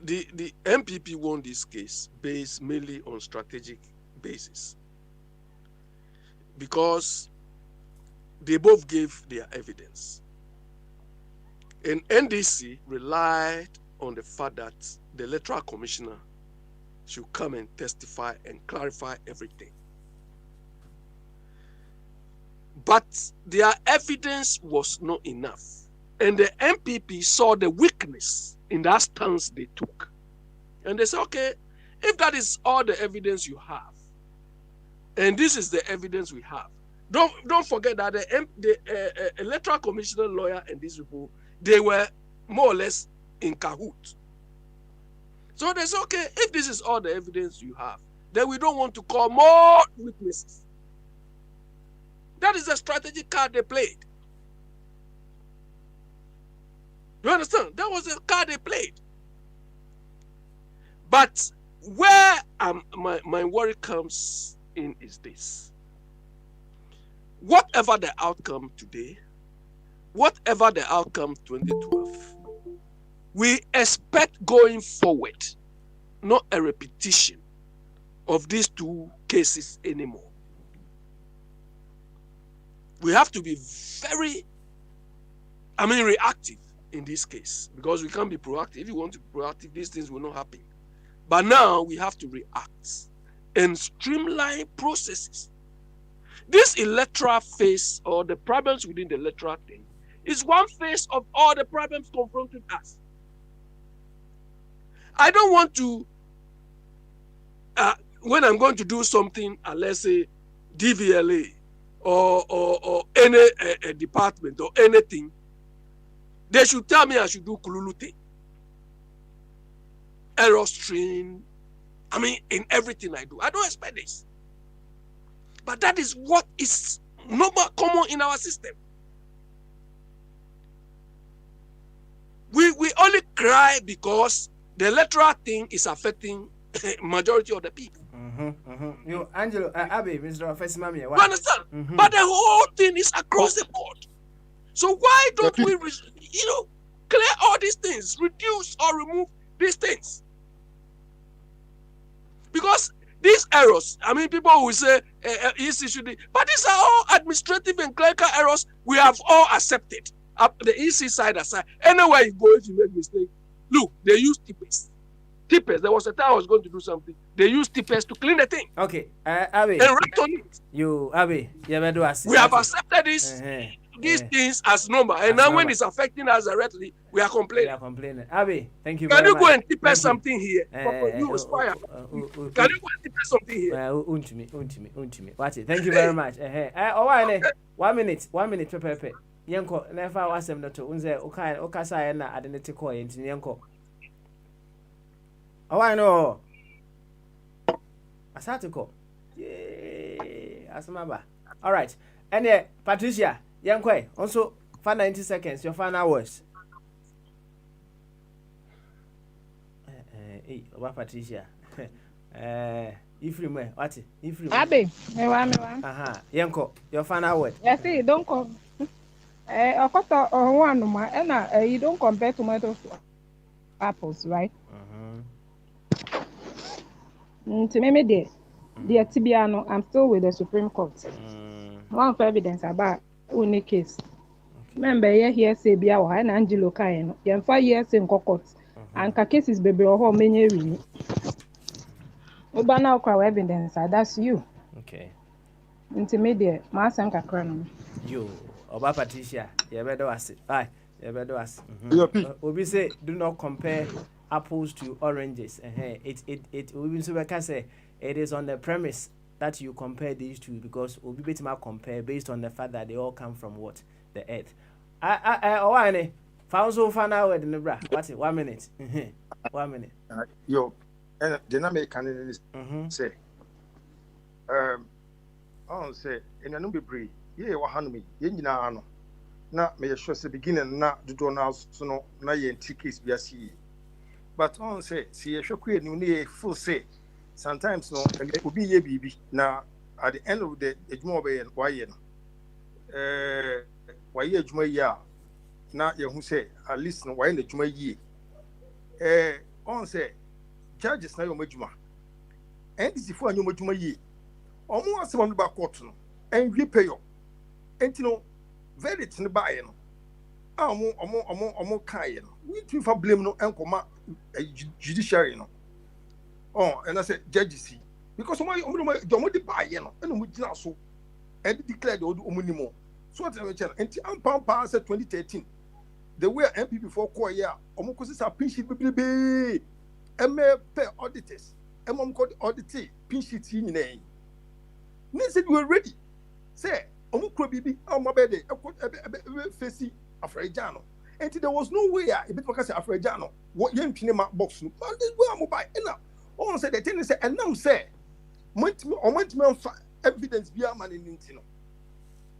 The MPP won this case based mainly on strategic basis because they both gave their evidence, and NDC relied on the fact that the electoral commissioner should come and testify and clarify everything. But their evidence was not enough. And the MPP saw the weakness in that stance they took. And they said, okay, if that is all the evidence you have, and this is the evidence we have, don't forget that the electoral commissioner lawyer and these people, they were more or less in cahoot. So they say, okay, if this is all the evidence you have, then we don't want to call more witnesses. That is the strategic card they played. You understand? That was the card they played. But where my worry comes in is this. Whatever the outcome today, whatever the outcome 2012, we expect going forward not a repetition of these two cases anymore. We have to be very, reactive in this case because we can't be proactive. If you want to be proactive, these things will not happen. But now we have to react and streamline processes. This electoral phase or the problems within the electoral thing is one phase of all the problems confronting us. I don't want to, when I'm going to do something, let's say DVLA or any department or anything, they should tell me I should do Kululu thing. Error string. I mean, in everything I do. I don't expect this. But that is what is normal, common in our system. We only cry because the electoral thing is affecting majority of the people. You, Angelo, Abby, Mr. First Mammy. You understand? But the whole thing is across the board. So why don't we, clear all these things, reduce or remove these things? Because these errors, I mean, people will say EC should be, but these are all administrative and clerical errors we have all accepted. The EC side aside, anywhere you go, if you make mistake, look, they use tippers. Tippers. There was a time I was going to do something. They use tippers to clean the thing. Okay, Abby. And right on it. You, Abby, we have accepted this. These things as normal, and now when it's affecting us directly, we are complaining. Abby, thank you very much. Can you go and tipper something here? You aspire. Can you go and tipper something here? Untimi. Watch it. Thank you very much. Oh, 1 minute, Pepe. Yanko, never was him not to unze okasa na adenete ko yenti yanko. Oh, I know. Asatiko. Yay, Asmaba. All right. And Patricia, Yankwe, also for 90 seconds, your final words. Hey, what Patricia? Ifrime, what? Ifrime. Abe, Yanko, your final word. Yes, don't come. Of course, one and you don't compare tomatoes to apples, right? To me, dear Tibiano, I'm still with the Supreme Court. One of evidence about only case. Remember, here say Biawa and Angelo Kaino, and 5 years in court, and cases baby or home many really. Ubana crowd evidence, that's you. Okay. Intermediate, Masanka Crown. You, Oba Patricia, you better ask it. Bye. You better ask. Obi say, do not compare apples to oranges. It will say it is on the premise that you compare these two, because Obi betima compare based on the fact that they all come from what? The earth. I found so far now in the bra. What's it? 1 minute. 1 minute. Yo, and the name can say, I say, in a number breed, ye were handy, yen na may sure the beginning na do now so na yen tickets be a see. But on say, see a shock you need full say. Sometimes no, and it could be a baby. Now, at the end of the Ejmobe and Wayen, Jumaya, now you who say, at least no, why in the Jumay on say, judges now your Majuma. And this is for your Majuma almost one about cotton, and repay you. And you know, very tin buy no. Amo kayen. We too for blame no uncle judiciary no. Oh, and I said judges because my don't buy and we did so and declared the omunimo. So what I'm saying, and I'm pass 2013. The way MP before call yeah, almost a pinch sheet baby. Pay auditors. Called audit pinch sheet in name. They said we were ready. Say, bibi, my baby, facing Afrejano. And there was no way a bit because Afrejano, what young cinema box, but this way I'm mobile enough. All said the thing is, and now say, went me evidence be a man in Intino.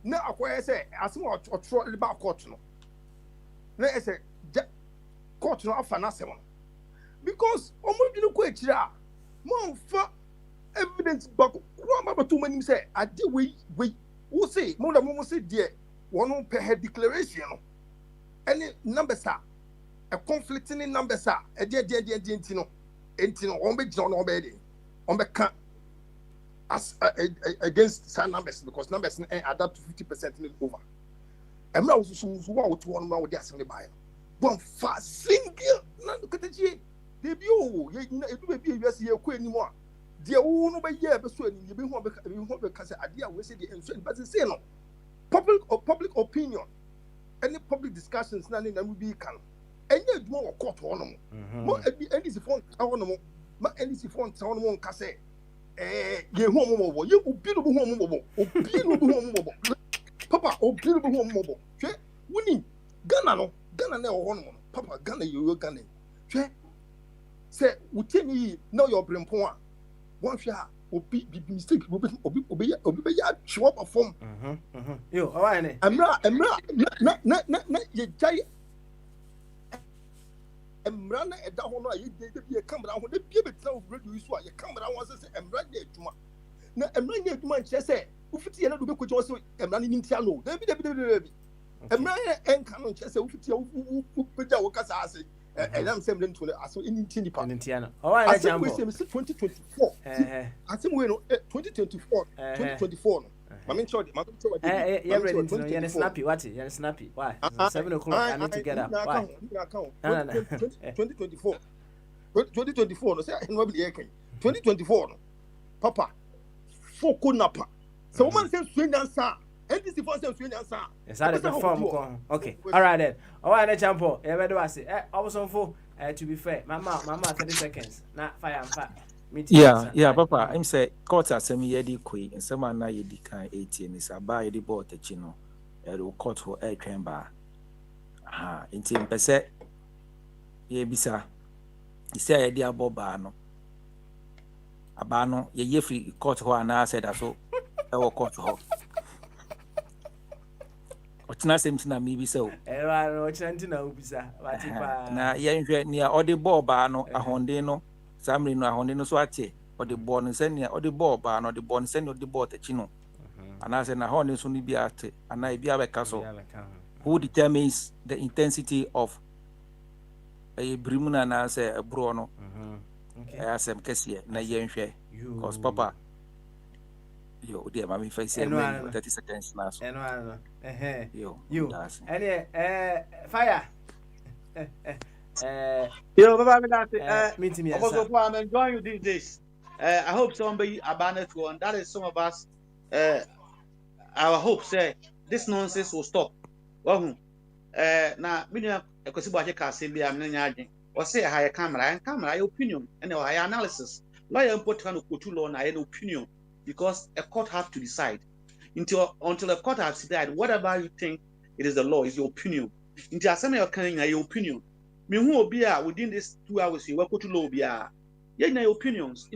Now, I say, as much or throw about court. Let us say, court no afanasem. Because almost you know quite more evidence back. But too many say, I did we who say, more than one say, dear, one per head declaration. Any numbers are a conflicting numbers are a dear Intino. On be John Obedi, on be as against some numbers because numbers adapt to 50% over. And now so what to one with the assembly buyer. One fast single, not look at the G. They be oh, you be yes, you quit anymore. Dear, no by year, but soon you be home because idea we say the insane, but say no. Public opinion, any public discussions, none in them will be can. enye dwuma wo court ho no mo NDC phone ho no ma NDC phone ho no nka say ye hu mo bo ye obi no bo hu mo bo obi no bo hu mo bo papa obi no bo hu mo bo hwe woni Ghana na ho no papa Ghana yo Ghana hwe say wutemi no your brempon a one hwe a obi bi mistake obi be ya chwo perform yo awa ne amra na ye jai emra na eda ho no aye de bi camera ho de bi betra o radio isu a ye camera ho se emra na eduma na emra na eduma nche se ufiti ye na do be kwajo se emra ni ntia no de bi emra enka no nche se ufiti u peja wo kasa ase elam sem len tole aso ini ntini pa ntia no o wa na jambo 2024 asim we no 2024 no Mama Chod, yeah, ready to know. You're snappy. What? You're snappy. Why? 7 o'clock. I need to get up. Why? 2024. 2024. No, say I know be 2024. No, Papa. Foko napa. So woman say swing dancer. NDC for say swing dancer. Yes, that the form. Okay. All right then. All right, let's jump on. Yeah, where do I say? Also for to be fair, mama 30 seconds. Not fire and fat. Yeah, Papa. I'm say court asemi yedi koi and some na yedi kan 18 is about yedi bought the chino. Will court for air chamber. Aha, inti mpese ye bisa. Ise yedi abobano. Abano ye free court ho ana said so e wo court ho. Otina semtina mi bisa o. No chantina ubisa. Watipa. Na ye nhwe nia odi ball ba no ahonde no. Samri no ahonde no so ate odi ball no senia odi ball ba no odi ball no senia odi ball tachi no. Ana se na honde so ni bi ate ana bi abeka so. Who determines the intensity of a brimuna na say a bro no. Okay. Asem kese na ye nhwe. Cause Papa yo dear mami face 30 seconds now. So. Yo. Any fire. Yo, Baba, I'm enjoying you these days. I hope somebody abandoned you, and that is some of us. Our hope say this nonsense will stop. Well, now, minimum a possible can say be a million or say a higher camera, opinion, and a higher analysis. Lawyer important to too long, I had opinion because a court have to decide. Until a court has decided whatever you think it is the law is your opinion. Until some of your opinion. Me who will be within this 2 hours you work to law be your opinions.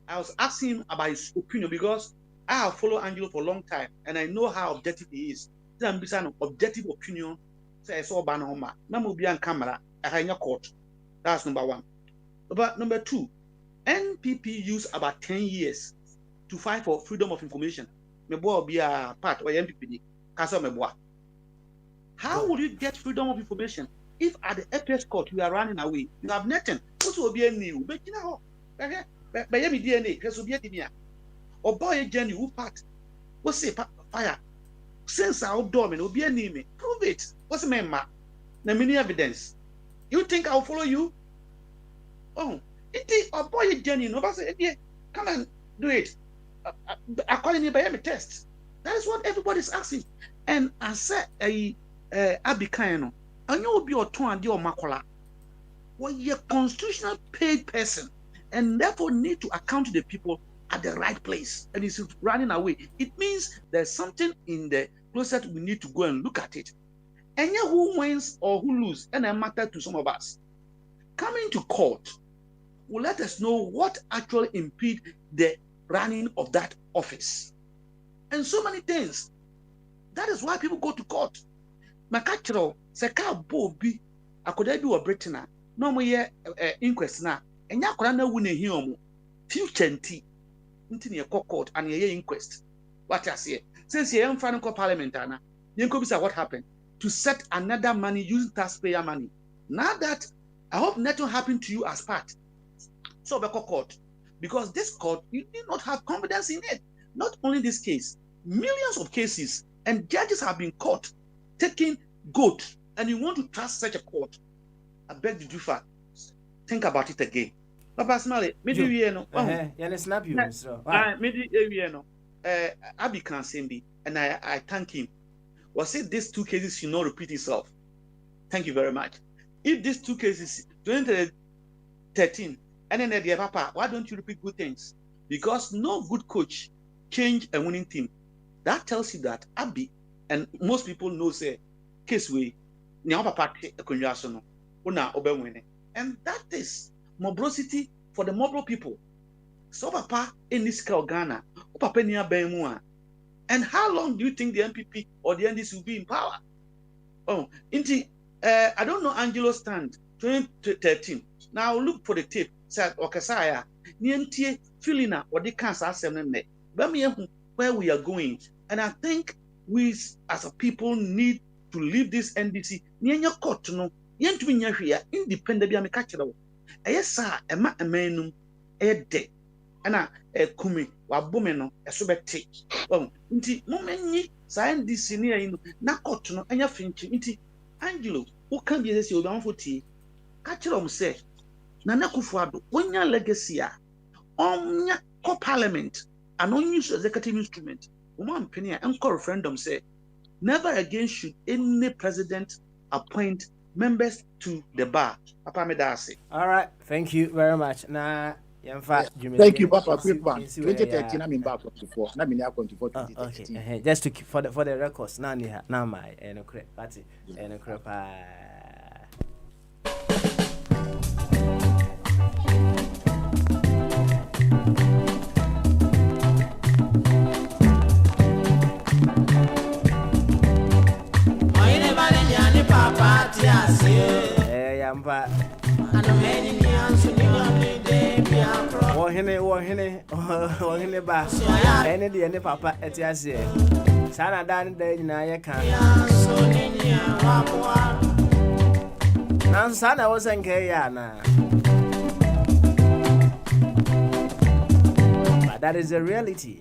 I was asking him about his opinion because I have followed Angelo for a long time and I know how objective he is. Then be an objective opinion. Say I saw Banahoma. Now will be on camera. I have court. That's number one. But number two, NPP used about 10 years to fight for freedom of information. Me boy be a part of NPP. How will you get freedom of information? If at the apex court you are running away, you have nothing. What will be a new? But you know, by any DNA, because will be a DNA. Or boy, a journey who part. What's say fire? Since outdoor, will be a name. Prove it. What's the name, ma? The many evidence. You think I'll follow you? Oh, it is a boy, a journey. Nobody say, come and do it. According to by test. That is what everybody is asking. And I said, Abikaino. And you will be a two and your makola. Well, you're a constitutional paid person and therefore need to account to the people at the right place. And it's running away. It means there's something in the process we need to go and look at it. And yeah, who wins or who loses, and it matters to some of us. Coming to court will let us know what actually impede the running of that office. And so many things. That is why people go to court. Makachiro seka bobi akoda bi wo Britain no mo ye inquest na enya akoda na wu na hi omo future nti ne court and ye inquest what I say since ye am fan parliament ana ye ko bisa what happened to set another money using taxpayer money. Now that I hope nothing happened to you as part so be court because this court you did not have confidence in it. Not only this case, millions of cases and judges have been caught taking goat, and you want to trust such a court. I beg you differ. Think about it again. Papa Smiley, maybe you know. Snap you, maybe you know. Abi can send me, and I thank him. Was it these two cases should not repeat itself? Thank you very much. if these two cases, 2013, and then the papa, why don't you repeat good things? Because no good coach change a winning team. That tells you that Abi, and most people know, say, case way, papa winning. And that is mobility for the mobile people. So papa in this Ghana, papa near Benmua. And how long do you think the MPP or the NDC will be in power? Oh, I don't know Angelo's stand 2013. Now look for the tape. Said Okasaya, Nientie Filina or the cancer assembly. Where we are going. And I think we as a people need to leave this NDC. Nienya court no, yentuminya here independent be amekachira. Yes, sir, Emma Emenum, de. Ana kumi wabome no esobete nti momenyi sa NDC ne ayi no na court no anya finchi nti Angelo wo kan bi ese obi amfoti ka kire om se na Akufo-Addo wonya legacy a onya co parliament and on use executive instrument woman penny and referendum say never again should any president appoint members to the bar. Papa Medase. All right, thank you very much. Now thank you, Papa. 2013, I'm in back 24. I'm in 24. Okay, just to keep for the records. Now, my party and Wahine ba ene de ne papa etiase sana dan da nyina ye kan nan sana wosenke ya na but that is a reality.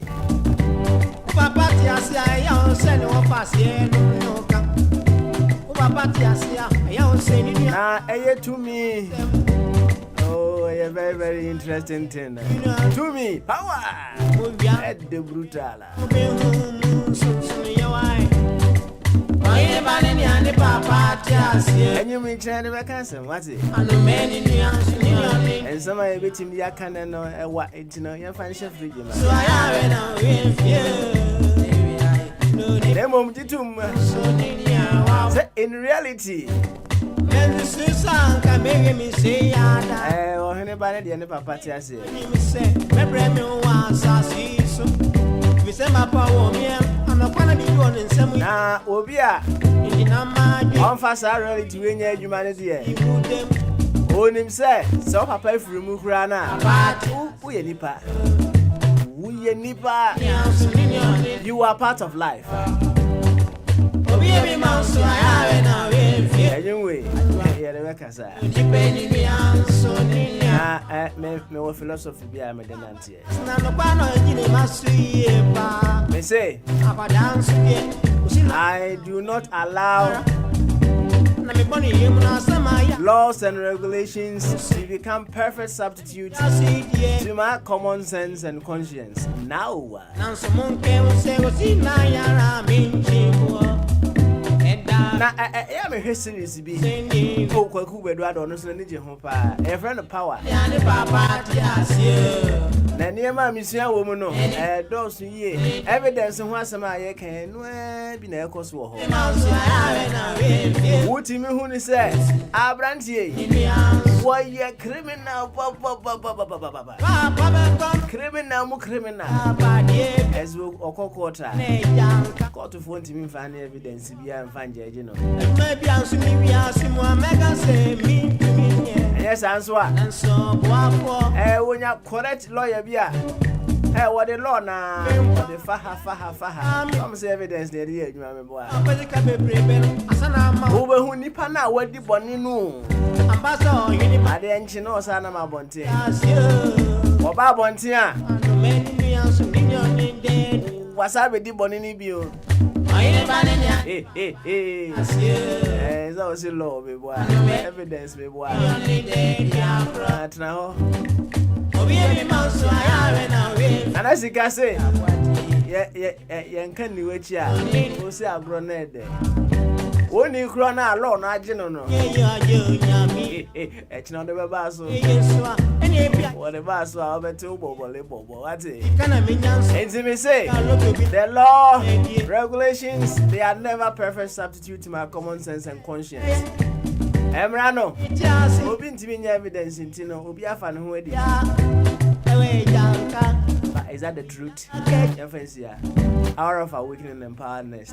Papa tiase ya on se no pass ye no kan papa tiase ya on se ni na eye to me. A very, very interesting thing. To me, power! Head the brutal. And you mean China vacation, what's it? And some are between the Yakan and what it's no, your financial freedom. So I have in reality. Anybody the papa say na obia on fasa reality we nya humanity onim say so papa free mu kura na we nipa you are part of life. Anyway, me philosophy be am the nantie. Me say I do not allow laws and regulations to become perfect substitutes to my common sense and conscience. Now I am a history be oh kwaku bedu ado no so nije ho pa e friend power na niema misua wo mu no do so ye evidence ho asema ye kan no bi na ekoso wo ho wuti mi hu ni se abrantie wo ye criminal criminal as we okokota court of want me find evidence bi am fan jeje no maybe answer me we ask mo mega say me yes answer wonya correct lawyer bi a what the law na what the faha some say evidence dey dey adwuma me boa wo be hu nipa na wadi boni no ambassador ade enchi no sa na mabonte oba bonte a wasabe di boni ni bi o that was a law, baby boy. Evidence, baby boy. Now, and as you can say, yeah, can't you wait here? Who say I'm grown there? When you crown a law, not general. It's not the basso. What a basso, I'll bet two bobo. What's it? And me say, the law, regulations, they are never perfect substitute to my common sense and conscience. Emrano, open to me evidence in Tino, Obia fan who is that the truth? Hour of awakening and empowerment.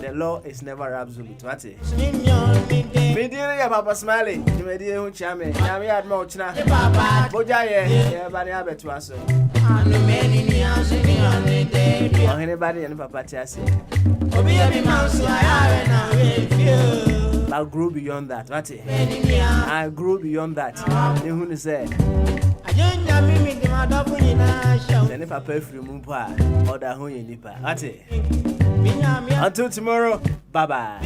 The law is never absolute. What's it? Me dear Papa Smiley, you may dear who chame, Yami had Mochna, Bojaye, Bani Abetuaso. Or anybody and Papa Tiasi. I'll grow beyond that. What's it? I grew beyond that. You who say? Then if I pay for Mumpa or the Honey Nipper, that's it. Until tomorrow, bye bye.